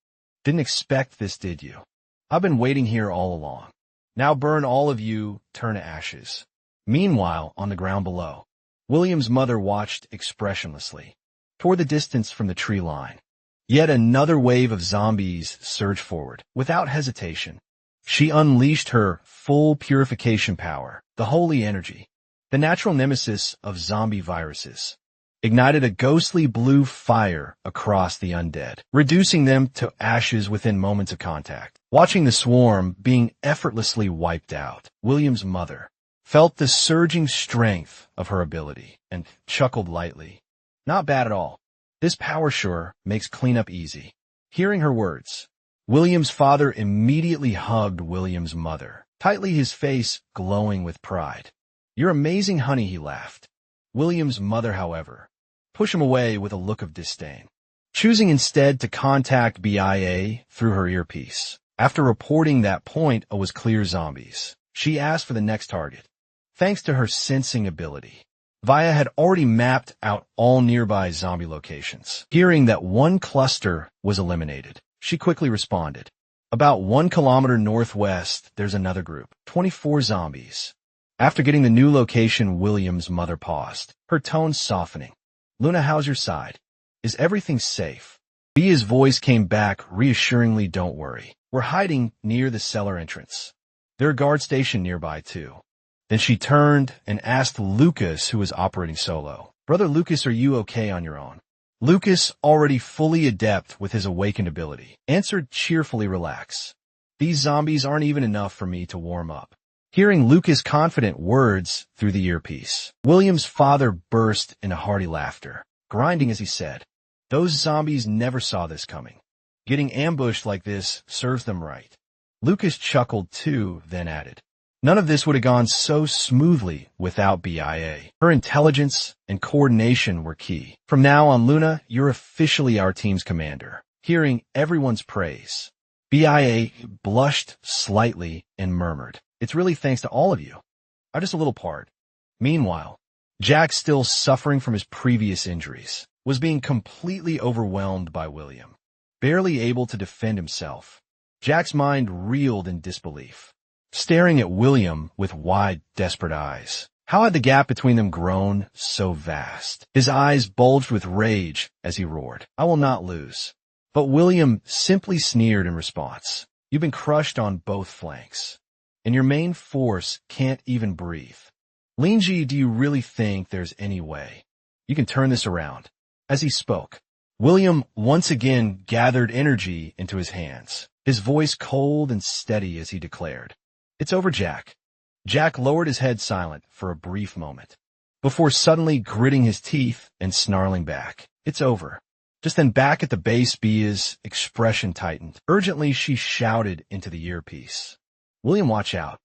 "Didn't expect this, did you? I've been waiting here all along. Now burn, all of you, turn to ashes." Meanwhile, on the ground below, William's mother watched expressionlessly toward the distance from the tree line. Yet another wave of zombies surged forward. Without hesitation, she unleashed her full purification power, the holy energy, the natural nemesis of zombie viruses, ignited a ghostly blue fire across the undead, reducing them to ashes within moments of contact. Watching the swarm being effortlessly wiped out, William's mother felt the surging strength of her ability and chuckled lightly. "Not bad at all. This power sure makes cleanup easy." Hearing her words, William's father immediately hugged William's mother, tightly, his face glowing with pride. "You're amazing, honey," he laughed. William's mother, however, pushed him away with a look of disdain, choosing instead to contact BIA through her earpiece. After reporting that point was clear zombies, she asked for the next target. Thanks to her sensing ability, Vaya had already mapped out all nearby zombie locations. Hearing that one cluster was eliminated, she quickly responded. "About 1 kilometer northwest, there's another group, 24 zombies." After getting the new location, William's mother paused, her tone softening. "Luna, how's your side? Is everything safe?" Via's voice came back reassuringly, "Don't worry. We're hiding near the cellar entrance. There are guard stationed nearby, too." Then she turned and asked Lucas, who was operating solo. "Brother Lucas, are you okay on your own?" Lucas, already fully adept with his awakened ability, answered cheerfully, "Relax. These zombies aren't even enough for me to warm up." Hearing Lucas' confident words through the earpiece, William's father burst into hearty laughter. grinding as he said. Those zombies never saw this coming. Getting ambushed like this serves them right. Lucas chuckled too, then added, none of this would have gone so smoothly without BIA. Her intelligence and coordination were key. From now on, Luna, you're officially our team's commander. Hearing everyone's praise, BIA blushed slightly and murmured, it's really thanks to all of you. I'm just a little part. Meanwhile, Jack, still suffering from his previous injuries, was being completely overwhelmed by William. Barely able to defend himself, Jack's mind reeled in disbelief, staring at William with wide, desperate eyes. How had the gap between them grown so vast? His eyes bulged with rage as he roared, I will not lose. But William simply sneered in response. You've been crushed on both flanks, and your main force can't even breathe. Linji, do you really think there's any way you can turn this around? As he spoke, William once again gathered energy into his hands, his voice cold and steady as he declared, it's over, Jack. Jack lowered his head silent for a brief moment, before suddenly gritting his teeth and snarling back. It's over. Just then back at the base, Bia's expression tightened. Urgently, she shouted into the earpiece, William, watch out.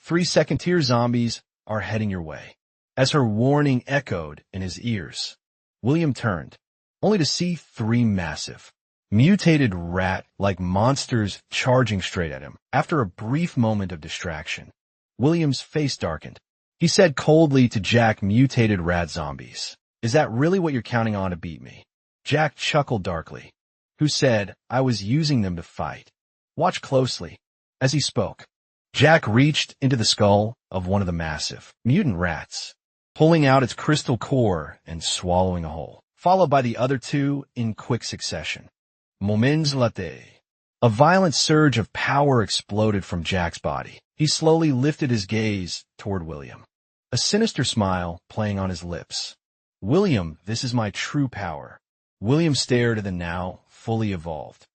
3 second-tier zombies are heading your way. As her warning echoed in his ears, William turned, only to see 3 massive, mutated rat-like monsters charging straight at him. After a brief moment of distraction, William's face darkened. He said coldly to Jack, mutated rat zombies. Is that really what you're counting on to beat me? Jack chuckled darkly. Who said I was using them to fight? Watch closely. As he spoke, Jack reached into the skull of one of the massive mutant rats, pulling out its crystal core and swallowing a whole, followed by the other 2 in quick succession. Moments later, a violent surge of power exploded from Jack's body. He slowly lifted his gaze toward William, a sinister smile playing on his lips. William, this is my true power. William stared at the now fully evolved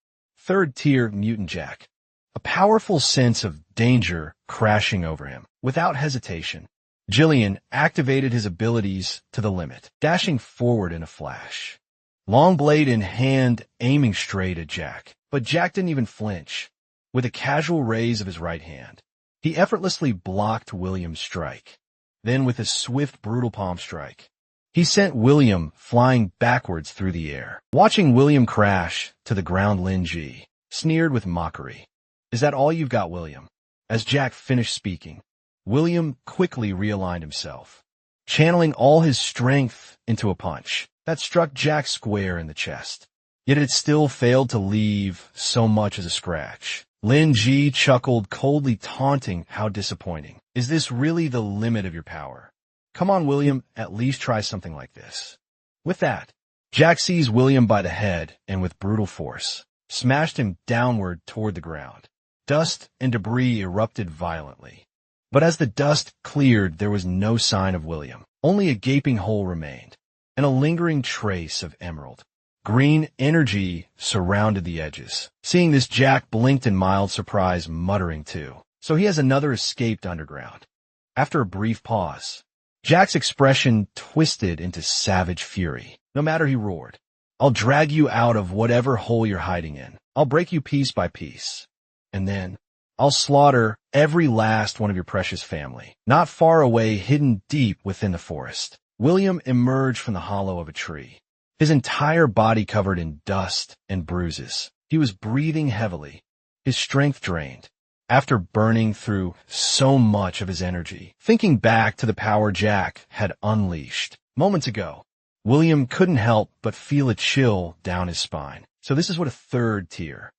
3rd-tier mutant Jack, a powerful sense of danger crashing over him. Without hesitation, Jillian activated his abilities to the limit, dashing forward in a flash, long blade in hand, aiming straight at Jack. But Jack didn't even flinch. With a casual raise of his right hand, he effortlessly blocked William's strike. Then with a swift, brutal palm strike, he sent William flying backwards through the air. Watching William crash to the ground, Lin Ji sneered with mockery. Is that all you've got, William? As Jack finished speaking, William quickly realigned himself, channeling all his strength into a punch that struck Jack square in the chest. Yet it still failed to leave so much as a scratch. Lin Ji chuckled coldly, taunting, how disappointing. Is this really the limit of your power? Come on, William, at least try something like this. With that, Jack seized William by the head and with brutal force, smashed him downward toward the ground. Dust and debris erupted violently. But as the dust cleared, there was no sign of William. Only a gaping hole remained, and a lingering trace of emerald green energy surrounded the edges. Seeing this, Jack blinked in mild surprise, muttering too. So he has another escaped underground. After a brief pause, Jack's expression twisted into savage fury. No matter, he roared, I'll drag you out of whatever hole you're hiding in. I'll break you piece by piece. And then I'll slaughter every last one of your precious family. Not far away, hidden deep within the forest, William emerged from the hollow of a tree, his entire body covered in dust and bruises. He was breathing heavily, his strength drained, after burning through so much of his energy. Thinking back to the power Jack had unleashed moments ago, William couldn't help but feel a chill down his spine. So this is what a 3rd-tier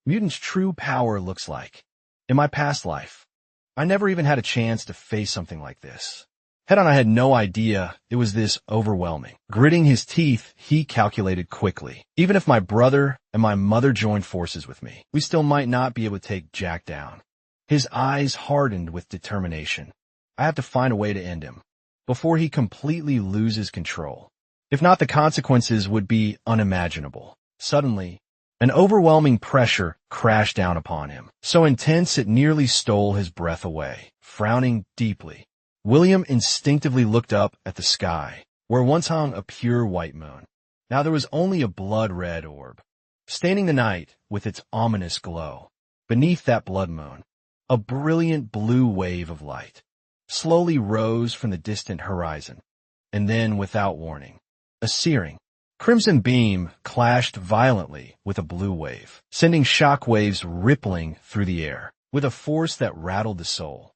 mutant's true power looks like. In my past life, I never even had a chance to face something like this. Head on, I had no idea it was this overwhelming. Gritting his teeth, he calculated quickly. Even if my brother and my mother joined forces with me, we still might not be able to take Jack down. His eyes hardened with determination. I have to find a way to end him before he completely loses control. If not, the consequences would be unimaginable. Suddenly, an overwhelming pressure crashed down upon him, so intense it nearly stole his breath away. Frowning deeply, William instinctively looked up at the sky, where once hung a pure white moon. Now there was only a blood-red orb, staining the night with its ominous glow. Beneath that blood moon, a brilliant blue wave of light slowly rose from the distant horizon, and then, without warning, a searing, crimson beam clashed violently with a blue wave, sending shock waves rippling through the air with a force that rattled the soul.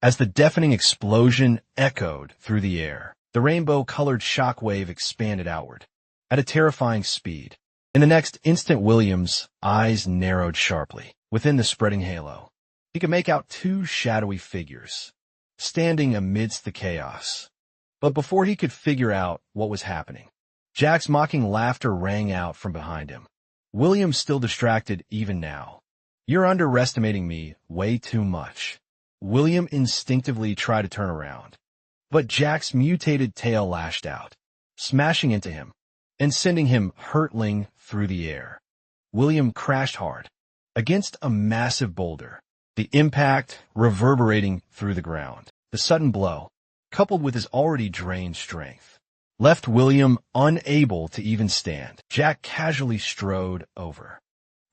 As the deafening explosion echoed through the air, the rainbow-colored shock wave expanded outward at a terrifying speed. In the next instant, William's eyes narrowed sharply within the spreading halo. He could make out two shadowy figures standing amidst the chaos. But before he could figure out what was happening, Jack's mocking laughter rang out from behind him. William, still distracted even now. "You're underestimating me way too much." William instinctively tried to turn around, but Jack's mutated tail lashed out, smashing into him and sending him hurtling through the air. William crashed hard against a massive boulder, the impact reverberating through the ground. The sudden blow, coupled with his already drained strength, left William unable to even stand. Jack casually strode over,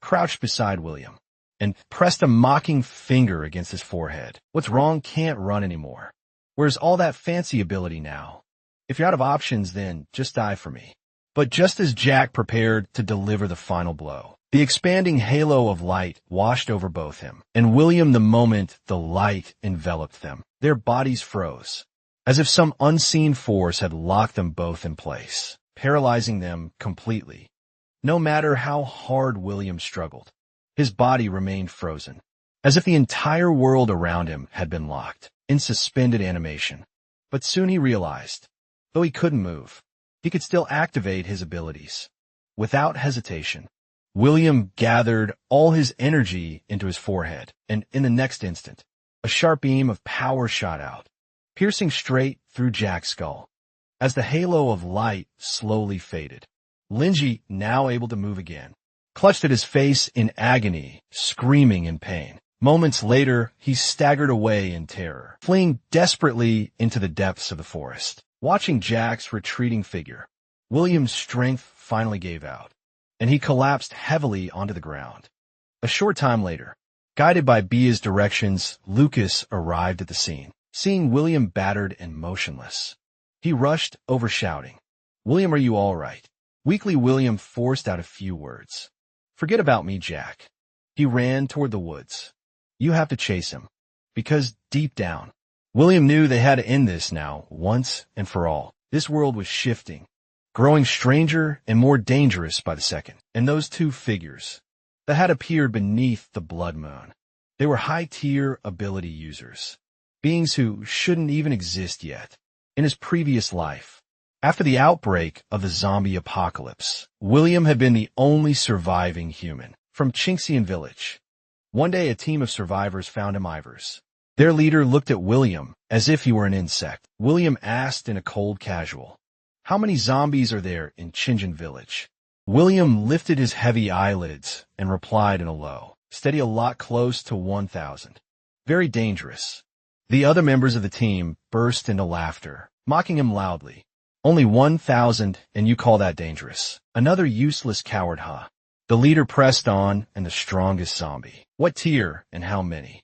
crouched beside William, and pressed a mocking finger against his forehead. "What's wrong? Can't run anymore. Where's all that fancy ability now? If you're out of options, then just die for me." But just as Jack prepared to deliver the final blow, the expanding halo of light washed over both him and William. The moment the light enveloped them, their bodies froze, as if some unseen force had locked them both in place, paralyzing them completely. No matter how hard William struggled, his body remained frozen, as if the entire world around him had been locked in suspended animation. But soon he realized, though he couldn't move, he could still activate his abilities. Without hesitation, William gathered all his energy into his forehead, and in the next instant, a sharp beam of power shot out, piercing straight through Jack's skull. As the halo of light slowly faded, Linji, now able to move again, clutched at his face in agony, screaming in pain. Moments later, he staggered away in terror, fleeing desperately into the depths of the forest. Watching Jack's retreating figure, William's strength finally gave out, and he collapsed heavily onto the ground. A short time later, guided by Bia's directions, Lucas arrived at the scene. Seeing William battered and motionless, he rushed over, shouting, "William, are you all right?" Weakly, William forced out a few words. "Forget about me, Jack." He ran toward the woods. You have to chase him, because deep down, William knew they had to end this now, once and for all. This world was shifting, growing stranger and more dangerous by the second. And those two figures that had appeared beneath the blood moon, they were high-tier ability users, beings who shouldn't even exist yet. In his previous life, after the outbreak of the zombie apocalypse, William had been the only surviving human from Chinxian village. One day, a team of survivors found him Ivers. Their leader looked at William as if he were an insect. William asked in a cold casual, "How many zombies are there in Chinjin village?" William lifted his heavy eyelids and replied in a low, steady, "A lot, close to 1,000. Very dangerous." The other members of the team burst into laughter, mocking him loudly. "Only 1,000, and you call that dangerous? Another useless coward, huh?" The leader pressed on, "And the strongest zombie. What tier and how many?"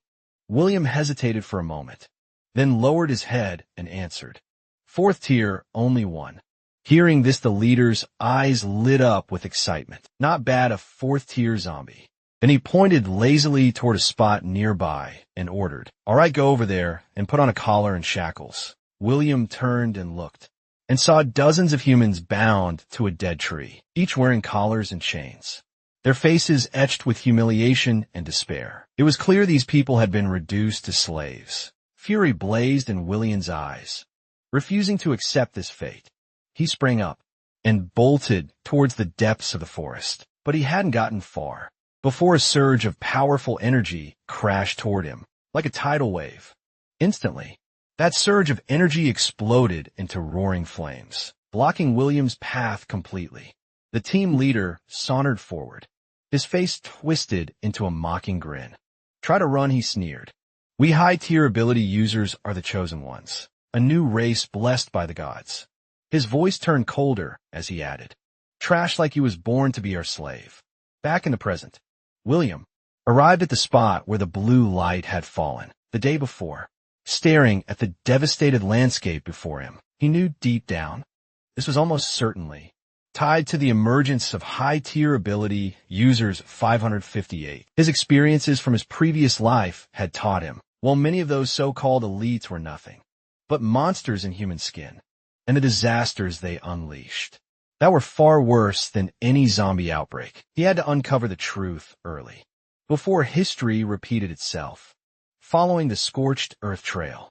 William hesitated for a moment, then lowered his head and answered, "Fourth tier, only one." Hearing this, the leader's eyes lit up with excitement. Not bad, a fourth-tier zombie. Then he pointed lazily toward a spot nearby and ordered, "All right, go over there and put on a collar and shackles." William turned and looked, and saw dozens of humans bound to a dead tree, each wearing collars and chains, their faces etched with humiliation and despair. It was clear these people had been reduced to slaves. Fury blazed in William's eyes. Refusing to accept this fate, he sprang up and bolted towards the depths of the forest. But he hadn't gotten far before a surge of powerful energy crashed toward him, like a tidal wave. Instantly, that surge of energy exploded into roaring flames, blocking William's path completely. The team leader sauntered forward, his face twisted into a mocking grin. "Try to run," he sneered. "We high-tier ability users are the chosen ones, a new race blessed by the gods." His voice turned colder as he added, trashed like he was born to be our slave. Back in the present, William arrived at the spot where the blue light had fallen the day before. Staring at the devastated landscape before him, he knew deep down this was almost certainly tied to the emergence of high-tier ability users 558. His experiences from his previous life had taught him, while many of those so-called elites were nothing but monsters in human skin, and the disasters they unleashed that were far worse than any zombie outbreak. He had to uncover the truth early, before history repeated itself. Following the scorched earth trail,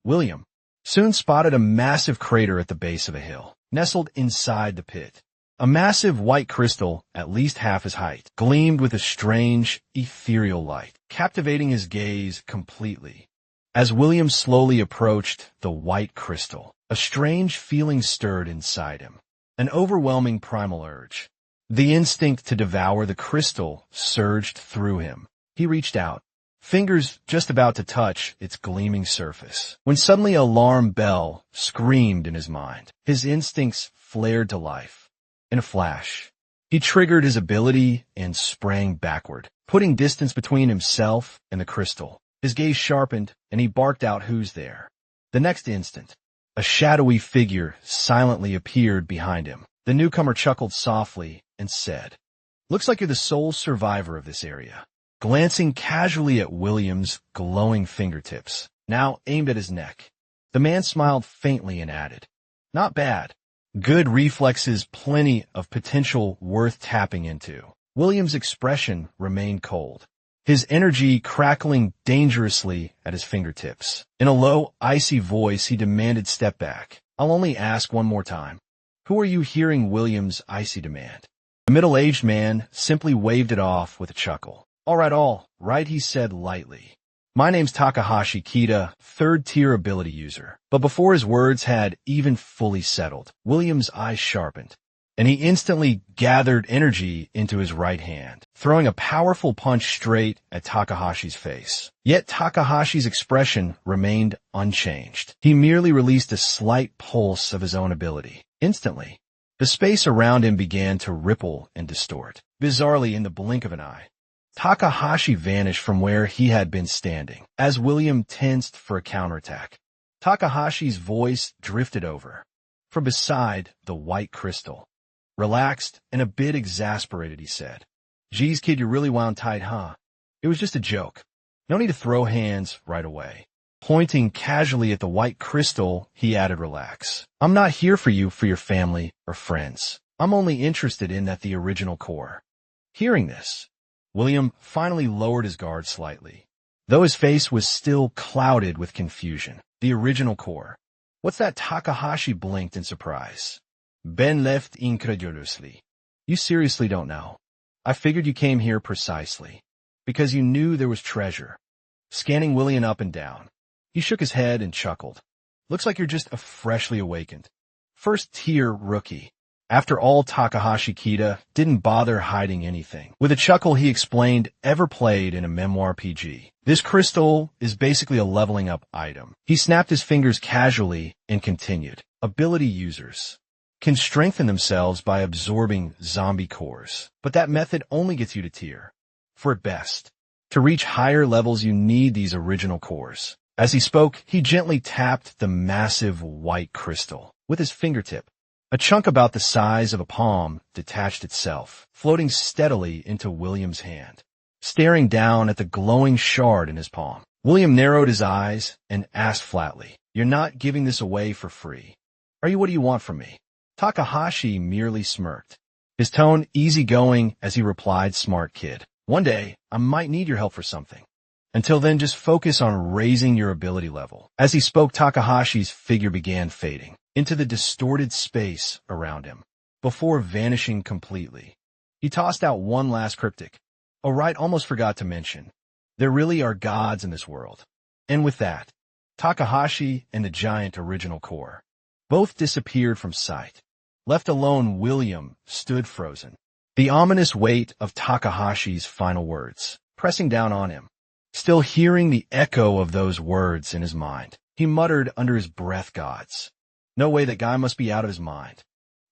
William soon spotted a massive crater at the base of a hill, nestled inside the pit. A massive white crystal, at least half his height, gleamed with a strange, ethereal light, captivating his gaze completely. As William slowly approached the white crystal, a strange feeling stirred inside him, an overwhelming primal urge. The instinct to devour the crystal surged through him. He reached out, fingers just about to touch its gleaming surface, when suddenly an alarm bell screamed in his mind. His instincts flared to life. In a flash, he triggered his ability and sprang backward, putting distance between himself and the crystal. His gaze sharpened, and he barked out, "Who's there?" The next instant, a shadowy figure silently appeared behind him. The newcomer chuckled softly and said, "Looks like you're the sole survivor of this area." Glancing casually at William's glowing fingertips, now aimed at his neck, the man smiled faintly and added, "Not bad. Good reflexes, plenty of potential worth tapping into." William's expression remained cold, his energy crackling dangerously at his fingertips. In a low, icy voice, he demanded, "Step back. I'll only ask one more time." "Who are you?" Hearing William's icy demand, the middle-aged man simply waved it off with a chuckle. All right, he said lightly. "My name's Takahashi Kita, third-tier ability user." But before his words had even fully settled, William's eyes sharpened, and he instantly gathered energy into his right hand, throwing a powerful punch straight at Takahashi's face. Yet Takahashi's expression remained unchanged. He merely released a slight pulse of his own ability. Instantly, the space around him began to ripple and distort. Bizarrely, in the blink of an eye, Takahashi vanished from where he had been standing. As William tensed for a counterattack, Takahashi's voice drifted over from beside the white crystal. Relaxed and a bit exasperated, he said, "Geez, kid, you're really wound tight, huh? It was just a joke. No need to throw hands right away." Pointing casually at the white crystal, he added, "Relax. I'm not here for you, for your family or friends. I'm only interested in the original core." Hearing this, William finally lowered his guard slightly, though his face was still clouded with confusion. "The original core? What's that?" Takahashi blinked in surprise. Ben left incredulously. "You seriously don't know? I figured you came here precisely because you knew there was treasure." Scanning William up and down, he shook his head and chuckled. "Looks like you're just a freshly awakened first-tier rookie." After all, Takahashi Kita didn't bother hiding anything. With a chuckle, he explained, "Ever played in a memoir PG? This crystal is basically a leveling up item." He snapped his fingers casually and continued, "Ability users can strengthen themselves by absorbing zombie cores, but that method only gets you to tier 4 at best. To reach higher levels, you need these original cores." As he spoke, he gently tapped the massive white crystal with his fingertip. A chunk about the size of a palm detached itself, floating steadily into William's hand. Staring down at the glowing shard in his palm, William narrowed his eyes and asked flatly, "You're not giving this away for free, are you? What do you want from me?" Takahashi merely smirked, his tone easygoing as he replied, "Smart kid. One day, I might need your help for something. Until then, just focus on raising your ability level." As he spoke, Takahashi's figure began fading into the distorted space around him, before vanishing completely. He tossed out one last cryptic, "Oh right, almost forgot to mention, there really are gods in this world." And with that, Takahashi and the giant original core both disappeared from sight. Left alone, William stood frozen, the ominous weight of Takahashi's final words pressing down on him. Still hearing the echo of those words in his mind, he muttered under his breath, "Gods. No way, that guy must be out of his mind."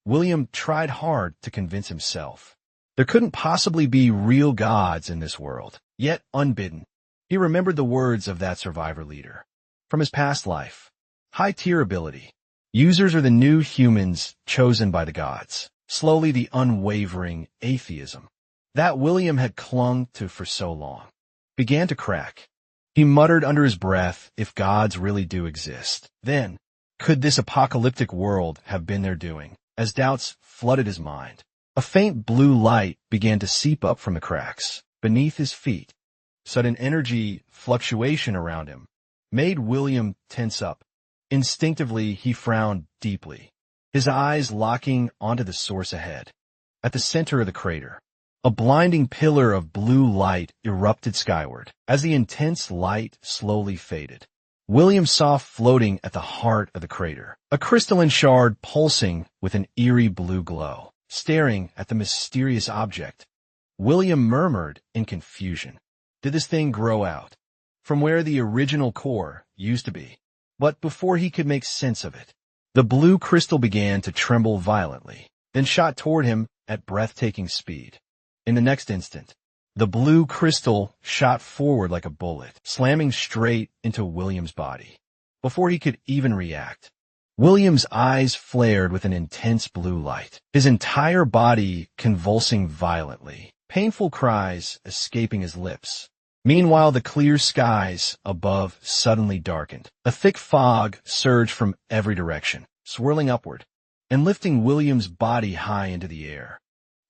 William tried hard to convince himself. There couldn't possibly be real gods in this world. Yet, unbidden, he remembered the words of that survivor leader. From his past life. High-tier ability. Users are the new humans chosen by the gods. Slowly, the unwavering atheism that William had clung to for so long began to crack. He muttered under his breath, if gods really do exist, then could this apocalyptic world have been their doing? As doubts flooded his mind, a faint blue light began to seep up from the cracks beneath his feet. Sudden energy fluctuation around him made William tense up. Instinctively, he frowned deeply, his eyes locking onto the source ahead. At the center of the crater, a blinding pillar of blue light erupted skyward. As the intense light slowly faded, William saw floating at the heart of the crater a crystalline shard pulsing with an eerie blue glow. Staring at the mysterious object, William murmured in confusion. Did this thing grow out from where the original core used to be? But before he could make sense of it, the blue crystal began to tremble violently, then shot toward him at breathtaking speed. In the next instant, the blue crystal shot forward like a bullet, slamming straight into William's body. Before he could even react, William's eyes flared with an intense blue light, his entire body convulsing violently, painful cries escaping his lips. Meanwhile, the clear skies above suddenly darkened. A thick fog surged from every direction, swirling upward and lifting William's body high into the air.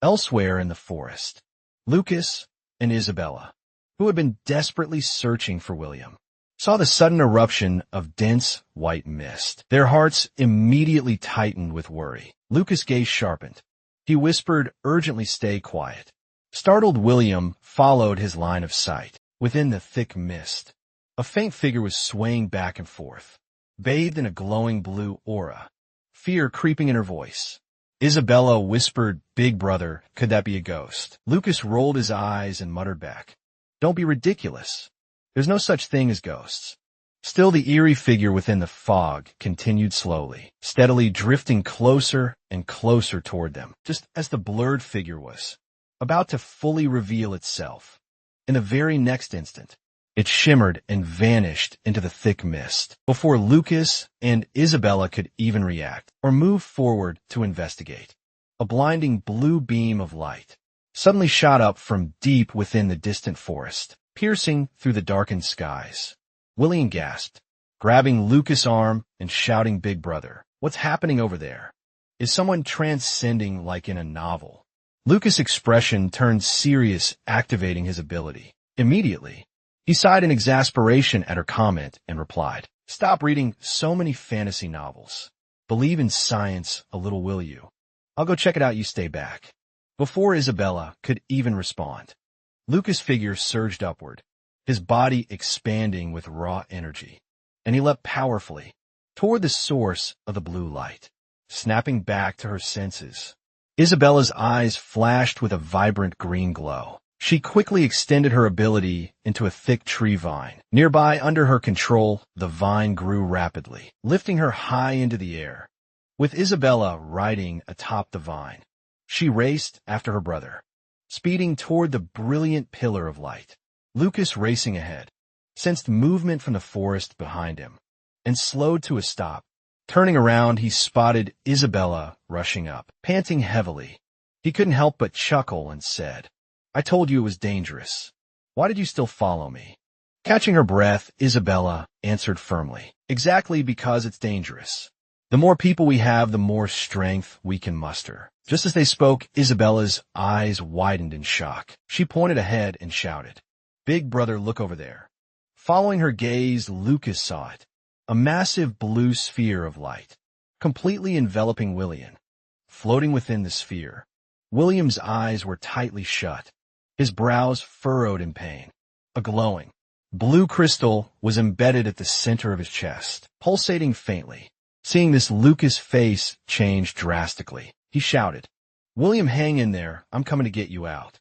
Elsewhere in the forest, Lucas and Isabella, who had been desperately searching for William, saw the sudden eruption of dense white mist. Their hearts immediately tightened with worry. Lucas' gaze sharpened. He whispered urgently, "Stay quiet." Startled William followed his line of sight. Within the thick mist, a faint figure was swaying back and forth, bathed in a glowing blue aura, fear creeping in her voice. Isabella whispered, "Big brother, could that be a ghost?" Lucas rolled his eyes and muttered back, "Don't be ridiculous. There's no such thing as ghosts." Still, the eerie figure within the fog continued slowly, steadily drifting closer and closer toward them, just as the blurred figure was about to fully reveal itself. In the very next instant, it shimmered and vanished into the thick mist before Lucas and Isabella could even react or move forward to investigate. A blinding blue beam of light suddenly shot up from deep within the distant forest, piercing through the darkened skies. William gasped, grabbing Lucas' arm and shouting, "Big brother, what's happening over there? Is someone transcending like in a novel?" Lucas' expression turned serious, activating his ability. Immediately, he sighed in exasperation at her comment and replied, "Stop reading so many fantasy novels. Believe in science a little, will you? I'll go check it out, you stay back." Before Isabella could even respond, Lucas' figure surged upward, his body expanding with raw energy, and he leapt powerfully toward the source of the blue light. Snapping back to her senses, Isabella's eyes flashed with a vibrant green glow. She quickly extended her ability into a thick tree vine. Nearby, under her control, the vine grew rapidly, lifting her high into the air. With Isabella riding atop the vine, she raced after her brother, speeding toward the brilliant pillar of light. Lucas, racing ahead, sensed movement from the forest behind him and slowed to a stop. Turning around, he spotted Isabella rushing up, panting heavily. He couldn't help but chuckle and said, "I told you it was dangerous. Why did you still follow me?" Catching her breath, Isabella answered firmly, "Exactly because it's dangerous. The more people we have, the more strength we can muster." Just as they spoke, Isabella's eyes widened in shock. She pointed ahead and shouted, "Big brother, look over there." Following her gaze, Lucas saw it. A massive blue sphere of light, completely enveloping William. Floating within the sphere, William's eyes were tightly shut, his brows furrowed in pain. A glowing, blue crystal was embedded at the center of his chest, pulsating faintly. Seeing this, Lucas' face changed drastically. He shouted, "William, hang in there. I'm coming to get you out."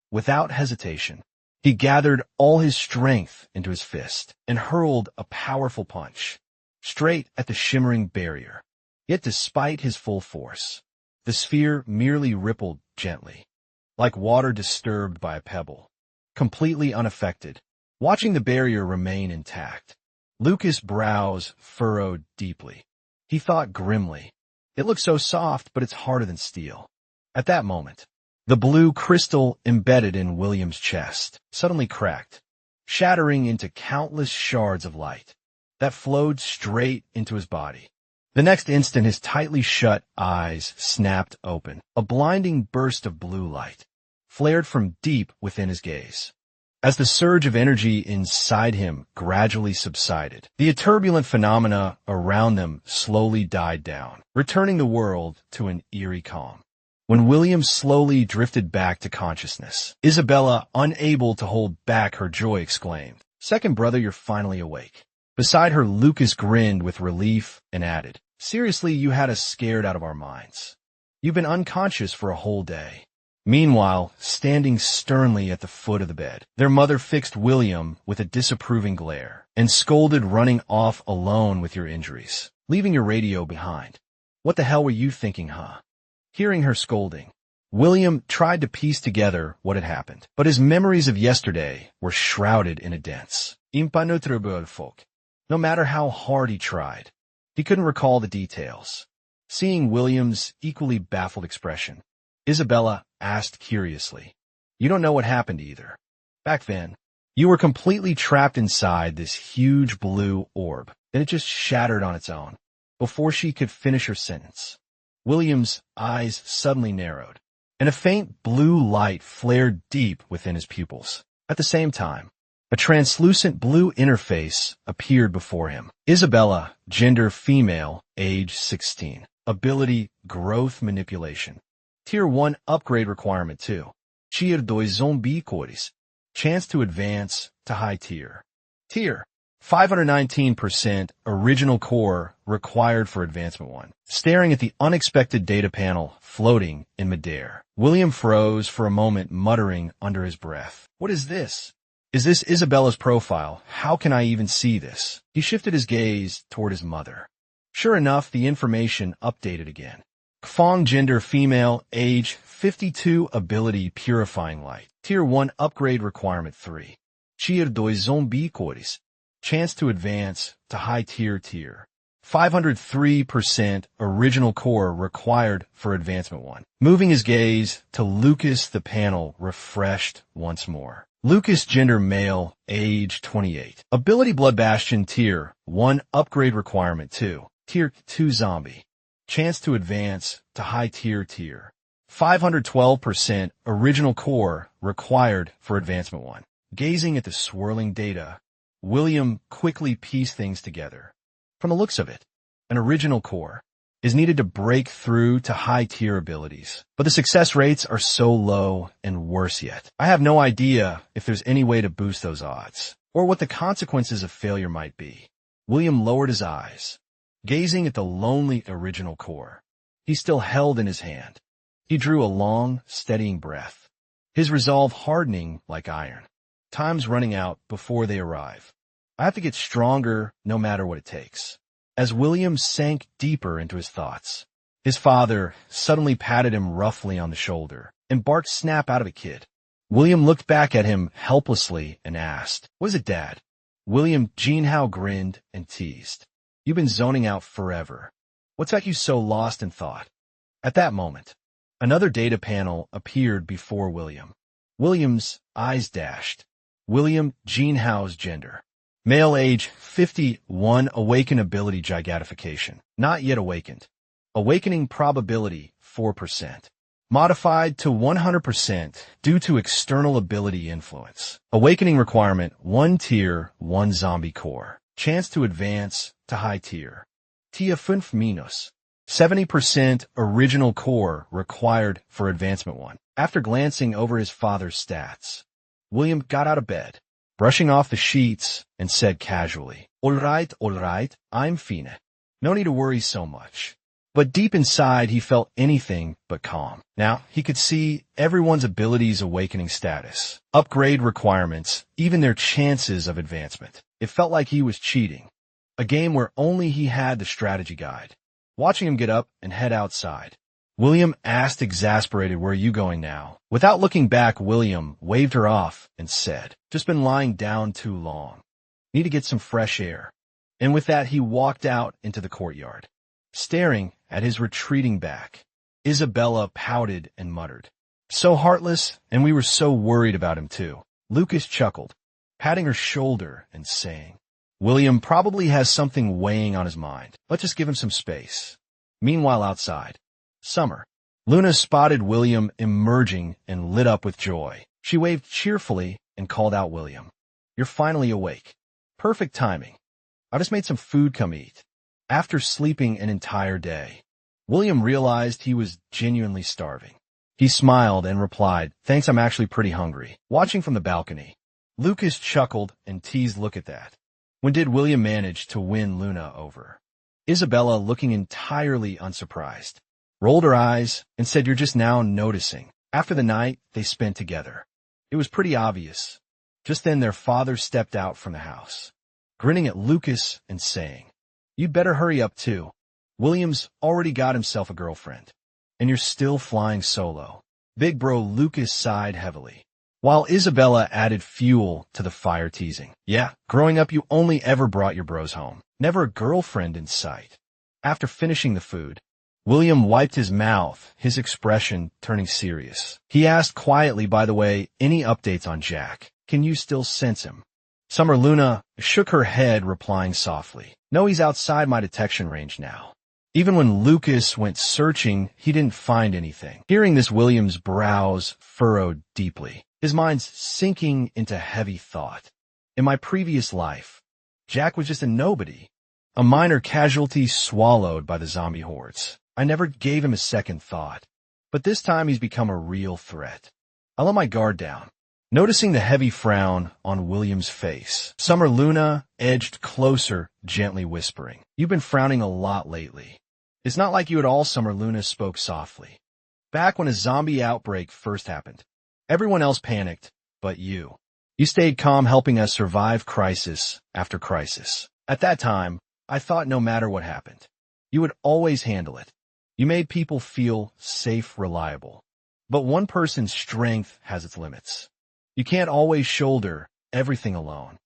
Without hesitation, he gathered all his strength into his fist and hurled a powerful punch straight at the shimmering barrier. Yet despite his full force, The sphere merely rippled gently, like water disturbed by a pebble, completely unaffected, watching the barrier remain intact. Lucas' brows furrowed deeply. He thought grimly, "It looks so soft, but it's harder than steel." At that moment, the blue crystal embedded in William's chest suddenly cracked, shattering into countless shards of light that flowed straight into his body. The next instant, his tightly shut eyes snapped open. A blinding burst of blue light flared from deep within his gaze. As the surge of energy inside him gradually subsided, the turbulent phenomena around them slowly died down, returning the world to an eerie calm. When William slowly drifted back to consciousness, Isabella, unable to hold back her joy, exclaimed, "Second brother, you're finally awake." Beside her, Lucas grinned with relief and added, "Seriously, you had us scared out of our minds. You've been unconscious for a whole day." Meanwhile, standing sternly at the foot of the bed, their mother fixed William with a disapproving glare and scolded, "Running off alone with your injuries, leaving your radio behind. What the hell were you thinking, huh?" Hearing her scolding, William tried to piece together what had happened, but his memories of yesterday were shrouded in a dense, impenetrable fog. No matter how hard he tried, he couldn't recall the details. Seeing William's equally baffled expression, Isabella asked curiously, "You don't know what happened either. Back then, you were completely trapped inside this huge blue orb, and it just shattered on its own." Before she could finish her sentence, William's eyes suddenly narrowed, and a faint blue light flared deep within his pupils. At the same time, a translucent blue interface appeared before him. Isabella, gender female, age 16. Ability, growth manipulation. Tier 1 upgrade requirement 2. Tier 2 zombie cores. Chance to advance to high tier. Tier 519% original core required for advancement 1. Staring at the unexpected data panel floating in midair, William froze for a moment, muttering under his breath, "What is this? Is this Isabella's profile? How can I even see this?" He shifted his gaze toward his mother. Sure enough, the information updated again. Fong, gender female, age 52, ability purifying light. Tier 1 upgrade requirement 3. Tier 2 zombie cores. Chance to advance to high tier. 503% original core required for advancement 1. Moving his gaze to Lucas, the panel refreshed once more. Lucas, gender male, age 28. Ability Blood Bastion, tier 1 upgrade requirement 2. Tier 2 zombie. Chance to advance to high tier. 512% original core required for advancement 1. Gazing at the swirling data, William quickly pieced things together. From the looks of it, an original core is needed to break through to high tier abilities, but the success rates are so low, and worse yet, I have no idea if there's any way to boost those odds, or what the consequences of failure might be. William lowered his eyes, gazing at the lonely original core he still held in his hand. He drew a long, steadying breath, his resolve hardening like iron. Time's running out before they arrive. I have to get stronger no matter what it takes. As William sank deeper into his thoughts, his father suddenly patted him roughly on the shoulder and barked snap out of a kid. William looked back at him helplessly and asked, "What is it, Dad?" William Jinhao grinned and teased, "You've been zoning out forever. What's got you so lost in thought?" At that moment, another data panel appeared before William. William's eyes dashed. William Jinhao's gender. Male, age 51, awaken ability gigatification. Not yet awakened. Awakening probability 4%. Modified to 100% due to external ability influence. Awakening requirement 1 tier, 1 zombie core. Chance to advance to high tier. Tier 5 minus. 70% original core required for advancement 1. After glancing over his father's stats, William got out of bed, brushing off the sheets, and said casually, all right, I'm fine. No need to worry so much." But deep inside, he felt anything but calm. Now, he could see everyone's abilities' awakening status, upgrade requirements, even their chances of advancement. It felt like he was cheating, a game where only he had the strategy guide. Watching him get up and head outside, William asked, exasperated, "Where are you going now?" Without looking back, William waved her off and said, "Just been lying down too long. Need to get some fresh air." And with that, he walked out into the courtyard. Staring at his retreating back, Isabella pouted and muttered, "So heartless, and we were so worried about him too." Lucas chuckled, patting her shoulder and saying, "William probably has something weighing on his mind. Let's just give him some space." Meanwhile, outside, Summer. Luna spotted William emerging and lit up with joy. She waved cheerfully and called out, "William, you're finally awake. Perfect timing. I just made some food, come eat." After sleeping an entire day, William realized he was genuinely starving. He smiled and replied, "Thanks, I'm actually pretty hungry." Watching from the balcony, Lucas chuckled and teased, "Look at that." When did William manage to win Luna over? Isabella, looking entirely unsurprised, rolled her eyes and said, "You're just now noticing." After the night they spent together, it was pretty obvious. Just then their father stepped out from the house, grinning at Lucas and saying, "You'd better hurry up too. William's already got himself a girlfriend, and you're still flying solo." Big bro Lucas sighed heavily, while Isabella added fuel to the fire, teasing, "Yeah, growing up you only ever brought your bros home. Never a girlfriend in sight." After finishing the food, William wiped his mouth, his expression turning serious. He asked quietly, "By the way, any updates on Jack? Can you still sense him?" Summer Luna shook her head, replying softly, "No, he's outside my detection range now." Even when Lucas went searching, he didn't find anything. Hearing this, William's brows furrowed deeply, his mind sinking into heavy thought. In my previous life, Jack was just a nobody, a minor casualty swallowed by the zombie hordes. I never gave him a second thought, but this time he's become a real threat. I let my guard down. Noticing the heavy frown on William's face, Summer Luna edged closer, gently whispering, "You've been frowning a lot lately." "It's not like you at all," Summer Luna spoke softly. "Back when a zombie outbreak first happened, everyone else panicked, but you. You stayed calm, helping us survive crisis after crisis. At that time, I thought no matter what happened, you would always handle it. You made people feel safe, reliable. But one person's strength has its limits. You can't always shoulder everything alone.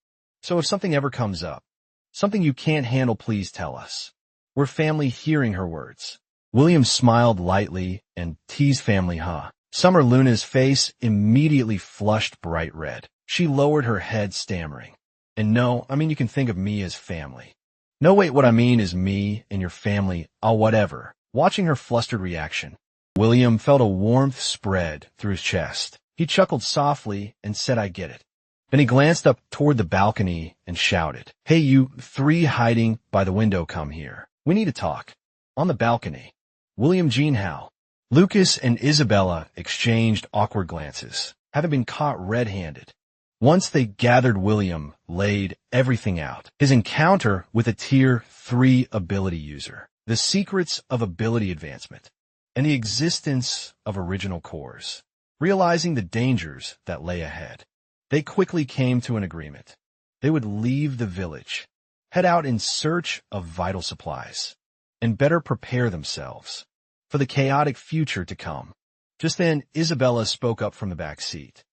So if something ever comes up, something you can't handle, please tell us. We're family." Hearing her words, William smiled lightly and teased, "Family, huh?" Summer Luna's face immediately flushed bright red. She lowered her head, stammering, "And no, I mean you can think of me as family." "No, wait, what I mean is me and your family, whatever." Watching her flustered reaction, William felt a warmth spread through his chest. He chuckled softly and said, "I get it." Then he glanced up toward the balcony and shouted, "Hey, you three hiding by the window, come here. We need to talk." On the balcony, William, Jean, Hal, Lucas, and Isabella exchanged awkward glances, having been caught red-handed. Once they gathered, William laid everything out. His encounter with a Tier 3 ability user, the secrets of ability advancement, and the existence of original cores. Realizing the dangers that lay ahead, they quickly came to an agreement. They would leave the village, head out in search of vital supplies, and better prepare themselves for the chaotic future to come. Just then, Isabella spoke up from the back seat.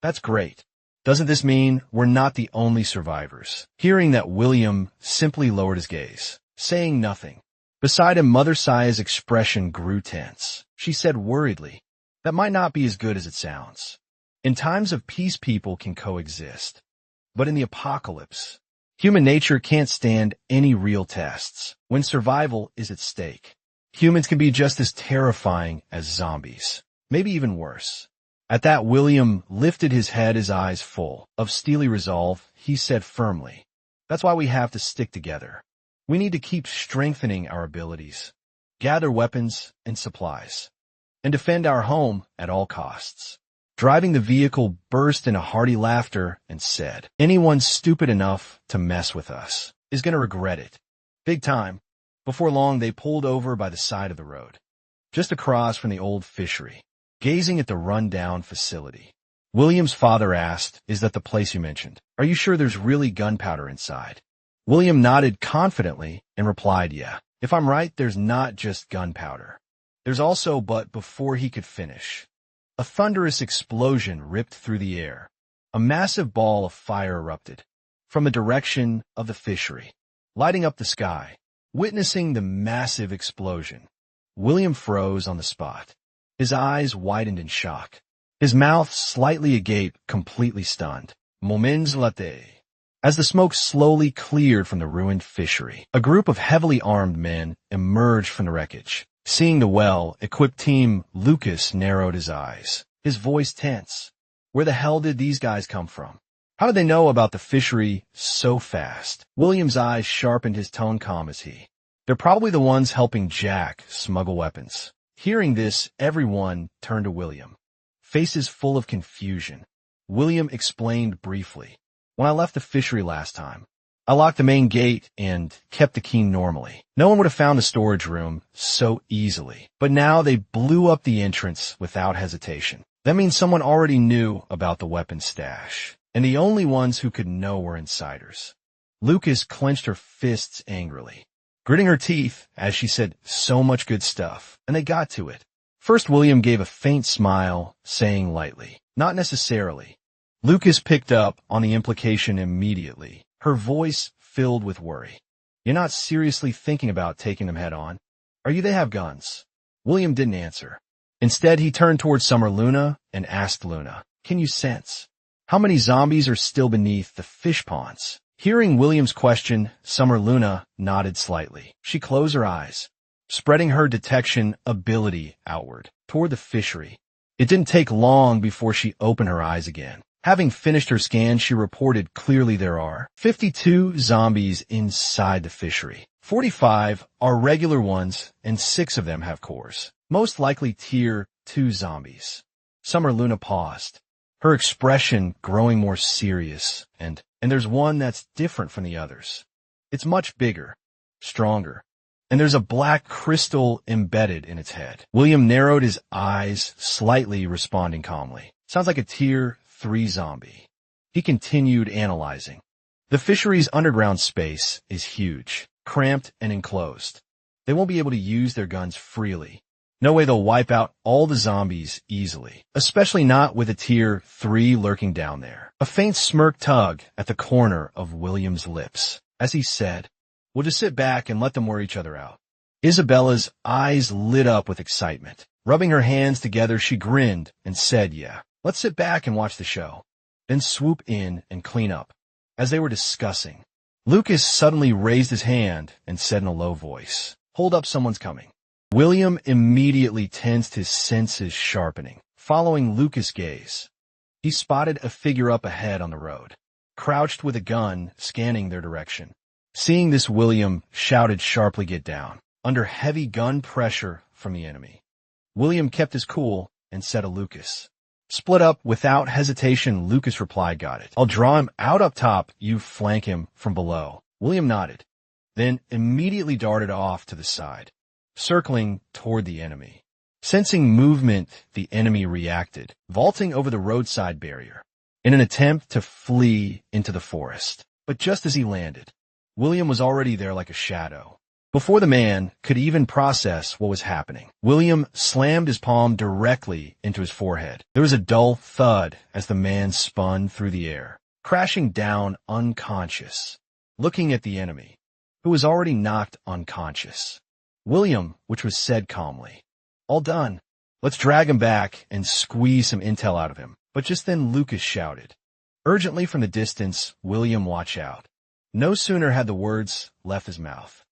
"That's great. Doesn't this mean we're not the only survivors?" Hearing that, William simply lowered his gaze, saying nothing. Beside him, Mother Saya's expression grew tense. She said worriedly, "That might not be as good as it sounds. In times of peace, people can coexist. But in the apocalypse, human nature can't stand any real tests. When survival is at stake, humans can be just as terrifying as zombies, maybe even worse." At that, William lifted his head, his eyes full of steely resolve. He said firmly, "That's why we have to stick together. We need to keep strengthening our abilities, gather weapons and supplies, and defend our home at all costs." Driving the vehicle burst into hearty laughter and said, "Anyone stupid enough to mess with us is going to regret it. Big time." Before long, they pulled over by the side of the road, just across from the old fishery, gazing at the run-down facility. William's father asked, "Is that the place you mentioned? Are you sure there's really gunpowder inside?" William nodded confidently and replied, "Yeah. If I'm right, there's not just gunpowder. There's also but before he could finish. A thunderous explosion ripped through the air. A massive ball of fire erupted from the direction of the fishery, lighting up the sky. Witnessing the massive explosion, William froze on the spot. His eyes widened in shock. His mouth slightly agape, completely stunned. Moments later. As the smoke slowly cleared from the ruined fishery, a group of heavily armed men emerged from the wreckage. Seeing the well-equipped team, Lucas narrowed his eyes, his voice tense. Where the hell did these guys come from? How did they know about the fishery so fast? William's eyes sharpened, his tone calm as he. They're probably the ones helping Jack smuggle weapons. Hearing this, everyone turned to William, faces full of confusion. William explained briefly. When I left the fishery last time, I locked the main gate and kept the key normally. No one would have found the storage room so easily. But now they blew up the entrance without hesitation. That means someone already knew about the weapon stash. And the only ones who could know were insiders. Lucas clenched her fists angrily, gritting her teeth as she said so much good stuff, and they got to it. First, William gave a faint smile, saying lightly, "Not necessarily." Lucas picked up on the implication immediately, her voice filled with worry. "You're not seriously thinking about taking them head on, are you? They have guns." William didn't answer. Instead, he turned towards Summer Luna and asked Luna, "Can you sense how many zombies are still beneath the fish ponds?" Hearing William's question, Summer Luna nodded slightly. She closed her eyes, spreading her detection ability outward, toward the fishery. It didn't take long before she opened her eyes again. Having finished her scan, she reported clearly there are 52 zombies inside the fishery. 45 are regular ones, and 6 of them have cores, most likely Tier 2 zombies. Summer Luna paused, her expression growing more serious, and there's one that's different from the others. It's much bigger, stronger, and there's a black crystal embedded in its head. William narrowed his eyes slightly, responding calmly. Sounds like a Tier 3 zombie. He continued analyzing. The fishery's underground space is huge, cramped and enclosed. They won't be able to use their guns freely. No way they'll wipe out all the zombies easily, especially not with a Tier 3 lurking down there. A faint smirk tugged at the corner of William's lips as he said, "We'll just sit back and let them wear each other out." Isabella's eyes lit up with excitement. Rubbing her hands together, she grinned and said, "Yeah, let's sit back and watch the show, then swoop in and clean up." As they were discussing, Lucas suddenly raised his hand and said in a low voice, "Hold up, someone's coming." William immediately tensed, his senses sharpening. Following Lucas' gaze, he spotted a figure up ahead on the road, crouched with a gun, scanning their direction. Seeing this, William shouted sharply, "Get down," under heavy gun pressure from the enemy. William kept his cool and said to Lucas, "Split up." Without hesitation, Lucas replied, "Got it. I'll draw him out up top, you flank him from below." William nodded, then immediately darted off to the side, circling toward the enemy. Sensing movement, the enemy reacted, vaulting over the roadside barrier in an attempt to flee into the forest. But just as he landed, William was already there like a shadow. Before the man could even process what was happening, William slammed his palm directly into his forehead. There was a dull thud as the man spun through the air, crashing down unconscious, looking at the enemy, who was already knocked unconscious. William, which was said calmly, "All done. Let's drag him back and squeeze some intel out of him." But just then Lucas shouted, urgently from the distance, "William, watch out." No sooner had the words left his mouth,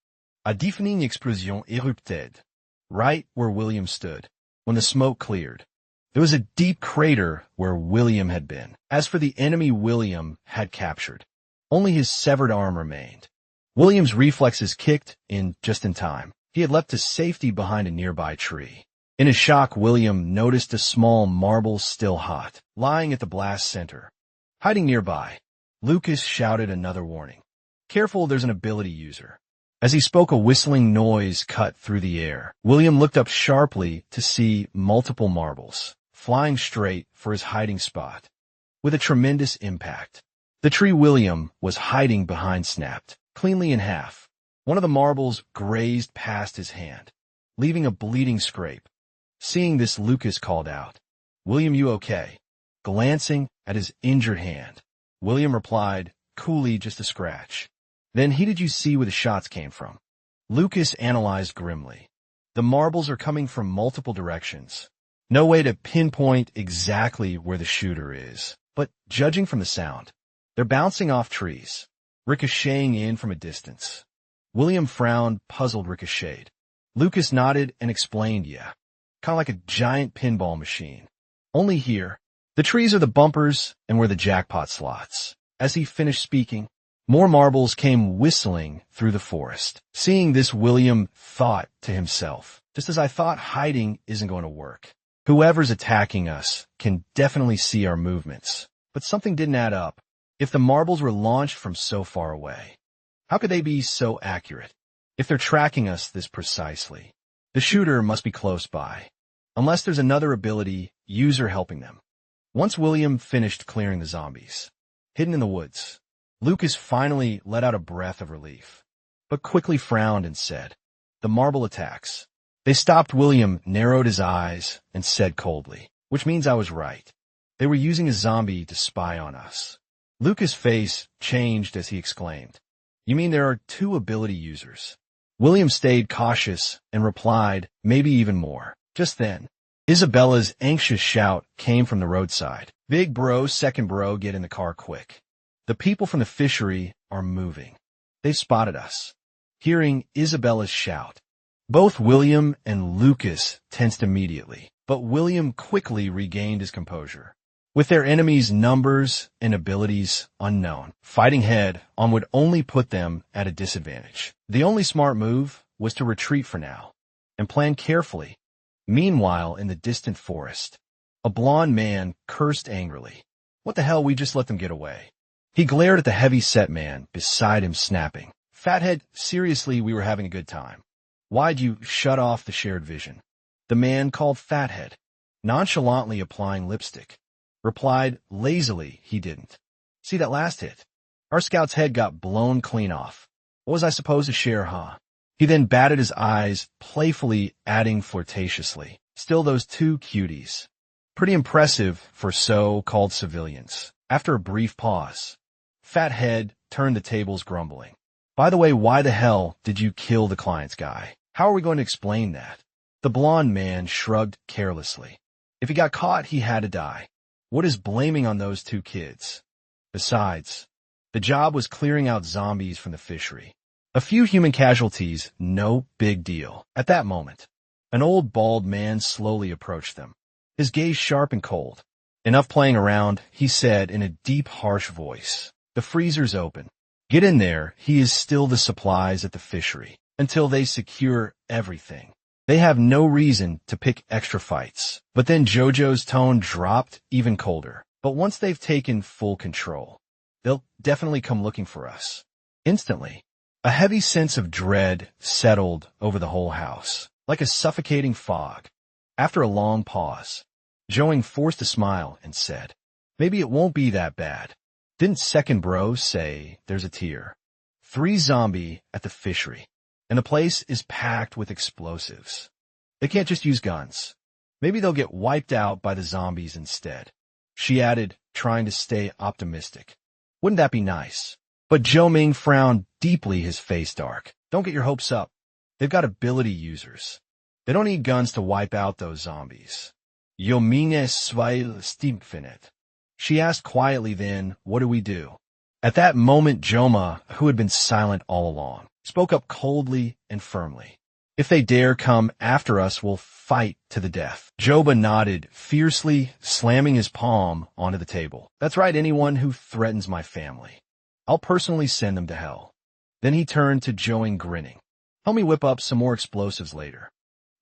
a deafening explosion erupted right where William stood. When the smoke cleared, there was a deep crater where William had been. As for the enemy William had captured, only his severed arm remained. William's reflexes kicked in just in time. He had leapt to safety behind a nearby tree. In his shock, William noticed a small marble still hot, lying at the blast center. Hiding nearby, Lucas shouted another warning. "Careful, there's an ability user." As he spoke, a whistling noise cut through the air. William looked up sharply to see multiple marbles, flying straight for his hiding spot, with a tremendous impact. The tree William was hiding behind snapped, cleanly in half. One of the marbles grazed past his hand, leaving a bleeding scrape. Seeing this, Lucas called out, "William, you okay?" Glancing at his injured hand, William replied, coolly, "Just a scratch." "Then who did you see where the shots came from?" Lucas analyzed grimly. "The marbles are coming from multiple directions. No way to pinpoint exactly where the shooter is, but judging from the sound, they're bouncing off trees, ricocheting in from a distance." William frowned, puzzled, ricocheted. Lucas nodded and explained, "Yeah, kind of like a giant pinball machine. Only here, the trees are the bumpers and we're the jackpot slots." As he finished speaking, more marbles came whistling through the forest. Seeing this, William thought to himself, "Just as I thought, hiding isn't going to work. Whoever's attacking us can definitely see our movements." But something didn't add up. If the marbles were launched from so far away, how could they be so accurate? If they're tracking us this precisely, the shooter must be close by, unless there's another ability user helping them. Once William finished clearing the zombies, hidden in the woods, Lucas finally let out a breath of relief, but quickly frowned and said, "The marble attacks. They stopped." William narrowed his eyes and said coldly, "Which means I was right. They were using a zombie to spy on us." Lucas' face changed as he exclaimed, "You mean there are two ability users?" William stayed cautious and replied, "Maybe even more." Just then, Isabella's anxious shout came from the roadside. "Big bro, second bro, get in the car quick. The people from the fishery are moving. They've spotted us." Hearing Isabella's shout, both William and Lucas tensed immediately, but William quickly regained his composure. With their enemies' numbers and abilities unknown, fighting head-on would only put them at a disadvantage. The only smart move was to retreat for now, and plan carefully. Meanwhile, in the distant forest, a blond man cursed angrily. "What the hell, we just let them get away." He glared at the heavy-set man beside him, snapping, "Fathead, seriously, we were having a good time. Why'd you shut off the shared vision?" The man called Fathead, nonchalantly applying lipstick, replied lazily he didn't. "See that last hit? Our scout's head got blown clean off. What was I supposed to share, huh?" He then batted his eyes, playfully adding flirtatiously, "Still those two cuties. Pretty impressive for so-called civilians." After a brief pause, Fathead turned the tables, grumbling, "By the way, why the hell did you kill the client's guy? How are we going to explain that?" The blond man shrugged carelessly. "If he got caught, he had to die. What is blaming on those two kids? Besides, the job was clearing out zombies from the fishery. A few human casualties, no big deal." At that moment, an old bald man slowly approached them, his gaze sharp and cold. "Enough playing around," he said in a deep, harsh voice. "The freezer's open. Get in there. He is still the supplies at the fishery until they secure everything. They have no reason to pick extra fights." But then Jojo's tone dropped even colder. "But once they've taken full control, they'll definitely come looking for us." Instantly, a heavy sense of dread settled over the whole house, like a suffocating fog. After a long pause, Joing forced a smile and said, "Maybe it won't be that bad. Didn't second bro say there's a tier 3 zombie at the fishery, and the place is packed with explosives? They can't just use guns. Maybe they'll get wiped out by the zombies instead." She added, trying to stay optimistic, "Wouldn't that be nice?" But Zhou Ming frowned deeply, his face dark. "Don't get your hopes up. They've got ability users. They don't need guns to wipe out those zombies." "Jag minns sväl stimpfinet." She asked quietly then, "What do we do?" At that moment, Joma, who had been silent all along, spoke up coldly and firmly. "If they dare come after us, we'll fight to the death." Joba nodded, fiercely slamming his palm onto the table. "That's right, anyone who threatens my family, I'll personally send them to hell." Then he turned to Joing, grinning. "Help me whip up some more explosives later.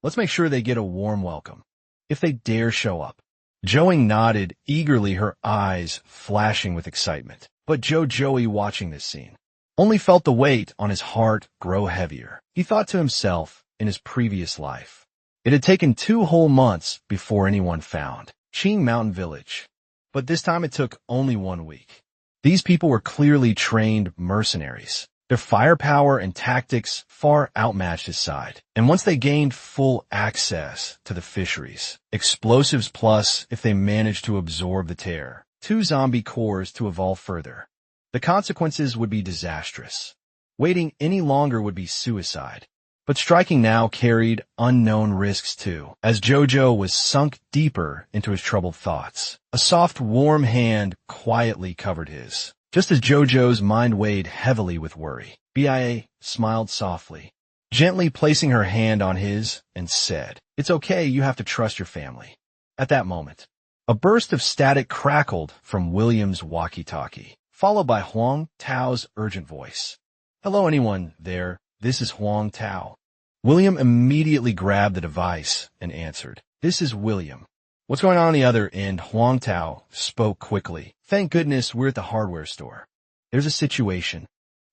Let's make sure they get a warm welcome, if they dare show up." Joey nodded eagerly, her eyes flashing with excitement. But Joey, watching this scene, only felt the weight on his heart grow heavier. He thought to himself, in his previous life, it had taken 2 whole months before anyone found Qing Mountain Village. But this time it took only 1 week. These people were clearly trained mercenaries, Their firepower and tactics far outmatched his side. And once they gained full access to the fisheries, explosives plus if they managed to absorb the terror, 2 zombie cores to evolve further, the consequences would be disastrous. Waiting any longer would be suicide. But striking now carried unknown risks too, as Jojo was sunk deeper into his troubled thoughts. A soft, warm hand quietly covered his, just as Jojo's mind weighed heavily with worry. BIA smiled softly, gently placing her hand on his, and said, "It's okay, you have to trust your family." At that moment, a burst of static crackled from William's walkie-talkie, followed by Huang Tao's urgent voice. "Hello, anyone there? This is Huang Tao." William immediately grabbed the device and answered, "This is William." "What's going on the other end?" Huang Tao spoke quickly. "Thank goodness we're at the hardware store. There's a situation.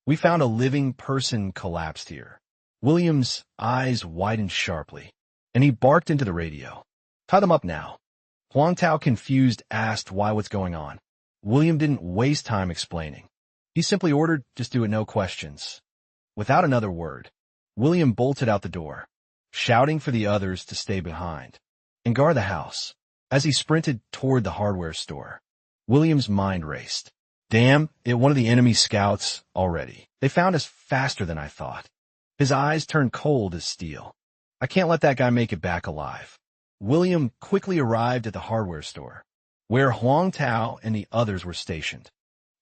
We found a living person collapsed here." William's eyes widened sharply, and he barked into the radio. "Tie them up now." Huang Tao, confused, asked what's going on. William didn't waste time explaining. He simply ordered, "Just do it, no questions." Without another word, William bolted out the door, shouting for the others to stay behind and guard the house. As he sprinted toward the hardware store, William's mind raced. "Damn, one of the enemy scouts already. They found us faster than I thought." His eyes turned cold as steel. "I can't let that guy make it back alive." William quickly arrived at the hardware store, where Huang Tao and the others were stationed.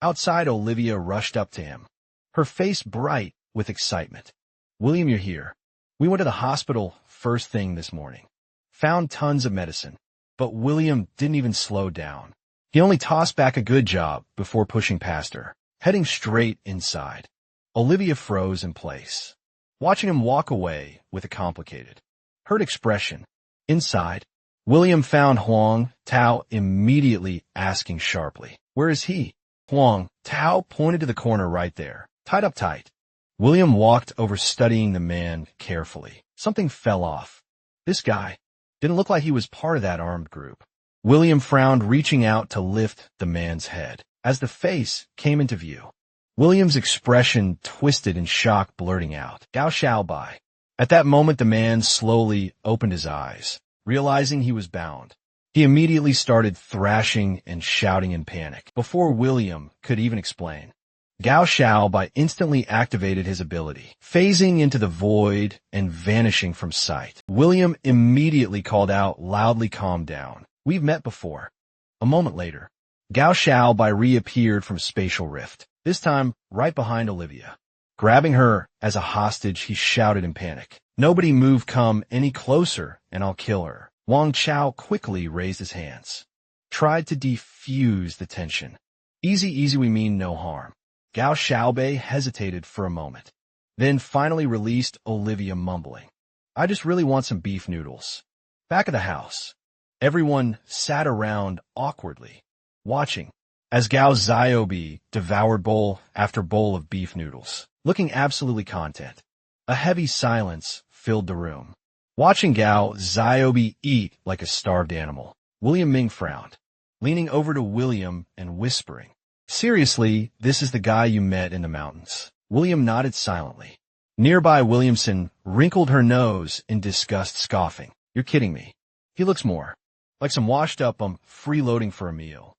Outside, Olivia rushed up to him, her face bright with excitement. "William, you're here. We went to the hospital first thing this morning. Found tons of medicine." But William didn't even slow down. He only tossed back a "good job" before pushing past her, heading straight inside. Olivia froze in place, watching him walk away with a complicated, hurt expression. Inside, William found Huang Tao immediately asking sharply, "Where is he?" Huang Tao pointed to the corner right there, tied up tight. William walked over, studying the man carefully. Something fell off. This guy didn't look like he was part of that armed group. William frowned, reaching out to lift the man's head. As the face came into view, William's expression twisted in shock, blurting out, "Gao Xiaobai." At that moment, the man slowly opened his eyes, realizing he was bound. He immediately started thrashing and shouting in panic. Before William could even explain, Gao Xiaobai instantly activated his ability, phasing into the void and vanishing from sight. William immediately called out loudly, "Calm down. We've met before." A moment later, Gao Xiaobai reappeared from spatial rift, this time right behind Olivia. Grabbing her as a hostage, he shouted in panic, "Nobody move, come any closer and I'll kill her." Wang Chao quickly raised his hands, tried to defuse the tension. Easy, we mean no harm." Gao Xiaobai hesitated for a moment, then finally released Olivia, mumbling, "I just really want some beef noodles." Back at the house, everyone sat around awkwardly, watching as Gao Xiaobai devoured bowl after bowl of beef noodles, looking absolutely content. A heavy silence filled the room. Watching Gao Xiaobai eat like a starved animal, William Ming frowned, leaning over to William and whispering, "Seriously, this is the guy you met in the mountains?" William nodded silently. Nearby, Williamson wrinkled her nose in disgust, scoffing, "You're kidding me. He looks more like some washed-up freeloading for a meal."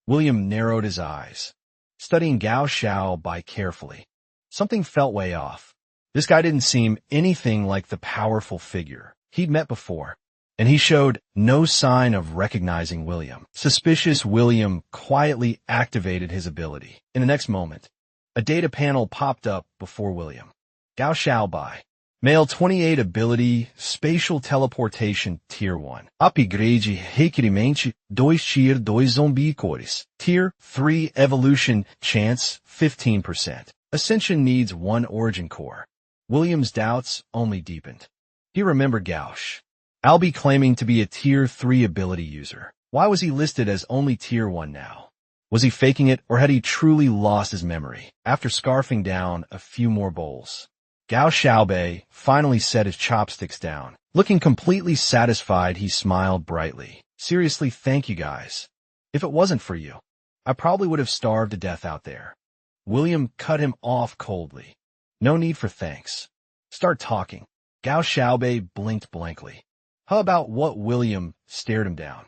William narrowed his eyes, studying Gao Xiaobai carefully. Something felt way off. This guy didn't seem anything like the powerful figure he'd met before, and he showed no sign of recognizing William. Suspicious, William quietly activated his ability. In the next moment, a data panel popped up before William. Gao Xiaobai, male 28 ability, spatial teleportation, tier 1. Upgrade requerimento 2 tier 2 zombi cores. Tier 3 evolution chance 15%. Ascension needs 1 origin core. William's doubts only deepened. He remembered Gauche. Albie claiming to be a tier 3 ability user. Why was he listed as only tier 1 now? Was he faking it, or had he truly lost his memory? After scarfing down a few more bowls, Gao Xiaobai finally set his chopsticks down. Looking completely satisfied, he smiled brightly. "Seriously, thank you guys. If it wasn't for you, I probably would have starved to death out there." William cut him off coldly. No need for thanks. Start talking. Gao Xiaobei blinked blankly. How about what? William stared him down.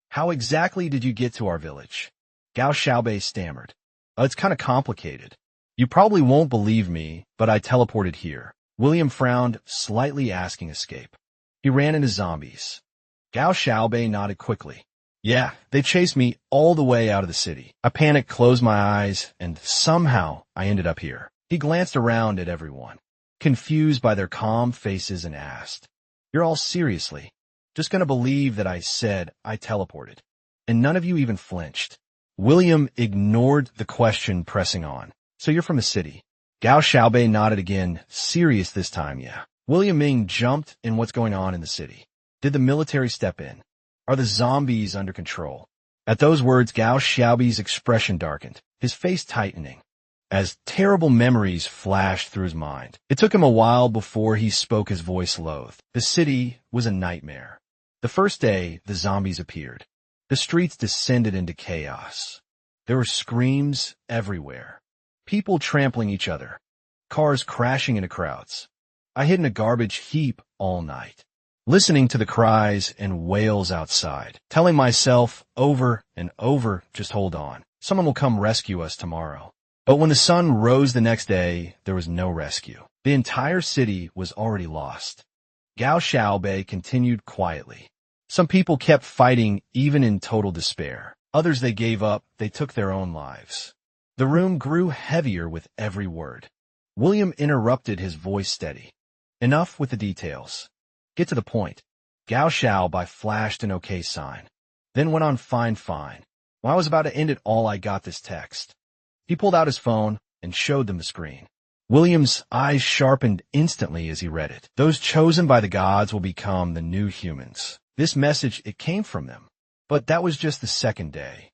How exactly did you get to our village? Gao Xiaobei stammered. It's kind of complicated. You probably won't believe me, but I teleported here. William frowned, slightly asking escape. He ran into zombies. Gao Xiaobei nodded quickly. Yeah, they chased me all the way out of the city. I panicked, closed my eyes, and somehow I ended up here. He glanced around at everyone, confused by their calm faces, and asked, You're all seriously just gonna believe that I said I teleported? And none of you even flinched. William ignored the question, pressing on. So you're from the city? Gao Xiaobei nodded again, serious this time, yeah. William Ming jumped in. What's going on in the city? Did the military step in? Are the zombies under control? At those words, Gao Xiaobei's expression darkened, his face tightening, as terrible memories flashed through his mind. It took him a while before he spoke, his voice loathed. The city was a nightmare. The first day, the zombies appeared. The streets descended into chaos. There were screams everywhere. People trampling each other. Cars crashing into crowds. I hid in a garbage heap all night, listening to the cries and wails outside, telling myself over and over, just hold on. Someone will come rescue us tomorrow. But when the sun rose the next day, there was no rescue. The entire city was already lost. Gao Xiaobei continued quietly. Some people kept fighting even in total despair. Others, they gave up, they took their own lives. The room grew heavier with every word. William interrupted, his voice steady. Enough with the details. Get to the point. Gao Xiaobei flashed an okay sign, then went on, fine. When I was about to end it all, I got this text. He pulled out his phone and showed them the screen. William's eyes sharpened instantly as he read it. Those chosen by the gods will become the new humans. This message, it came from them. But that was just the second day.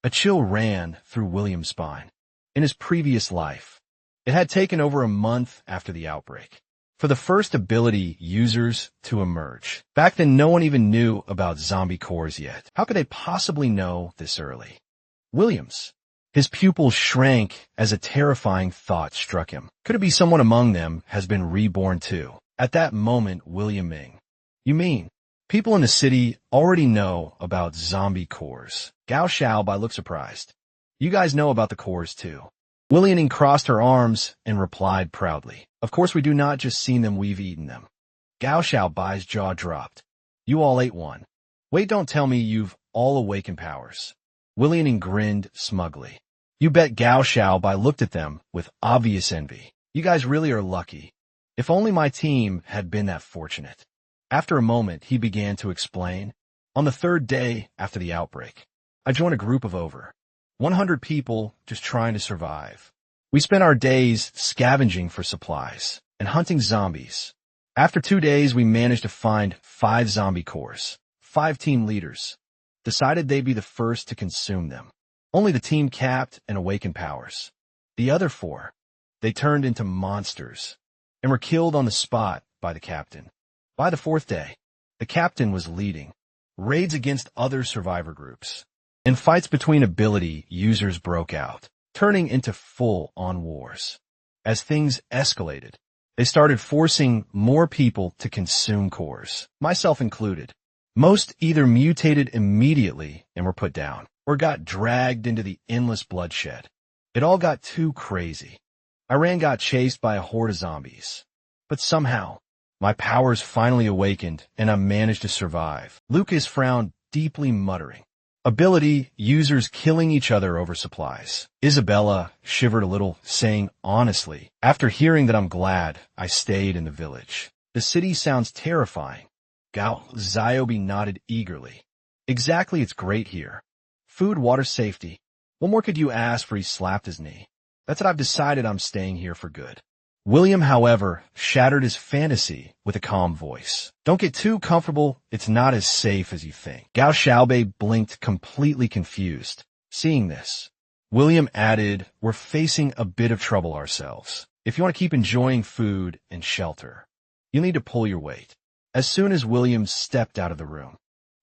A chill ran through William's spine. In his previous life, it had taken over a month after the outbreak for the first ability users to emerge. Back then, no one even knew about zombie cores yet. How could they possibly know this early? Williams. His pupils shrank as a terrifying thought struck him. Could it be someone among them has been reborn too? At that moment, William Ming. You mean people in the city already know about zombie cores? Gao Xiaobei looked surprised. You guys know about the cores too. William Ming crossed her arms and replied proudly. Of course we do, not just seen them, we've eaten them. Gao Xiaobei's jaw dropped. You all ate one. Wait, don't tell me you've all awakened powers. William Ming grinned smugly. You bet. Gao Xiaobei looked at them with obvious envy. You guys really are lucky. If only my team had been that fortunate. After a moment, he began to explain. On the third day after the outbreak, I joined a group of over 100 people just trying to survive. We spent our days scavenging for supplies and hunting zombies. After 2 days, we managed to find 5 zombie cores. 5 team leaders decided they'd be the first to consume them. Only the team capped and awakened powers. The other 4, they turned into monsters and were killed on the spot by the captain. By the 4th day, the captain was leading raids against other survivor groups, and fights between ability users broke out, turning into full-on wars. As things escalated, they started forcing more people to consume cores, myself included. Most either mutated immediately and were put down, or got dragged into the endless bloodshed. It all got too crazy. I got chased by a horde of zombies. But somehow, my powers finally awakened and I managed to survive. Lucas frowned deeply, muttering. Ability users killing each other over supplies. Isabella shivered a little, saying, honestly, after hearing that, I'm glad I stayed in the village. The city sounds terrifying. Gao Xiaobei nodded eagerly. Exactly, it's great here. Food, water, safety. What more could you ask for? He slapped his knee. That's it, I've decided I'm staying here for good. William, however, shattered his fantasy with a calm voice. Don't get too comfortable. It's not as safe as you think. Gao Xiaobei blinked, completely confused. Seeing this, William added, we're facing a bit of trouble ourselves. If you want to keep enjoying food and shelter, you'll need to pull your weight. As soon as William stepped out of the room,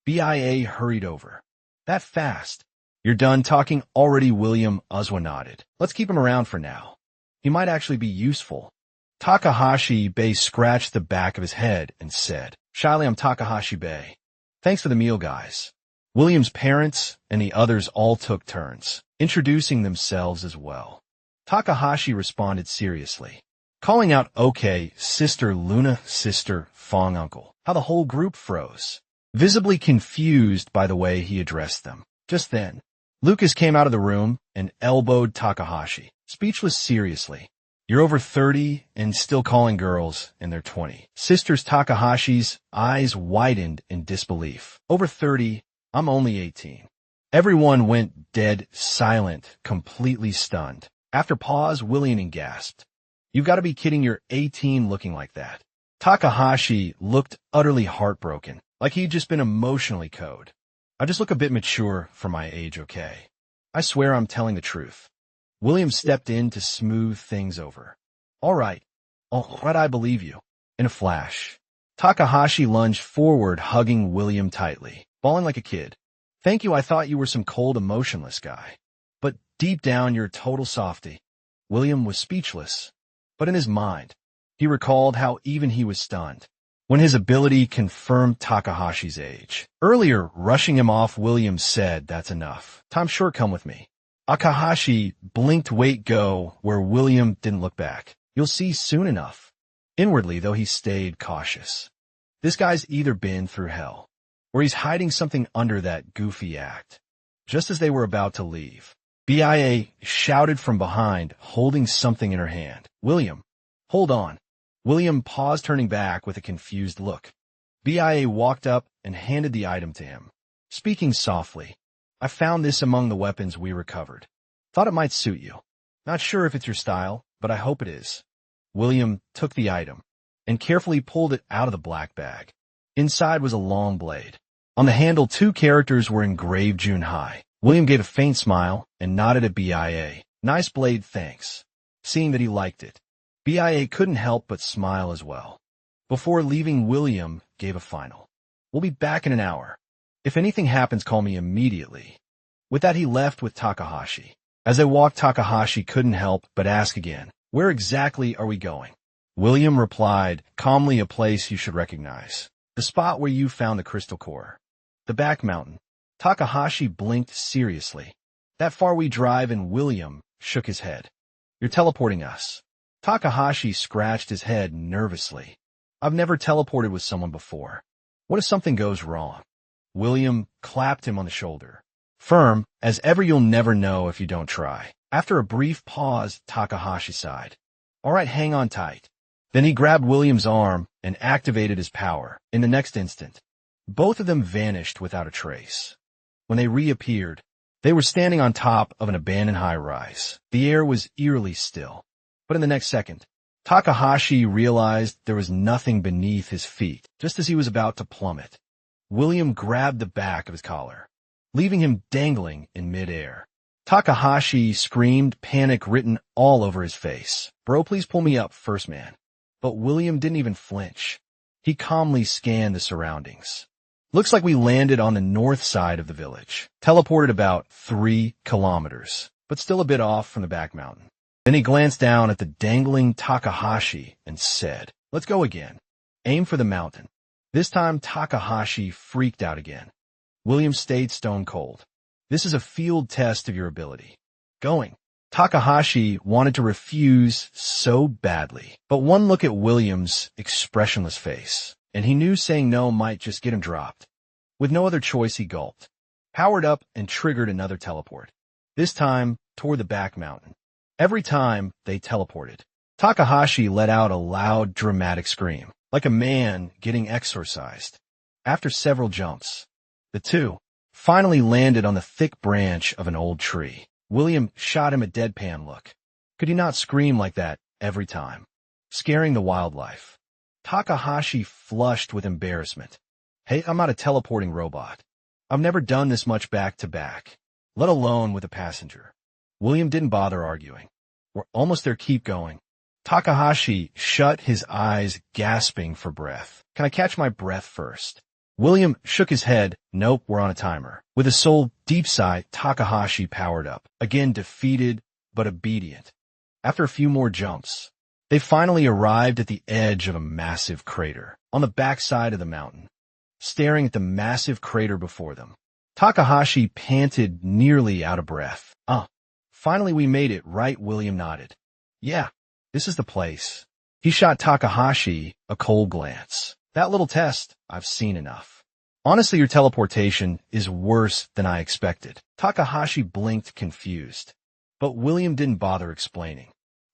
BIA hurried over. That fast? You're done talking already? William Uzwa nodded. Let's keep him around for now. He might actually be useful. Takahashi Bey scratched the back of his head and said, "Shyly, I'm Takahashi Bey. Thanks for the meal, guys." William's parents and the others all took turns, introducing themselves as well. Takahashi responded seriously, calling out, "Okay, Sister Luna, Sister Fong Uncle." How the whole group froze, visibly confused by the way he addressed them. Just then, Lucas came out of the room and elbowed Takahashi, speechless seriously. "You're over 30 and still calling girls in their 20s. Sisters Takahashi's eyes widened in disbelief. "Over 30, I'm only 18. Everyone went dead silent, completely stunned. After pause, William gasped, "You've got to be kidding, you're 18 looking like that." Takahashi looked utterly heartbroken, like he'd just been emotionally cowed. "I just look a bit mature for my age, okay? I swear I'm telling the truth." William stepped in to smooth things over. All right, I believe you." In a flash, Takahashi lunged forward, hugging William tightly, bawling like a kid. "Thank you, I thought you were some cold, emotionless guy. But deep down, you're a total softie." William was speechless, but in his mind, he recalled how even he was stunned when his ability confirmed Takahashi's age. Earlier, rushing him off, William said, "That's enough. Time short, come with me." Takahashi blinked, "Wait, go," where William didn't look back. "You'll see soon enough." Inwardly, though, he stayed cautious. This guy's either been through hell, or he's hiding something under that goofy act. Just as they were about to leave, BIA shouted from behind, holding something in her hand. "William, hold on." William paused, turning back with a confused look. BIA walked up and handed the item to him, speaking softly. "I found this among the weapons we recovered. Thought it might suit you. Not sure if it's your style, but I hope it is." William took the item and carefully pulled it out of the black bag. Inside was a long blade. On the handle, 2 characters were engraved June High. William gave a faint smile and nodded at BIA. "Nice blade, thanks." Seeing that he liked it, BIA couldn't help but smile as well. Before leaving, William gave a final, "We'll be back in an hour. If anything happens, call me immediately." With that, he left with Takahashi. As they walked, Takahashi couldn't help but ask again, "Where exactly are we going?" William replied calmly, "A place you should recognize. The spot where you found the crystal core. The back mountain." Takahashi blinked seriously. "That far we drive?" And William shook his head. "You're teleporting us." Takahashi scratched his head nervously. "I've never teleported with someone before. What if something goes wrong?" William clapped him on the shoulder. "Firm as ever, you'll never know if you don't try." After a brief pause, Takahashi sighed. "All right, hang on tight." Then he grabbed William's arm and activated his power. In the next instant, both of them vanished without a trace. When they reappeared, they were standing on top of an abandoned high-rise. The air was eerily still. But in the next second, Takahashi realized there was nothing beneath his feet. Just as he was about to plummet, William grabbed the back of his collar, leaving him dangling in midair. Takahashi screamed, panic written all over his face. "Bro, please pull me up, first man." But William didn't even flinch. He calmly scanned the surroundings. "Looks like we landed on the north side of the village. Teleported about 3 kilometers, but still a bit off from the back mountain." Then he glanced down at the dangling Takahashi and said, "Let's go again. Aim for the mountain." This time Takahashi freaked out again. William stayed stone cold. "This is a field test of your ability. Going." Takahashi wanted to refuse so badly, but one look at William's expressionless face, and he knew saying no might just get him dropped. With no other choice, he gulped, powered up, and triggered another teleport, this time toward the back mountain. Every time they teleported, Takahashi let out a loud, dramatic scream, like a man getting exorcised. After several jumps, the two finally landed on the thick branch of an old tree. William shot him a deadpan look. Could he not scream like that every time, scaring the wildlife? Takahashi flushed with embarrassment. "Hey, I'm not a teleporting robot. I've never done this much back-to-back, let alone with a passenger." William didn't bother arguing. "We're almost there, keep going." Takahashi shut his eyes, gasping for breath. "Can I catch my breath first?" William shook his head. "Nope, we're on a timer." With a soul deep sigh, Takahashi powered up, again defeated but obedient. After a few more jumps, They finally arrived at the edge of a massive crater, on the backside of the mountain, staring at the massive crater before them. Takahashi panted, nearly out of breath. Finally we made it, right? William nodded. Yeah, this is the place. He shot Takahashi a cold glance. That little test, I've seen enough. Honestly, your teleportation is worse than I expected. Takahashi blinked, confused. But William didn't bother explaining.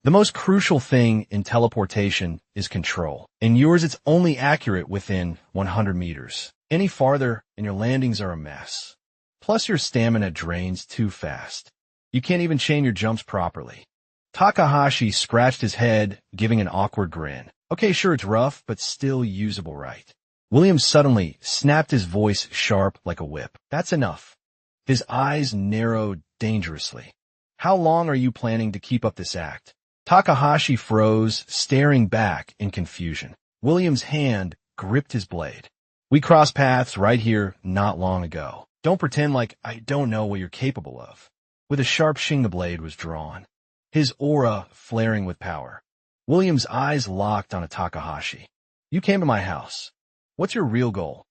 The most crucial thing in teleportation is control. In yours, it's only accurate within 100 meters. Any farther, and your landings are a mess. Plus, your stamina drains too fast. You can't even chain your jumps properly. Takahashi scratched his head, giving an awkward grin. Okay, sure, it's rough, but still usable, right? William suddenly snapped, his voice sharp like a whip. That's enough. His eyes narrowed dangerously. How long are you planning to keep up this act? Takahashi froze, staring back in confusion. William's hand gripped his blade. We crossed paths right here not long ago. Don't pretend like I don't know what you're capable of. With a sharp shing, the blade was drawn, his aura flaring with power. William's eyes locked on Takahashi. You came to my house. What's your real goal?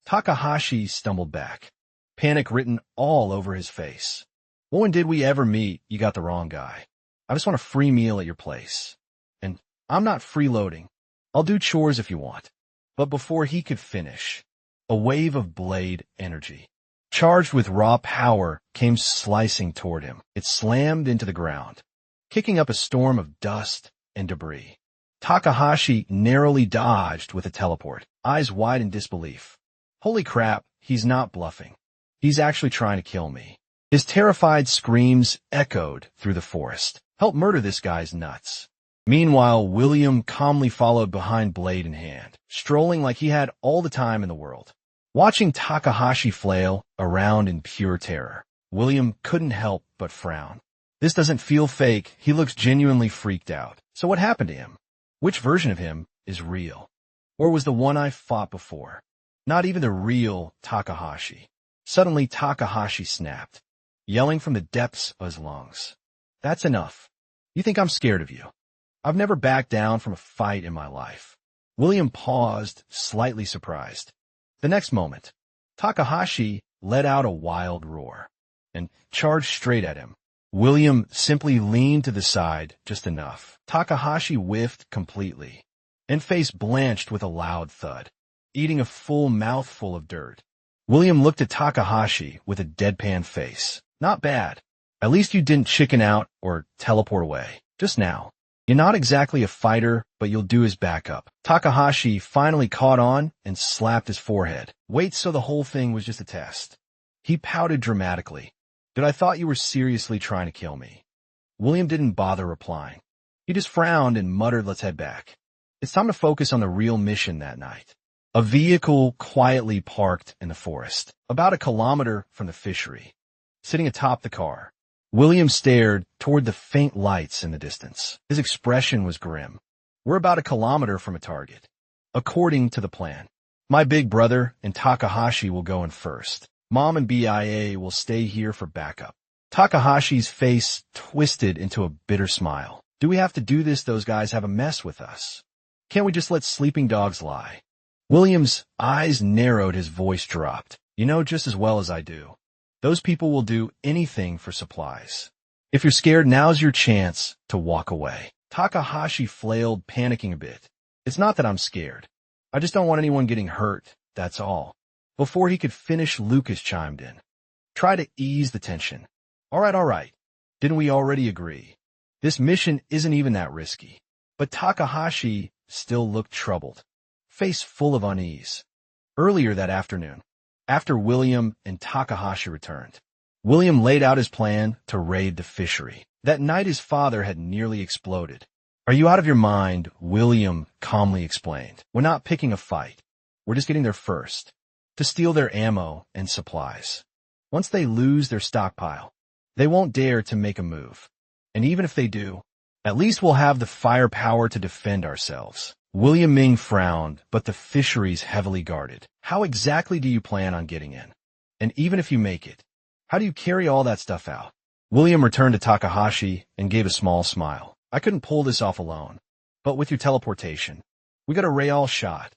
Takahashi stumbled back, panic written all over his face. Well, when did we ever meet? You got the wrong guy. I just want a free meal at your place. And I'm not freeloading. I'll do chores if you want. But before he could finish, a wave of blade energy, charged with raw power, came slicing toward him. It slammed into the ground, kicking up a storm of dust and debris. Takahashi narrowly dodged with a teleport, eyes wide in disbelief. Holy crap, he's not bluffing. He's actually trying to kill me. His terrified screams echoed through the forest. Help murder this guy's nuts. Meanwhile, William calmly followed behind, blade in hand, strolling like he had all the time in the world. Watching Takahashi flail around in pure terror, William couldn't help but frown. This doesn't feel fake. He looks genuinely freaked out. So what happened to him? Which version of him is real? Or was the one I fought before not even the real Takahashi? Suddenly, Takahashi snapped, yelling from the depths of his lungs. That's enough. You think I'm scared of you? I've never backed down from a fight in my life. William paused, slightly surprised. The next moment, Takahashi let out a wild roar and charged straight at him. William simply leaned to the side just enough. Takahashi whiffed completely, and face blanched with a loud thud, eating a full mouthful of dirt. William looked at Takahashi with a deadpan face. Not bad. At least you didn't chicken out or teleport away. Just now. You're not exactly a fighter, but you'll do his backup. Takahashi finally caught on and slapped his forehead. Wait, so the whole thing was just a test. He pouted dramatically. Dude, I thought you were seriously trying to kill me. William didn't bother replying. He just frowned and muttered, let's head back. It's time to focus on the real mission that night. A vehicle quietly parked in the forest, about a kilometer from the fishery. Sitting atop the car, William stared toward the faint lights in the distance. His expression was grim. We're about a kilometer from a target. According to the plan, my big brother and Takahashi will go in first. Mom and BIA will stay here for backup. Takahashi's face twisted into a bitter smile. Do we have to do this? Those guys have a mess with us. Can't we just let sleeping dogs lie? William's eyes narrowed, his voice dropped. You know just as well as I do. Those people will do anything for supplies. If you're scared, now's your chance to walk away. Takahashi flailed, panicking a bit. It's not that I'm scared. I just don't want anyone getting hurt, that's all. Before he could finish, Lucas chimed in. Try to ease the tension. All right. Didn't we already agree? This mission isn't even that risky. But Takahashi still looked troubled, face full of unease. Earlier that afternoon, after William and Takahashi returned, William laid out his plan to raid the fishery. That night his father had nearly exploded. Are you out of your mind? William calmly explained. We're not picking a fight. We're just getting there first, to steal their ammo and supplies. Once they lose their stockpile, they won't dare to make a move. And even if they do, at least we'll have the firepower to defend ourselves. William Ming frowned, but the fishery's heavily guarded. How exactly do you plan on getting in? And even if you make it, how do you carry all that stuff out? William returned to Takahashi and gave a small smile. I couldn't pull this off alone, but with your teleportation. We got a real shot.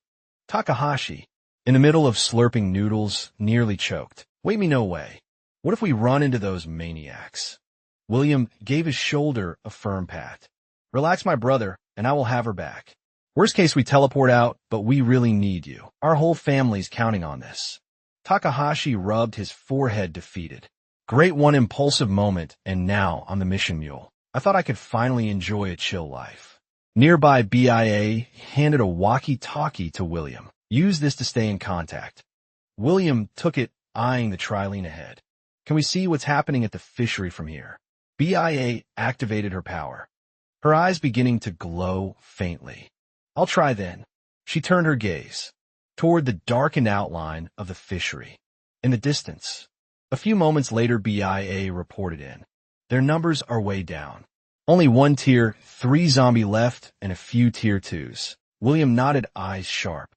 Takahashi, in the middle of slurping noodles, nearly choked. Wait me no way. What if we run into those maniacs? William gave his shoulder a firm pat. Relax, my brother, and I will have her back. Worst case, we teleport out, but we really need you. Our whole family's counting on this. Takahashi rubbed his forehead defeated. Great one impulsive moment, and now I'm the mission mule. I thought I could finally enjoy a chill life. Nearby BIA handed a walkie-talkie to William. Use this to stay in contact. William took it, eyeing the trilene ahead. Can we see what's happening at the fishery from here? BIA activated her power, her eyes beginning to glow faintly. I'll try then. She turned her gaze toward the darkened outline of the fishery. In the distance, a few moments later, BIA reported in. Their numbers are way down. Only one tier 3 zombie left and a few tier 2s. William nodded, eyes sharp.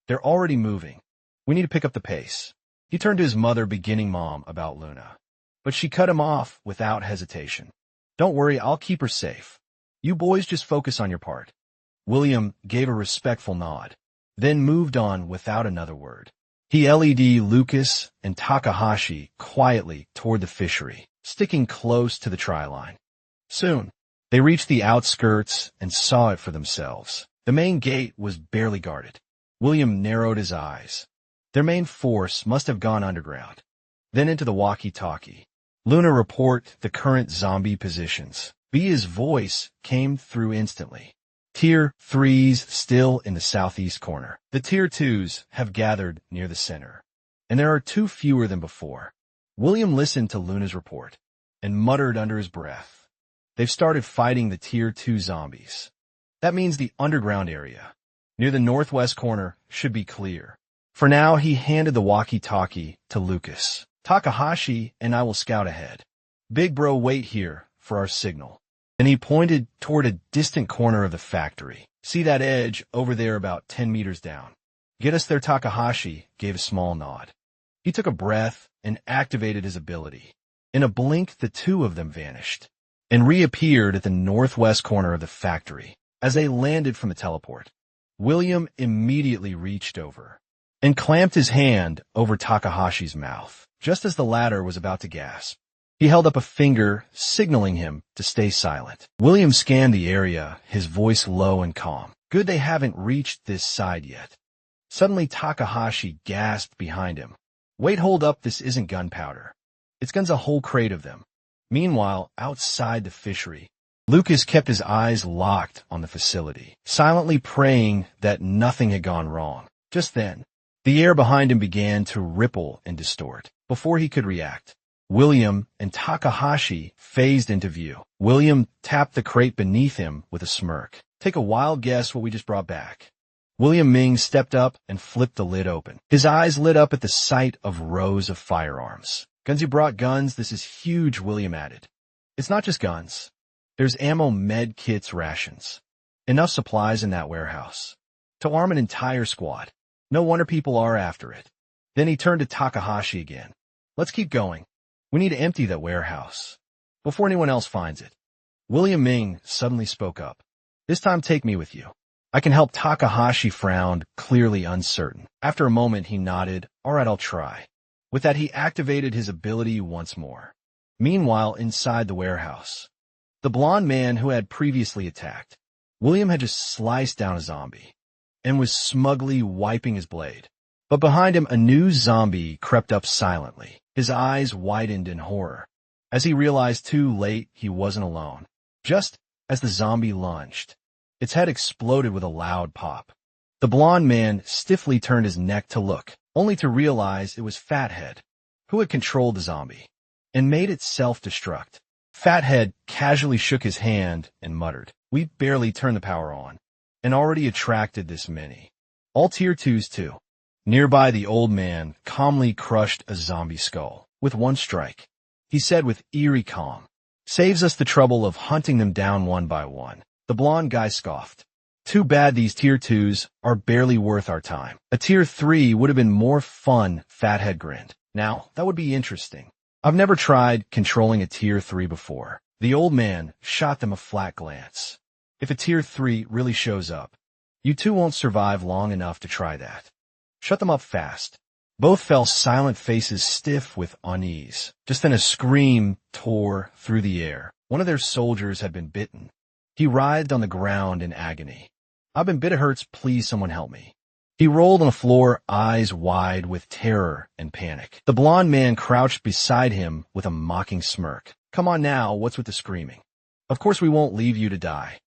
They're already moving. We need to pick up the pace. He turned to his mother, beginning mom about Luna. But she cut him off without hesitation. Don't worry, I'll keep her safe. You boys just focus on your part. William gave a respectful nod, then moved on without another word. He led Lucas and Takahashi quietly toward the fishery, sticking close to the tri-line. Soon, they reached the outskirts and saw it for themselves. The main gate was barely guarded. William narrowed his eyes. Their main force must have gone underground. Then into the walkie-talkie. Luna, report the current zombie positions. Bia's voice came through instantly. Tier 3s still in the southeast corner. The Tier 2s have gathered near the center, and there are 2 fewer than before. William listened to Luna's report and muttered under his breath. They've started fighting the Tier 2 zombies. That means the underground area, near the northwest corner, should be clear. For now, he handed the walkie-talkie to Lucas. Takahashi and I will scout ahead. Big bro, wait here for our signal. Then he pointed toward a distant corner of the factory. See that edge over there about 10 meters down? Get us there. Takahashi gave a small nod. He took a breath and activated his ability. In a blink, the 2 of them vanished and reappeared at the northwest corner of the factory. As they landed from the teleport, William immediately reached over and clamped his hand over Takahashi's mouth, just as the latter was about to gasp. He held up a finger, signaling him to stay silent. William scanned the area, his voice low and calm. Good, they haven't reached this side yet. Suddenly, Takahashi gasped behind him. Wait, hold up, this isn't gunpowder. It's guns, a whole crate of them. Meanwhile, outside the fishery, Lucas kept his eyes locked on the facility, silently praying that nothing had gone wrong. Just then, the air behind him began to ripple and distort. Before he could react, William and Takahashi phased into view. William tapped the crate beneath him with a smirk. Take a wild guess what we just brought back. William Ming stepped up and flipped the lid open. His eyes lit up at the sight of rows of firearms. Guns, you brought guns? This is huge, William added. It's not just guns. There's ammo, med kits, rations. Enough supplies in that warehouse to arm an entire squad. No wonder people are after it. Then he turned to Takahashi again. Let's keep going. We need to empty that warehouse before anyone else finds it. William Ming suddenly spoke up. This time, take me with you. I can help. Takahashi frowned, clearly uncertain. After a moment, he nodded. All right, I'll try. With that, he activated his ability once more. Meanwhile, inside the warehouse, the blond man who had previously attacked, William had just sliced down a zombie and was smugly wiping his blade. But behind him, a new zombie crept up silently. His eyes widened in horror as he realized too late he wasn't alone. Just as the zombie lunged, its head exploded with a loud pop. The blond man stiffly turned his neck to look, only to realize it was Fathead, who had controlled the zombie and made it self-destruct. Fathead casually shook his hand and muttered, "We barely turned the power on, and already attracted this many. All tier 2s too." Nearby, the old man calmly crushed a zombie skull with one strike. He said with eerie calm, "Saves us the trouble of hunting them down one by one." The blonde guy scoffed. "Too bad these tier 2s are barely worth our time. A tier 3 would have been more fun." Fathead grinned. "Now, that would be interesting. I've never tried controlling a tier 3 before." The old man shot them a flat glance. If a tier 3 really shows up, you two won't survive long enough to try that. Shut them up fast. Both fell silent, faces stiff with unease. Just then a scream tore through the air. One of their soldiers had been bitten. He writhed on the ground in agony. "I've been bit, it hurts, please someone help me." He rolled on the floor, eyes wide with terror and panic. The blond man crouched beside him with a mocking smirk. "Come on now, what's with the screaming? Of course we won't leave you to die."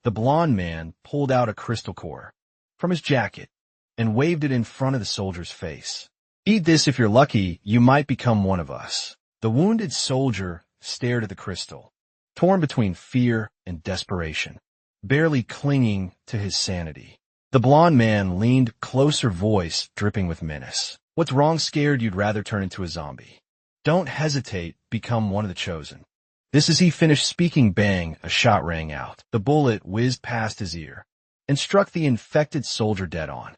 The blond man pulled out a crystal core from his jacket and waved it in front of the soldier's face. "Eat this, if you're lucky, you might become one of us." The wounded soldier stared at the crystal, torn between fear and desperation, barely clinging to his sanity. The blond man leaned closer, voice dripping with menace. "What's wrong? Scared you'd rather turn into a zombie? Don't hesitate, become one of the chosen." This as he finished speaking, bang, a shot rang out. The bullet whizzed past his ear and struck the infected soldier dead on.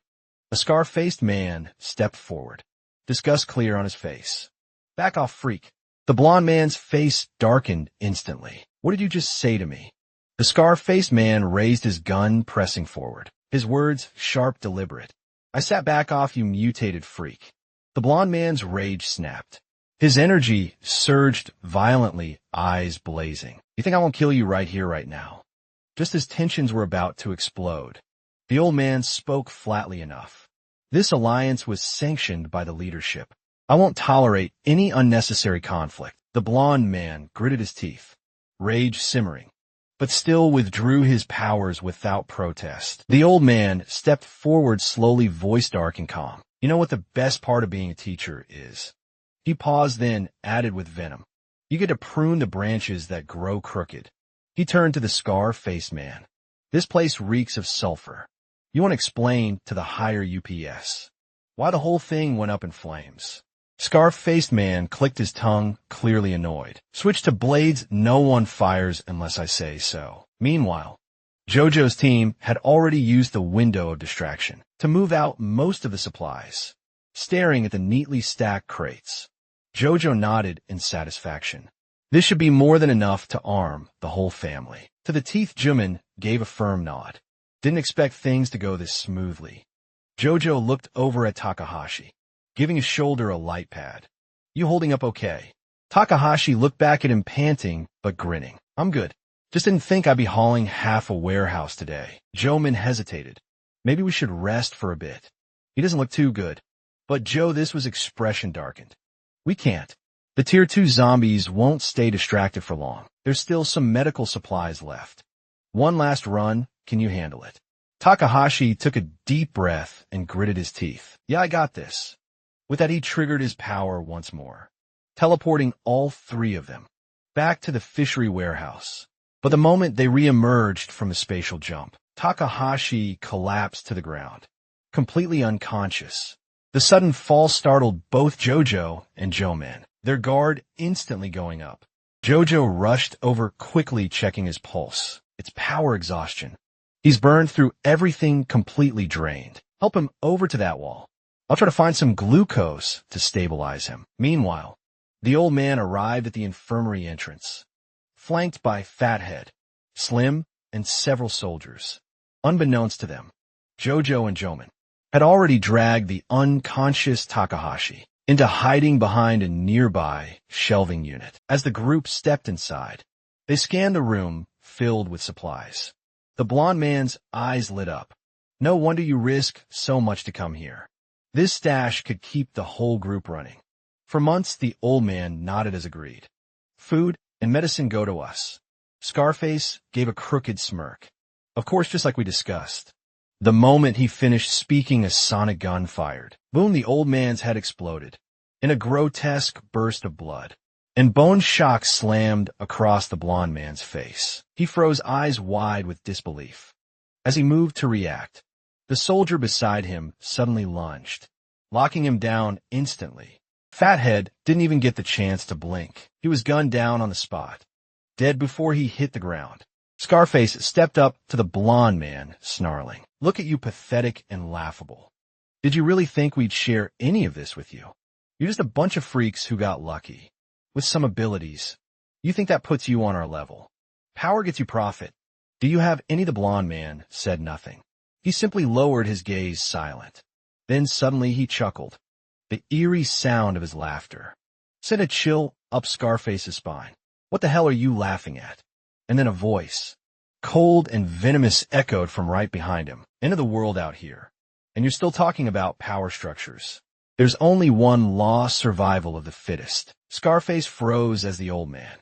A scar-faced man stepped forward, disgust clear on his face. "Back off, freak." The blond man's face darkened instantly. "What did you just say to me?" The scar-faced man raised his gun, pressing forward. His words sharp, deliberate. "I sat back off, you mutated freak." The blond man's rage snapped. His energy surged violently, eyes blazing. "You think I won't kill you right here, right now?" Just as tensions were about to explode, the old man spoke flatly enough. "This alliance was sanctioned by the leadership. I won't tolerate any unnecessary conflict." The blond man gritted his teeth, rage simmering, but still withdrew his powers without protest. The old man stepped forward slowly, voice dark and calm. "You know what the best part of being a teacher is?" He paused, then added with venom, "You get to prune the branches that grow crooked." He turned to the scar-faced man. "This place reeks of sulfur. You want to explain to the higher UPS why the whole thing went up in flames?" Scar-faced man clicked his tongue, clearly annoyed. "Switch to blades, no one fires unless I say so." Meanwhile, Jojo's team had already used the window of distraction to move out most of the supplies. Staring at the neatly stacked crates, Jojo nodded in satisfaction. This should be more than enough to arm the whole family. To the teeth, Jumin gave a firm nod. Didn't expect things to go this smoothly. Jojo looked over at Takahashi, giving his shoulder a light pat. "You holding up okay?" Takahashi looked back at him, panting but grinning. "I'm good. Just didn't think I'd be hauling half a warehouse today." Jomin hesitated. "Maybe we should rest for a bit. He doesn't look too good." But Joe, this was expression darkened. "We can't. The tier 2 zombies won't stay distracted for long. There's still some medical supplies left. One last run, can you handle it?" Takahashi took a deep breath and gritted his teeth. "Yeah, I got this." With that, he triggered his power once more, teleporting all three of them back to the fishery warehouse. But the moment they re-emerged from the spatial jump, Takahashi collapsed to the ground, completely unconscious. The sudden fall startled both Jojo and Jomin, their guard instantly going up. Jojo rushed over quickly, checking his pulse. It's power exhaustion. He's burned through everything, completely drained. Help him over to that wall. I'll try to find some glucose to stabilize him. Meanwhile, the old man arrived at the infirmary entrance, flanked by Fathead, Slim, and several soldiers. Unbeknownst to them, Jojo and Jomin had already dragged the unconscious Takahashi into hiding behind a nearby shelving unit. As the group stepped inside, they scanned the room filled with supplies. The blond man's eyes lit up. "No wonder you risk so much to come here. This stash could keep the whole group running." For months, the old man nodded as agreed. "Food and medicine go to us." Scarface gave a crooked smirk. "Of course, just like we discussed." The moment he finished speaking, a sonic gun fired. Boom, the old man's head exploded in a grotesque burst of blood, and bone shock slammed across the blond man's face. He froze, eyes wide with disbelief. As he moved to react, the soldier beside him suddenly lunged, locking him down instantly. Fathead didn't even get the chance to blink. He was gunned down on the spot, dead before he hit the ground. Scarface stepped up to the blond man, snarling, "Look at you, pathetic and laughable. Did you really think we'd share any of this with you? You're just a bunch of freaks who got lucky with some abilities. You think that puts you on our level? Power gets you profit. Do you have any? The blonde man said nothing. He simply lowered his gaze, silent. Then suddenly he chuckled. The eerie sound of his laughter sent a chill up Scarface's spine. What the hell are you laughing at? And then a voice, cold and venomous, echoed from right behind him. Into the world out here. And you're still talking about power structures. There's only one law: survival of the fittest. Scarface froze as the old man,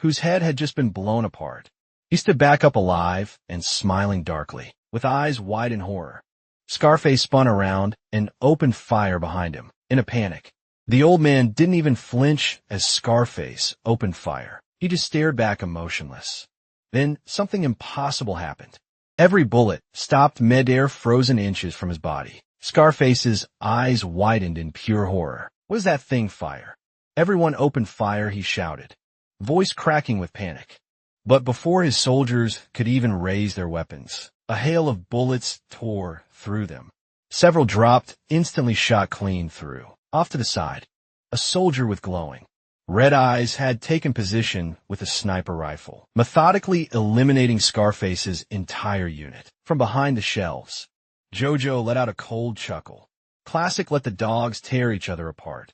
whose head had just been blown apart. He stood back up, alive and smiling darkly, with eyes wide in horror. Scarface spun around and opened fire behind him, in a panic. The old man didn't even flinch as Scarface opened fire. He just stared back, emotionless. Then something impossible happened. Every bullet stopped midair, frozen inches from his body. Scarface's eyes widened in pure horror. What is that thing? Fire. Everyone opened fire, he shouted, voice cracking with panic. But before his soldiers could even raise their weapons, a hail of bullets tore through them. Several dropped, instantly shot clean through. Off to the side, a soldier with glowing red eyes had taken position with a sniper rifle, methodically eliminating Scarface's entire unit. From behind the shelves, Jojo let out a cold chuckle. Classic let the dogs tear each other apart.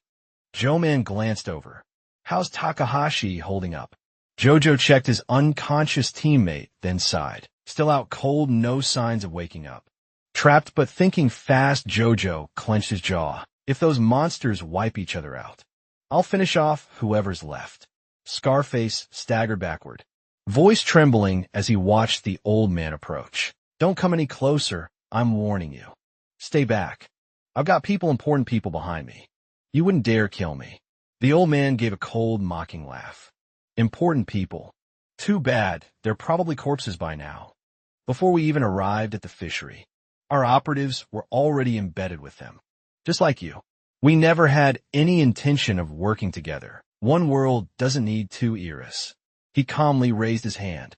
Joe-man glanced over. How's Takahashi holding up? Jojo checked his unconscious teammate, then sighed. Still out cold, no signs of waking up. Trapped but thinking fast, Jojo clenched his jaw. If those monsters wipe each other out, I'll finish off whoever's left. Scarface staggered backward, voice trembling as he watched the old man approach. Don't come any closer, I'm warning you. Stay back. I've got important people behind me. You wouldn't dare kill me. The old man gave a cold, mocking laugh. Important people. Too bad, they're probably corpses by now. Before we even arrived at the fishery, our operatives were already embedded with them. Just like you. We never had any intention of working together. One world doesn't need two eras. He calmly raised his hand.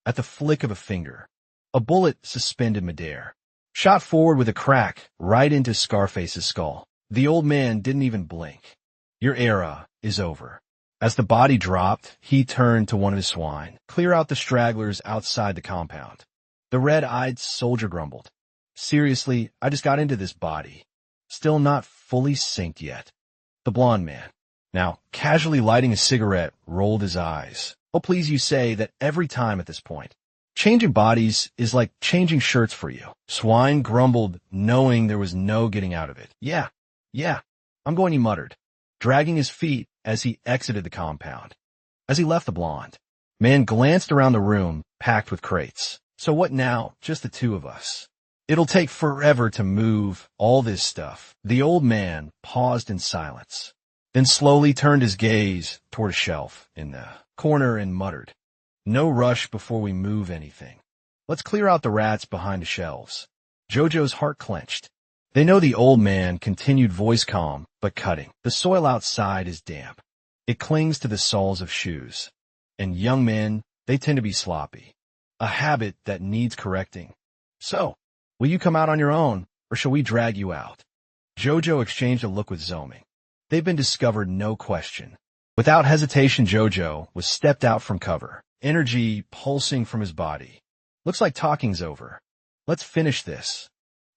At the flick of a finger, a bullet suspended midair, shot forward with a crack right into Scarface's skull. The old man didn't even blink. Your era is over. As the body dropped, he turned to one of his swine. Clear out the stragglers outside the compound. The red-eyed soldier grumbled. Seriously, I just got into this body. Still not fully synced yet. The blonde man, now casually lighting a cigarette, rolled his eyes. Oh, please, you say that every time at this point. Changing bodies is like changing shirts for you. Swine grumbled, knowing there was no getting out of it. Yeah, I'm going, he muttered, dragging his feet as he exited the compound. As he left, the blonde man glanced around the room, packed with crates. So what now? Just the two of us. It'll take forever to move all this stuff. The old man paused in silence, then slowly turned his gaze toward a shelf in the corner and muttered, no rush before we move anything. Let's clear out the rats behind the shelves. Jojo's heart clenched. They know the old man continued, voice calm but cutting. The soil outside is damp. It clings to the soles of shoes. And young men, they tend to be sloppy. A habit that needs correcting. So, will you come out on your own, or shall we drag you out? Jojo exchanged a look with Zoming. They've been discovered, no question. Without hesitation, Jojo was stepped out from cover, energy pulsing from his body. Looks like talking's over. Let's finish this.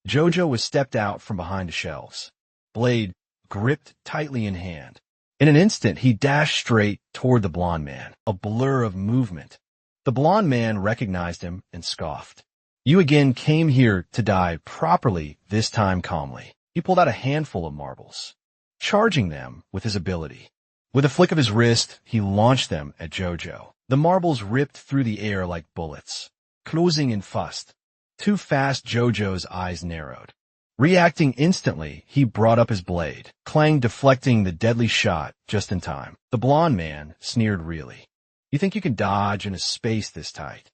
Jojo was stepped out from behind the shelves, blade gripped tightly in hand. In an instant, he dashed straight toward the blonde man, a blur of movement. The blonde man recognized him and scoffed. You again came here to die properly, this time calmly. He pulled out a handful of marbles, charging them with his ability. With a flick of his wrist, he launched them at Jojo. The marbles ripped through the air like bullets, closing in fast. Too fast, Jojo's eyes narrowed. Reacting instantly, he brought up his blade, clang deflecting the deadly shot just in time. The blonde man sneered, really? You think you can dodge in a space this tight?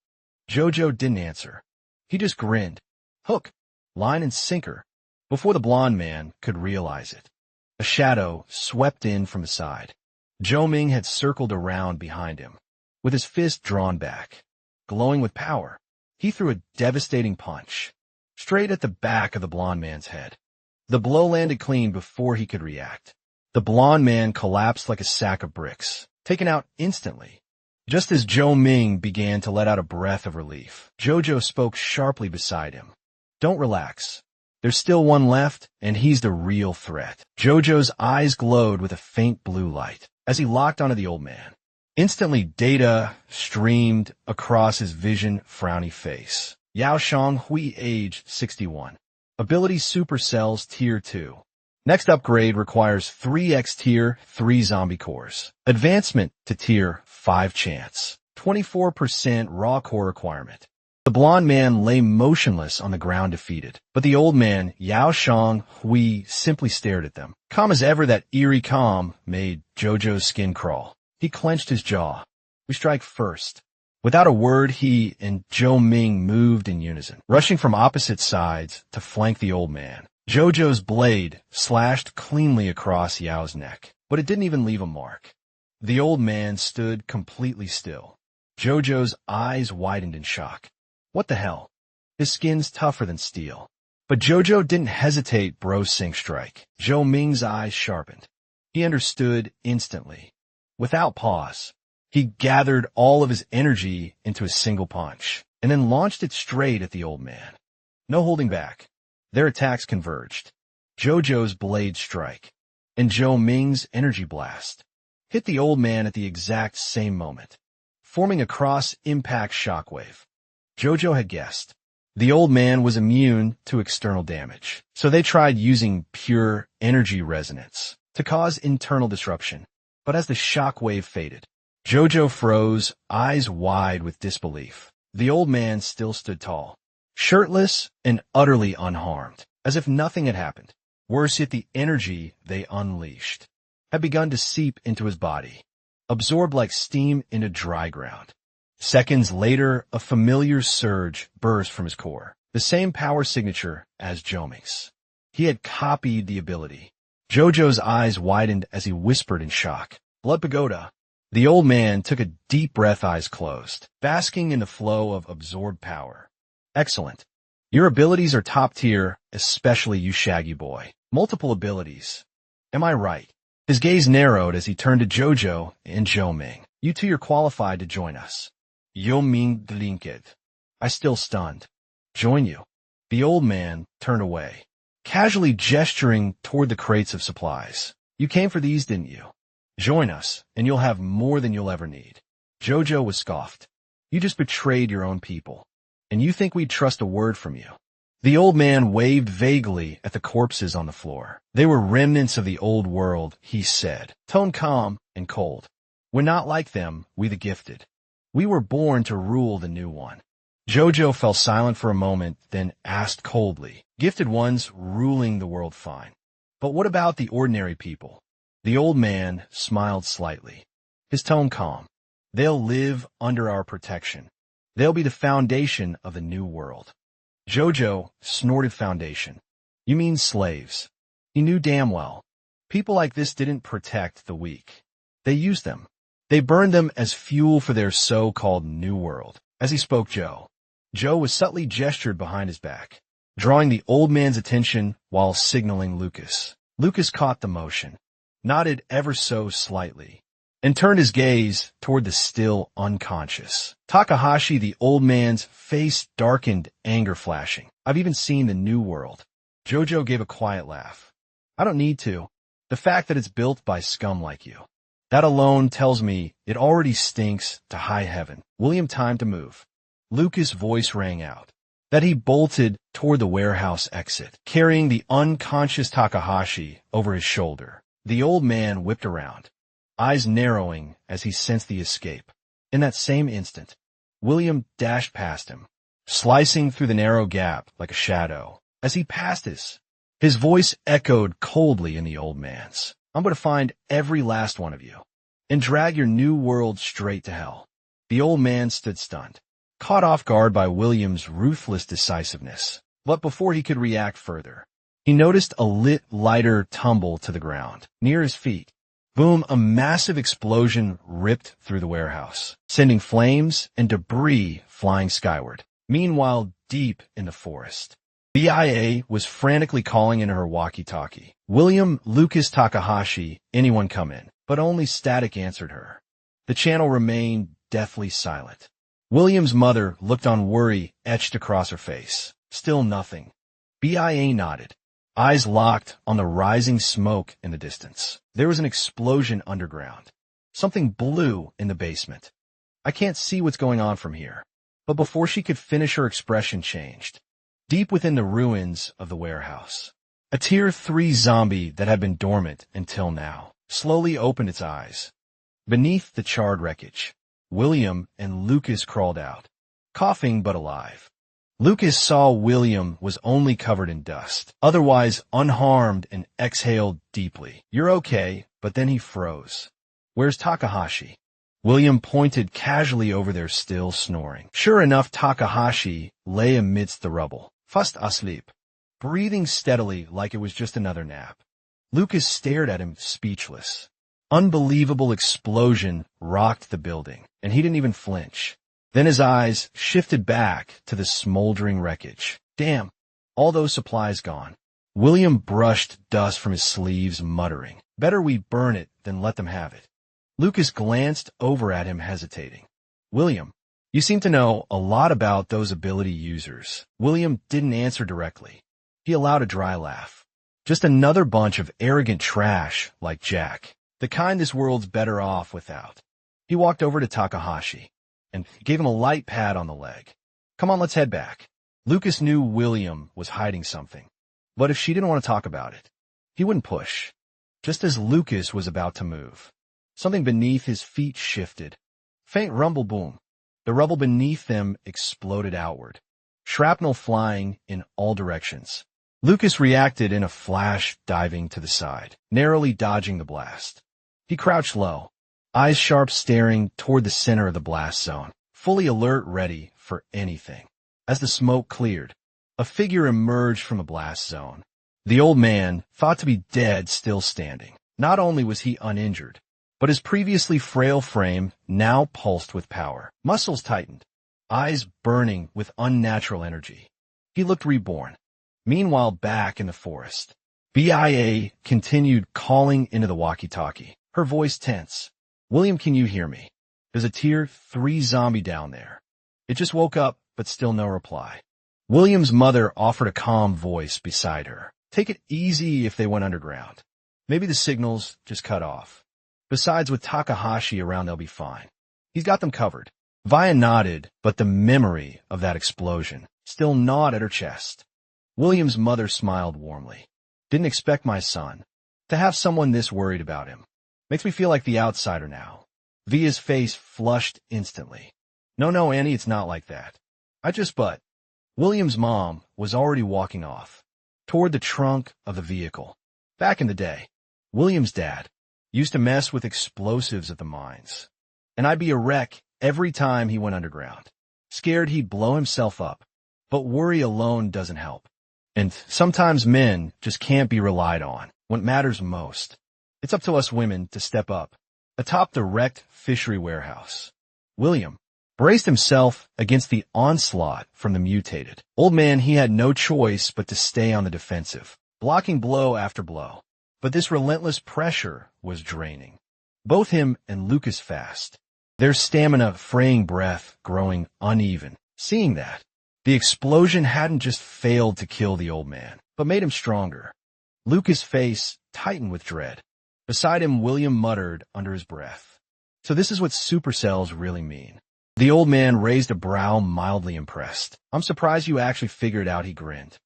Jojo didn't answer. He just grinned. Hook, line and sinker. Before the blonde man could realize it, a shadow swept in from the side. Zhou Ming had circled around behind him, with his fist drawn back. Glowing with power, he threw a devastating punch, straight at the back of the blonde man's head. The blow landed clean before he could react. The blonde man collapsed like a sack of bricks, taken out instantly. Just as Zhou Ming began to let out a breath of relief, Jojo spoke sharply beside him. Don't relax. There's still one left, and he's the real threat. Jojo's eyes glowed with a faint blue light as he locked onto the old man. Instantly, data streamed across his vision-frowny face. Yao Shang Hui, age 61. Ability Supercells Tier 2. Next upgrade requires 3x Tier 3 zombie cores. Advancement to Tier 5 chance. 24% raw core requirement. The blond man lay motionless on the ground defeated, but the old man, Yao Shang Hui, simply stared at them. Calm as ever, that eerie calm made Jojo's skin crawl. He clenched his jaw. We strike first. Without a word, he and Zhou Ming moved in unison, rushing from opposite sides to flank the old man. Jojo's blade slashed cleanly across Yao's neck, but it didn't even leave a mark. The old man stood completely still. Jojo's eyes widened in shock. What the hell? His skin's tougher than steel. But Jojo didn't hesitate, bro sync strike. Zhou Ming's eyes sharpened. He understood instantly. Without pause, he gathered all of his energy into a single punch, and then launched it straight at the old man. No holding back. Their attacks converged. Jojo's blade strike and Zhou Ming's energy blast hit the old man at the exact same moment, forming a cross-impact shockwave. Jojo had guessed. The old man was immune to external damage, so they tried using pure energy resonance to cause internal disruption. But as the shockwave faded, Jojo froze, eyes wide with disbelief. The old man still stood tall, shirtless and utterly unharmed, as if nothing had happened. Worse yet, the energy they unleashed had begun to seep into his body, absorbed like steam into dry ground. Seconds later, a familiar surge burst from his core, the same power signature as Zhou. He had copied the ability. Jojo's eyes widened as he whispered in shock. Blood Pagoda. The old man took a deep breath, eyes closed, basking in the flow of absorbed power. Excellent. Your abilities are top tier, especially you, Shaggy Boy. Multiple abilities. Am I right? His gaze narrowed as he turned to Jojo and Zhou Ming. You two are qualified to join us. Zhou Ming blinked. I still stunned. Join you. The old man turned away, casually gesturing toward the crates of supplies. You came for these, didn't you? Join us, and you'll have more than you'll ever need. Jojo was scoffed. You just betrayed your own people, and you think we'd trust a word from you? The old man waved vaguely at the corpses on the floor. They were remnants of the old world, he said, tone calm and cold. We're not like them, we the gifted. We were born to rule the new one. Jojo fell silent for a moment, then asked coldly, gifted ones ruling the world, fine. But what about the ordinary people? The old man smiled slightly, his tone calm. They'll live under our protection. They'll be the foundation of the new world. Jojo snorted. Foundation? You mean slaves? He knew damn well. People like this didn't protect the weak. They used them. They burned them as fuel for their so-called new world. As he spoke, Joe was subtly gestured behind his back, drawing the old man's attention while signaling Lucas. Lucas caught the motion, nodded ever so slightly, and turned his gaze toward the still unconscious Takahashi. The old man's face darkened, anger flashing. I've even seen the new world. Jojo gave a quiet laugh. I don't need to. The fact that it's built by scum like you, that alone tells me it already stinks to high heaven. William, time to move. Lucas' voice rang out. That he bolted toward the warehouse exit, carrying the unconscious Takahashi over his shoulder. The old man whipped around, eyes narrowing as he sensed the escape. In that same instant, William dashed past him, slicing through the narrow gap like a shadow. As he passed his voice echoed coldly in the old man's. I'm going to find every last one of you and drag your new world straight to hell. The old man stood stunned, caught off guard by William's ruthless decisiveness. But before he could react further, he noticed a lit lighter tumble to the ground near his feet. Boom, a massive explosion ripped through the warehouse, sending flames and debris flying skyward. Meanwhile, deep in the forest, BIA was frantically calling into her walkie-talkie. William, Lucas, Takahashi, anyone come in? But only static answered her. The channel remained deathly silent. William's mother looked on, worry etched across her face. Still nothing. BIA nodded, eyes locked on the rising smoke in the distance. There was an explosion underground. Something blew in the basement. I can't see what's going on from here. But before she could finish, her expression changed. Deep within the ruins of the warehouse, a Tier 3 zombie that had been dormant until now slowly opened its eyes. Beneath the charred wreckage, William and Lucas crawled out, coughing but alive. Lucas saw William was only covered in dust, otherwise unharmed, and exhaled deeply. "You're okay," but then he froze. "Where's Takahashi?" William pointed casually over there, still snoring. Sure enough, Takahashi lay amidst the rubble, fast asleep, breathing steadily like it was just another nap. Lucas stared at him, speechless. Unbelievable explosion rocked the building, and he didn't even flinch. Then his eyes shifted back to the smoldering wreckage. Damn, all those supplies gone. William brushed dust from his sleeves, muttering, "Better we burn it than let them have it." Lucas glanced over at him, hesitating. "William, you seem to know a lot about those ability users." William didn't answer directly. He allowed a dry laugh. "Just another bunch of arrogant trash like Jack. The kind this world's better off without." He walked over to Takahashi and gave him a light pat on the leg. "Come on, let's head back." Lucas knew William was hiding something, but if she didn't want to talk about it, he wouldn't push. Just as Lucas was about to move, something beneath his feet shifted. Faint rumble boom. The rubble beneath them exploded outward, shrapnel flying in all directions. Lucas reacted in a flash, diving to the side, narrowly dodging the blast. He crouched low, eyes sharp, staring toward the center of the blast zone, fully alert, ready for anything. As the smoke cleared, a figure emerged from the blast zone. The old man, thought to be dead, still standing. Not only was he uninjured, but his previously frail frame now pulsed with power. Muscles tightened, eyes burning with unnatural energy. He looked reborn. Meanwhile, back in the forest, BIA continued calling into the walkie-talkie, her voice tense. "William, can you hear me? There's a Tier 3 zombie down there. It just woke up, but still no reply." William's mother offered a calm voice beside her. "Take it easy if they went underground. Maybe the signal's just cut off. Besides, with Takahashi around, they'll be fine. He's got them covered." Via nodded, but the memory of that explosion still gnawed at her chest. William's mother smiled warmly. "Didn't expect my son to have someone this worried about him. Makes me feel like the outsider now." Via's face flushed instantly. No, Annie, it's not like that. But William's mom was already walking off toward the trunk of the vehicle. Back in the day, William's dad used to mess with explosives at the mines, and I'd be a wreck every time he went underground. Scared he'd blow himself up, but worry alone doesn't help. And sometimes men just can't be relied on when it matters most. It's up to us women to step up. Atop the wrecked fishery warehouse, William braced himself against the onslaught from the mutated old man. He had no choice but to stay on the defensive, blocking blow after blow. But this relentless pressure was draining both him and Lucas fast, their stamina, fraying breath growing uneven. Seeing that, the explosion hadn't just failed to kill the old man, but made him stronger. Lucas' face tightened with dread. Beside him, William muttered under his breath, "So this is what supercells really mean." The old man raised a brow, mildly impressed. "I'm surprised you actually figured it out," he grinned,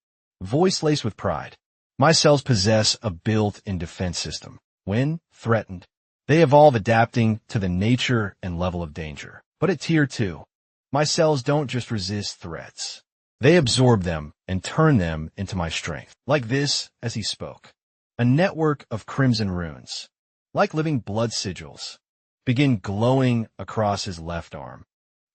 voice laced with pride. "My cells possess a built-in defense system. When threatened, they evolve, adapting to the nature and level of danger. But at Tier 2, my cells don't just resist threats. They absorb them and turn them into my strength." Like this, as he spoke, a network of crimson runes, like living blood sigils, began glowing across his left arm.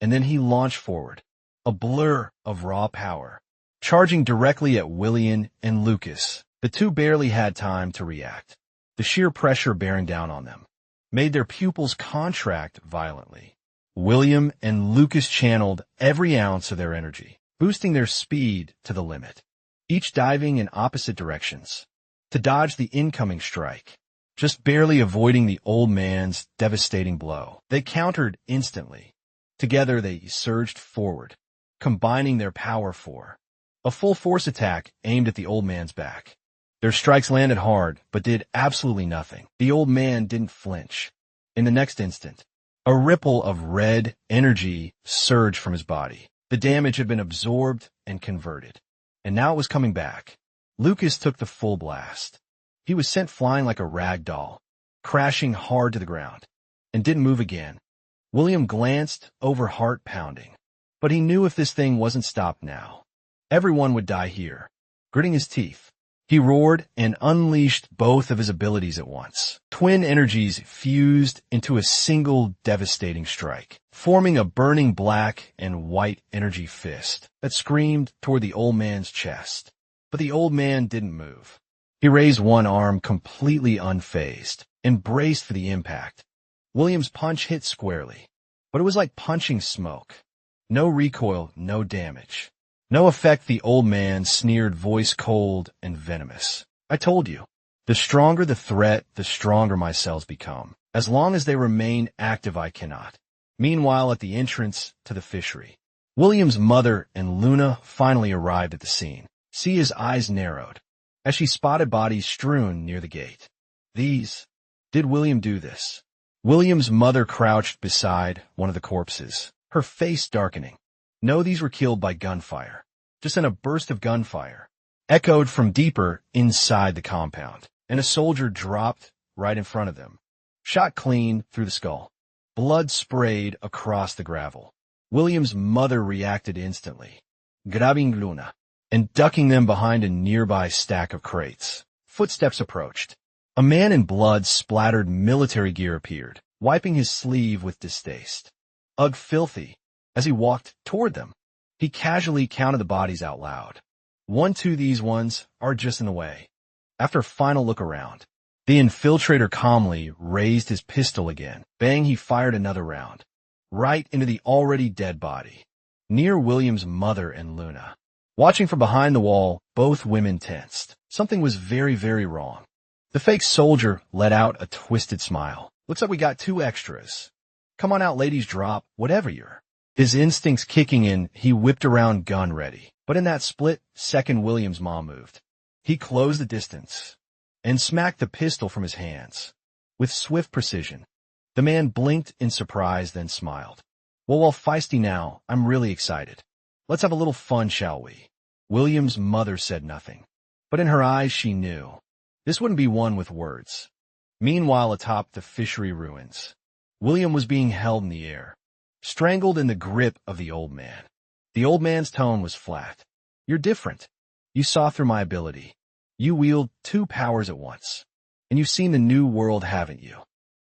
And then he launched forward, a blur of raw power, charging directly at William and Lucas. The two barely had time to react. The sheer pressure bearing down on them made their pupils contract violently. William and Lucas channeled every ounce of their energy, boosting their speed to the limit, each diving in opposite directions to dodge the incoming strike, just barely avoiding the old man's devastating blow. They countered instantly, Together they surged forward, combining their power for a full-force attack aimed at the old man's back. Their strikes landed hard, but did absolutely nothing. The old man didn't flinch. In the next instant, a ripple of red energy surged from his body. The damage had been absorbed and converted, and now it was coming back. Lucas took the full blast. He was sent flying like a rag doll, crashing hard to the ground, and didn't move again. William glanced over, heart pounding. But he knew if this thing wasn't stopped now, everyone would die here. Gritting his teeth, he roared and unleashed both of his abilities at once. Twin energies fused into a single devastating strike, forming a burning black and white energy fist that screamed toward the old man's chest. But the old man didn't move. He raised one arm completely unfazed and braced for the impact. William's punch hit squarely, but it was like punching smoke. No recoil, no damage. No effect. The old man sneered, voice cold and venomous. I told you, the stronger the threat, the stronger my cells become. As long as they remain active, I cannot. Meanwhile, at the entrance to the fishery, William's mother and Luna finally arrived at the scene. Sia's eyes narrowed as she spotted bodies strewn near the gate. Did William do this? William's mother crouched beside one of the corpses, her face darkening. No, these were killed by gunfire. Just in a burst of gunfire, echoed from deeper inside the compound, and a soldier dropped right in front of them, shot clean through the skull. Blood sprayed across the gravel. William's mother reacted instantly, grabbing Luna and ducking them behind a nearby stack of crates. Footsteps approached. A man in blood-splattered military gear appeared, wiping his sleeve with distaste. Ugh, filthy. As he walked toward them, he casually counted the bodies out loud. 1, 2, these ones are just in the way. After a final look around, the infiltrator calmly raised his pistol again. Bang, he fired another round, right into the already dead body, near William's mother and Luna. Watching from behind the wall, both women tensed. Something was very, very wrong. The fake soldier let out a twisted smile. Looks like we got 2 extras. Come on out, ladies, drop whatever you're. His instincts kicking in, he whipped around, gun ready. But in that split second, William's mom moved. He closed the distance and smacked the pistol from his hands. With swift precision, the man blinked in surprise, then smiled. Well, feisty now, I'm really excited. Let's have a little fun, shall we? William's mother said nothing, but in her eyes she knew this wouldn't be won with words. Meanwhile, atop the fishery ruins, William was being held in the air, strangled in the grip of the old man. The old man's tone was flat. You're different. You saw through my ability. You wield 2 powers at once. And you've seen the new world, haven't you?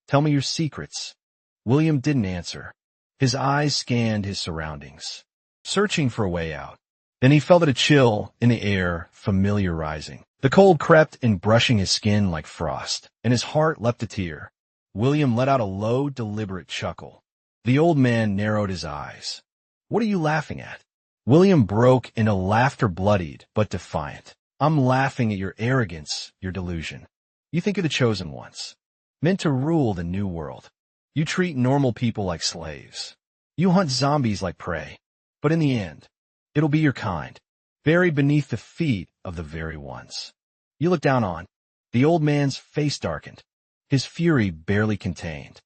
Tell me your secrets. William didn't answer. His eyes scanned his surroundings, searching for a way out. Then he felt a chill in the air, familiar rising. The cold crept in, brushing his skin like frost, and his heart leapt a tear. William let out a low, deliberate chuckle. The old man narrowed his eyes. What are you laughing at? William broke into laughter, bloodied but defiant. I'm laughing at your arrogance, your delusion. You think you're the chosen ones, meant to rule the new world. You treat normal people like slaves. You hunt zombies like prey. But in the end, it'll be your kind, buried beneath the feet of the very ones you look down on. The old man's face darkened, his fury barely contained.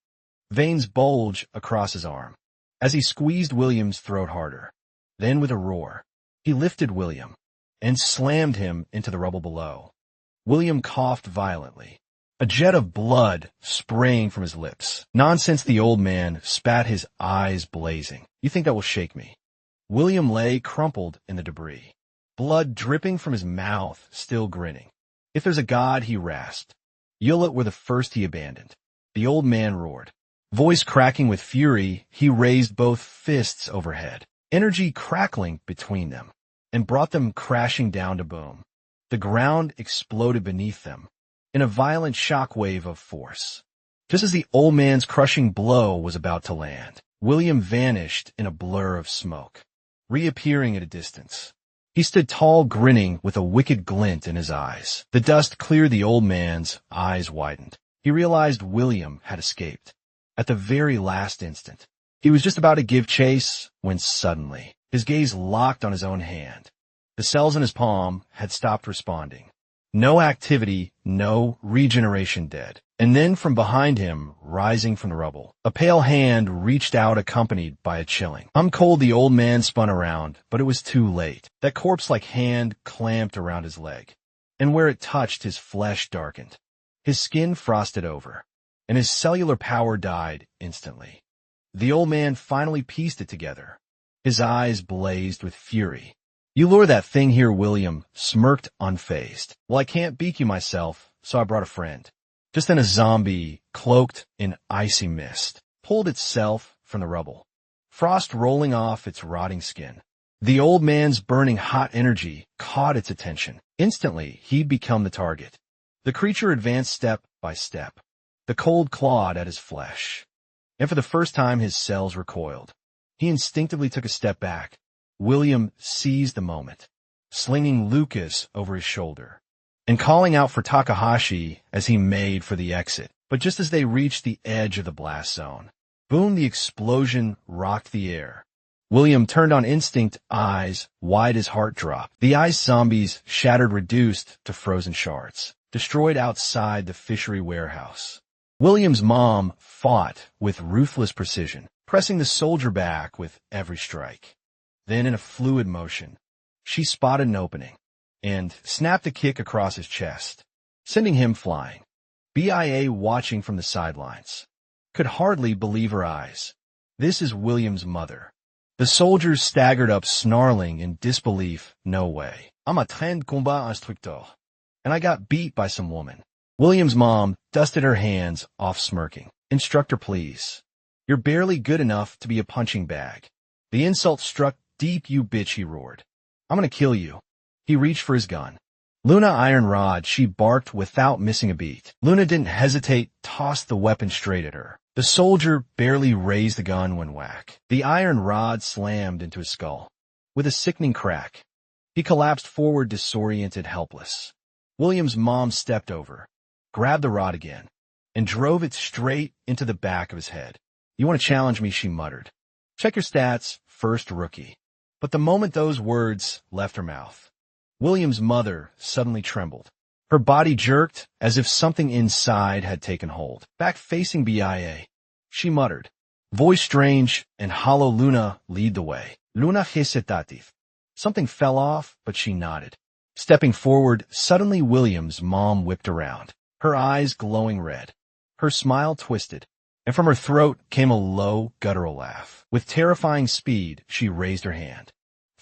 Veins bulged across his arm as he squeezed William's throat harder. Then with a roar, he lifted William and slammed him into the rubble below. William coughed violently, a jet of blood spraying from his lips. Nonsense, the old man spat, his eyes blazing. You think that will shake me? William lay crumpled in the debris, blood dripping from his mouth, still grinning. If there's a God, he rasped. You'll were the first he abandoned. The old man roared. Voice cracking with fury, he raised both fists overhead, energy crackling between them, and brought them crashing down to boom. The ground exploded beneath them in a violent shock wave of force. Just as the old man's crushing blow was about to land, William vanished in a blur of smoke, reappearing at a distance. He stood tall, grinning with a wicked glint in his eyes. The dust cleared, the old man's eyes widened. He realized William had escaped. At the very last instant, He was just about to give chase when suddenly, his gaze locked on his own hand. The cells in his palm had stopped responding. No activity, no regeneration dead. And then from behind him, rising from the rubble, a pale hand reached out accompanied by a chilling. I'm cold, the old man spun around, but it was too late. That corpse-like hand clamped around his leg, and where it touched, his flesh darkened. His skin frosted over, and his cellular power died instantly. The old man finally pieced it together. His eyes blazed with fury. You lure that thing here, William smirked unfazed. Well, I can't beak you myself, so I brought a friend. Just then a zombie, cloaked in icy mist, pulled itself from the rubble, frost rolling off its rotting skin. The old man's burning hot energy caught its attention. Instantly, he'd become the target. The creature advanced step by step. The cold clawed at his flesh, and for the first time his cells recoiled. He instinctively took a step back. William seized the moment, slinging Lucas over his shoulder and calling out for Takahashi as he made for the exit. But just as they reached the edge of the blast zone, boom, the explosion rocked the air. William turned on instinct, eyes wide as heart dropped. The ice zombies shattered, reduced to frozen shards, destroyed outside the fishery warehouse. William's mom fought with ruthless precision, pressing the soldier back with every strike. Then, in a fluid motion, she spotted an opening and snapped a kick across his chest, sending him flying. BIA, watching from the sidelines, could hardly believe her eyes. This is William's mother. The soldiers staggered up, snarling in disbelief. No way. I'm a trained combat instructor, and I got beat by some woman. William's mom dusted her hands off, smirking. Instructor, please. You're barely good enough to be a punching bag. The insult struck deep. You bitch, he roared. I'm gonna kill you. He reached for his gun. Luna, iron rod, she barked without missing a beat. Luna didn't hesitate, tossed the weapon straight at her. The soldier barely raised the gun when whack. The iron rod slammed into his skull. With a sickening crack, he collapsed forward, disoriented, helpless. William's mom stepped over, grabbed the rod again, and drove it straight into the back of his head. You want to challenge me, she muttered. Check your stats, first rookie. But the moment those words left her mouth, William's mother suddenly trembled. Her body jerked as if something inside had taken hold. Back facing BIA, she muttered, voice strange and hollow, Luna, lead the way. Luna hesitatif. Something fell off, but she nodded. Stepping forward, suddenly William's mom whipped around, her eyes glowing red. Her smile twisted, and from her throat came a low, guttural laugh. With terrifying speed, she raised her hand,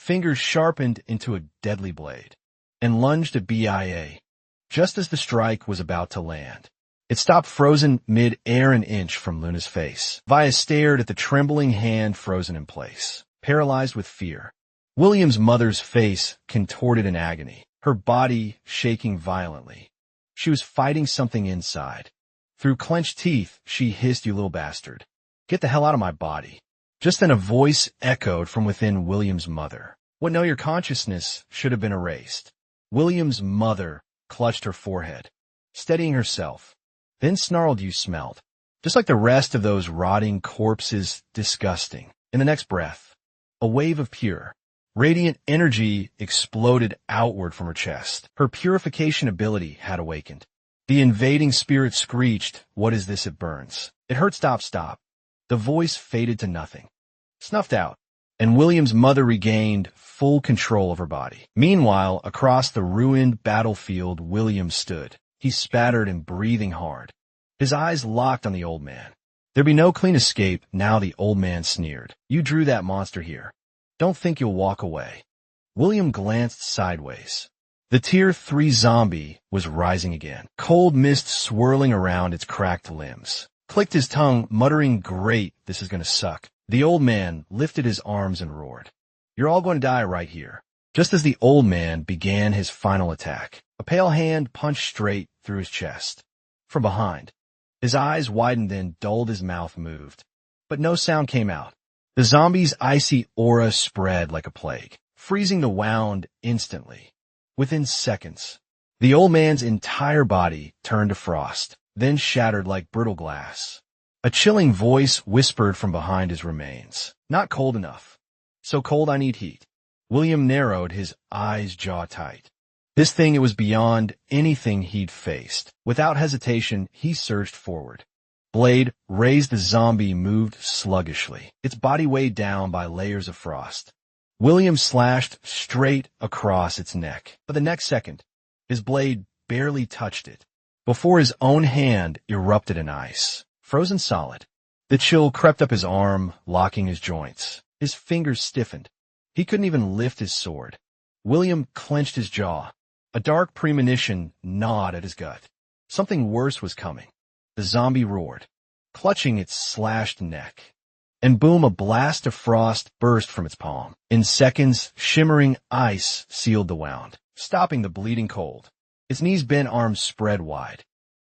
fingers sharpened into a deadly blade, and lunged at BIA. Just as the strike was about to land, it stopped frozen mid-air, an inch from Luna's face. Via stared at the trembling hand frozen in place, paralyzed with fear. William's mother's face contorted in agony, her body shaking violently. She was fighting something inside. Through clenched teeth, she hissed, you little bastard. Get the hell out of my body. Just then a voice echoed from within William's mother. What, no, your consciousness should have been erased. William's mother clutched her forehead, steadying herself, then snarled, you smelled. Just like the rest of those rotting corpses, disgusting. In the next breath, a wave of pure, radiant energy exploded outward from her chest. Her purification ability had awakened. The invading spirit screeched, what is this? It burns. It hurts. Stop, stop. The voice faded to nothing, snuffed out, and William's mother regained full control of her body. Meanwhile, across the ruined battlefield, William stood. He spattered and breathing hard, his eyes locked on the old man. There'd be no clean escape now. The old man sneered. You drew that monster here. Don't think you'll walk away. William glanced sideways. The Tier 3 zombie was rising again, cold mist swirling around its cracked limbs. Clicked his tongue, muttering, great, this is gonna suck. The old man lifted his arms and roared. You're all going to die right here. Just as the old man began his final attack, a pale hand punched straight through his chest. From behind, his eyes widened, then dulled, his mouth moved, but no sound came out. The zombie's icy aura spread like a plague, freezing the wound instantly. Within seconds, the old man's entire body turned to frost, then shattered like brittle glass. A chilling voice whispered from behind his remains. Not cold enough. So cold I need heat. William narrowed, his eyes jaw tight. This thing, it was beyond anything he'd faced. Without hesitation, he surged forward. Blade raised, the zombie moved sluggishly, its body weighed down by layers of frost. William slashed straight across its neck, but the next second, his blade barely touched it, before his own hand erupted in ice, frozen solid. The chill crept up his arm, locking his joints. His fingers stiffened. He couldn't even lift his sword. William clenched his jaw. A dark premonition gnawed at his gut. Something worse was coming. The zombie roared, clutching its slashed neck. And boom, a blast of frost burst from its palm. In seconds, shimmering ice sealed the wound, stopping the bleeding cold. Its knees bent, arms spread wide.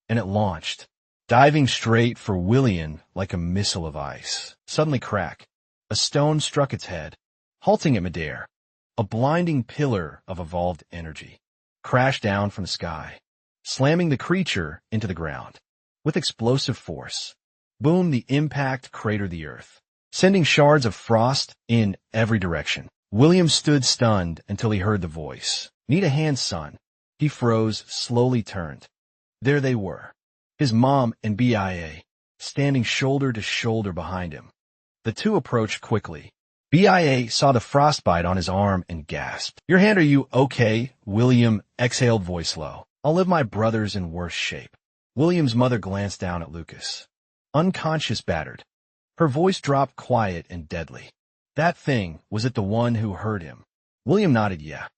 And it launched, diving straight for William like a missile of ice. Suddenly crack. A stone struck its head, halting it midair. A blinding pillar of evolved energy crashed down from the sky, slamming the creature into the ground. With explosive force, boom, the impact cratered the earth, sending shards of frost in every direction. William stood stunned until he heard the voice. Need a hand, son. He froze, slowly turned. There they were, his mom and BIA, standing shoulder to shoulder behind him. The two approached quickly. BIA saw the frostbite on his arm and gasped. Your hand, are you okay? William exhaled, voice low. I'll live, my brother's in worse shape. William's mother glanced down at Lucas. Unconscious, battered. Her voice dropped quiet and deadly. That thing, was it the one who hurt him? William nodded, yeah.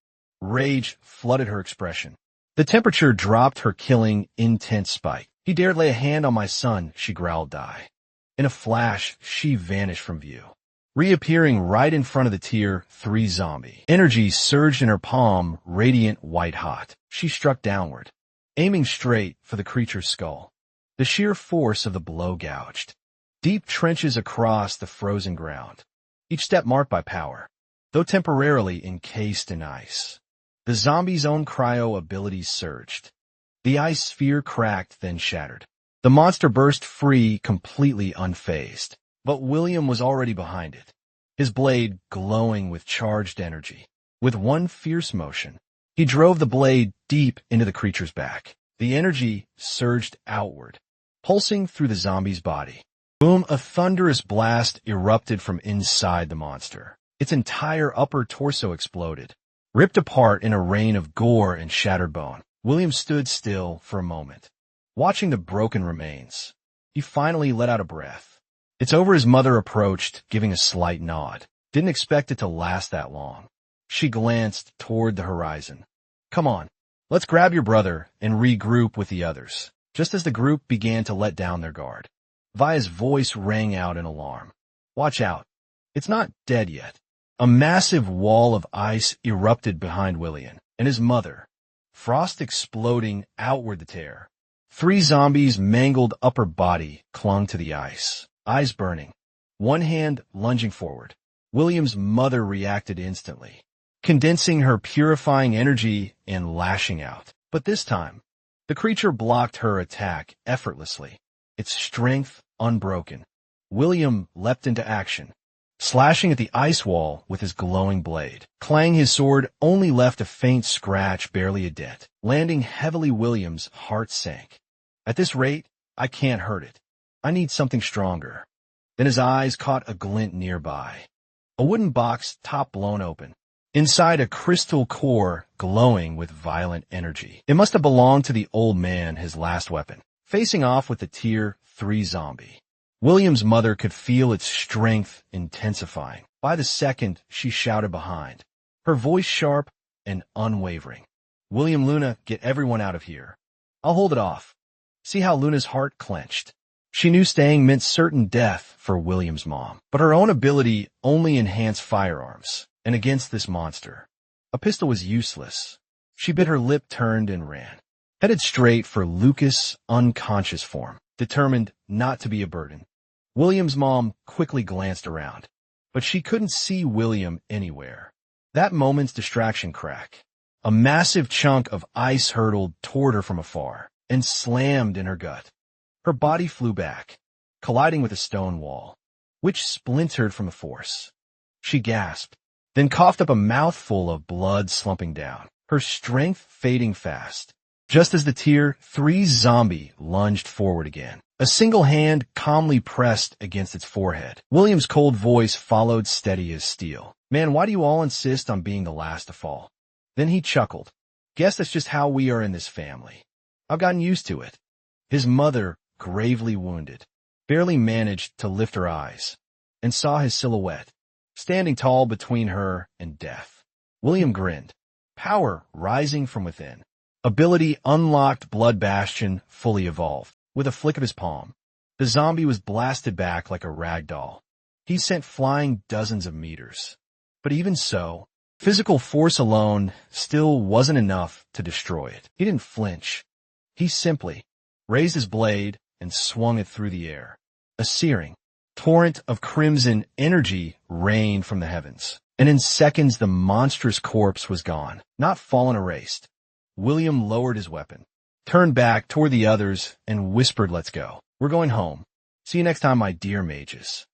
Rage flooded her expression. The temperature dropped, her killing, intense spike. He dared lay a hand on my son, she growled, die. In a flash, she vanished from view, reappearing right in front of the Tier 3 zombie. Energy surged in her palm, radiant white hot. She struck downward, aiming straight for the creature's skull. The sheer force of the blow gouged deep trenches across the frozen ground, each step marked by power, though temporarily encased in ice. The zombie's own cryo abilities surged. The ice sphere cracked, then shattered. The monster burst free, completely unfazed. But William was already behind it, his blade glowing with charged energy. With one fierce motion, he drove the blade deep into the creature's back. The energy surged outward, pulsing through the zombie's body. Boom, a thunderous blast erupted from inside the monster. Its entire upper torso exploded, ripped apart in a rain of gore and shattered bone. William stood still for a moment, watching the broken remains. He finally let out a breath. It's over. His mother approached, giving a slight nod. Didn't expect it to last that long. She glanced toward the horizon. Come on, let's grab your brother and regroup with the others. Just as the group began to let down their guard, Via's voice rang out in alarm. Watch out. It's not dead yet. A massive wall of ice erupted behind William and his mother, frost exploding outward the tear. 3 zombies' mangled upper body clung to the ice, eyes burning, one hand lunging forward. William's mother reacted instantly, condensing her purifying energy and lashing out. But this time, the creature blocked her attack effortlessly, its strength unbroken. William leapt into action, slashing at the ice wall with his glowing blade. Clang, his sword only left a faint scratch, barely a dent. Landing heavily, William's heart sank. At this rate, I can't hurt it. I need something stronger. Then his eyes caught a glint nearby. A wooden box, top blown open. Inside, a crystal core glowing with violent energy. It must have belonged to the old man, his last weapon. Facing off with the Tier 3 zombie, William's mother could feel its strength intensifying. By the second, she shouted behind, her voice sharp and unwavering. William, Luna, get everyone out of here. I'll hold it off. See how Luna's heart clenched. She knew staying meant certain death for William's mom, but her own ability only enhanced firearms, and against this monster, a pistol was useless. She bit her lip, turned, and ran, headed straight for Lucas' unconscious form, determined not to be a burden. William's mom quickly glanced around, but she couldn't see William anywhere. That moment's distraction crack. A massive chunk of ice hurtled toward her from afar and slammed in her gut. Her body flew back, colliding with a stone wall, which splintered from the force. She gasped, then coughed up a mouthful of blood slumping down, her strength fading fast. Just as the tier 3 zombie lunged forward again, a single hand calmly pressed against its forehead. William's cold voice followed, steady as steel. "Man, why do you all insist on being the last to fall?" Then he chuckled. "Guess that's just how we are in this family. I've gotten used to it." His mother, gravely wounded, barely managed to lift her eyes and saw his silhouette, standing tall between her and death. William grinned, power rising from within. Ability unlocked, Blood Bastion fully evolved. With a flick of his palm, the zombie was blasted back like a rag doll. He sent flying dozens of meters. But even so, physical force alone still wasn't enough to destroy it. He didn't flinch. He simply raised his blade and swung it through the air. A searing torrent of crimson energy rained from the heavens, and in seconds the monstrous corpse was gone, not fallen erased. William lowered his weapon, turned back toward the others, and whispered, "Let's go. We're going home. See you next time, my dear mages."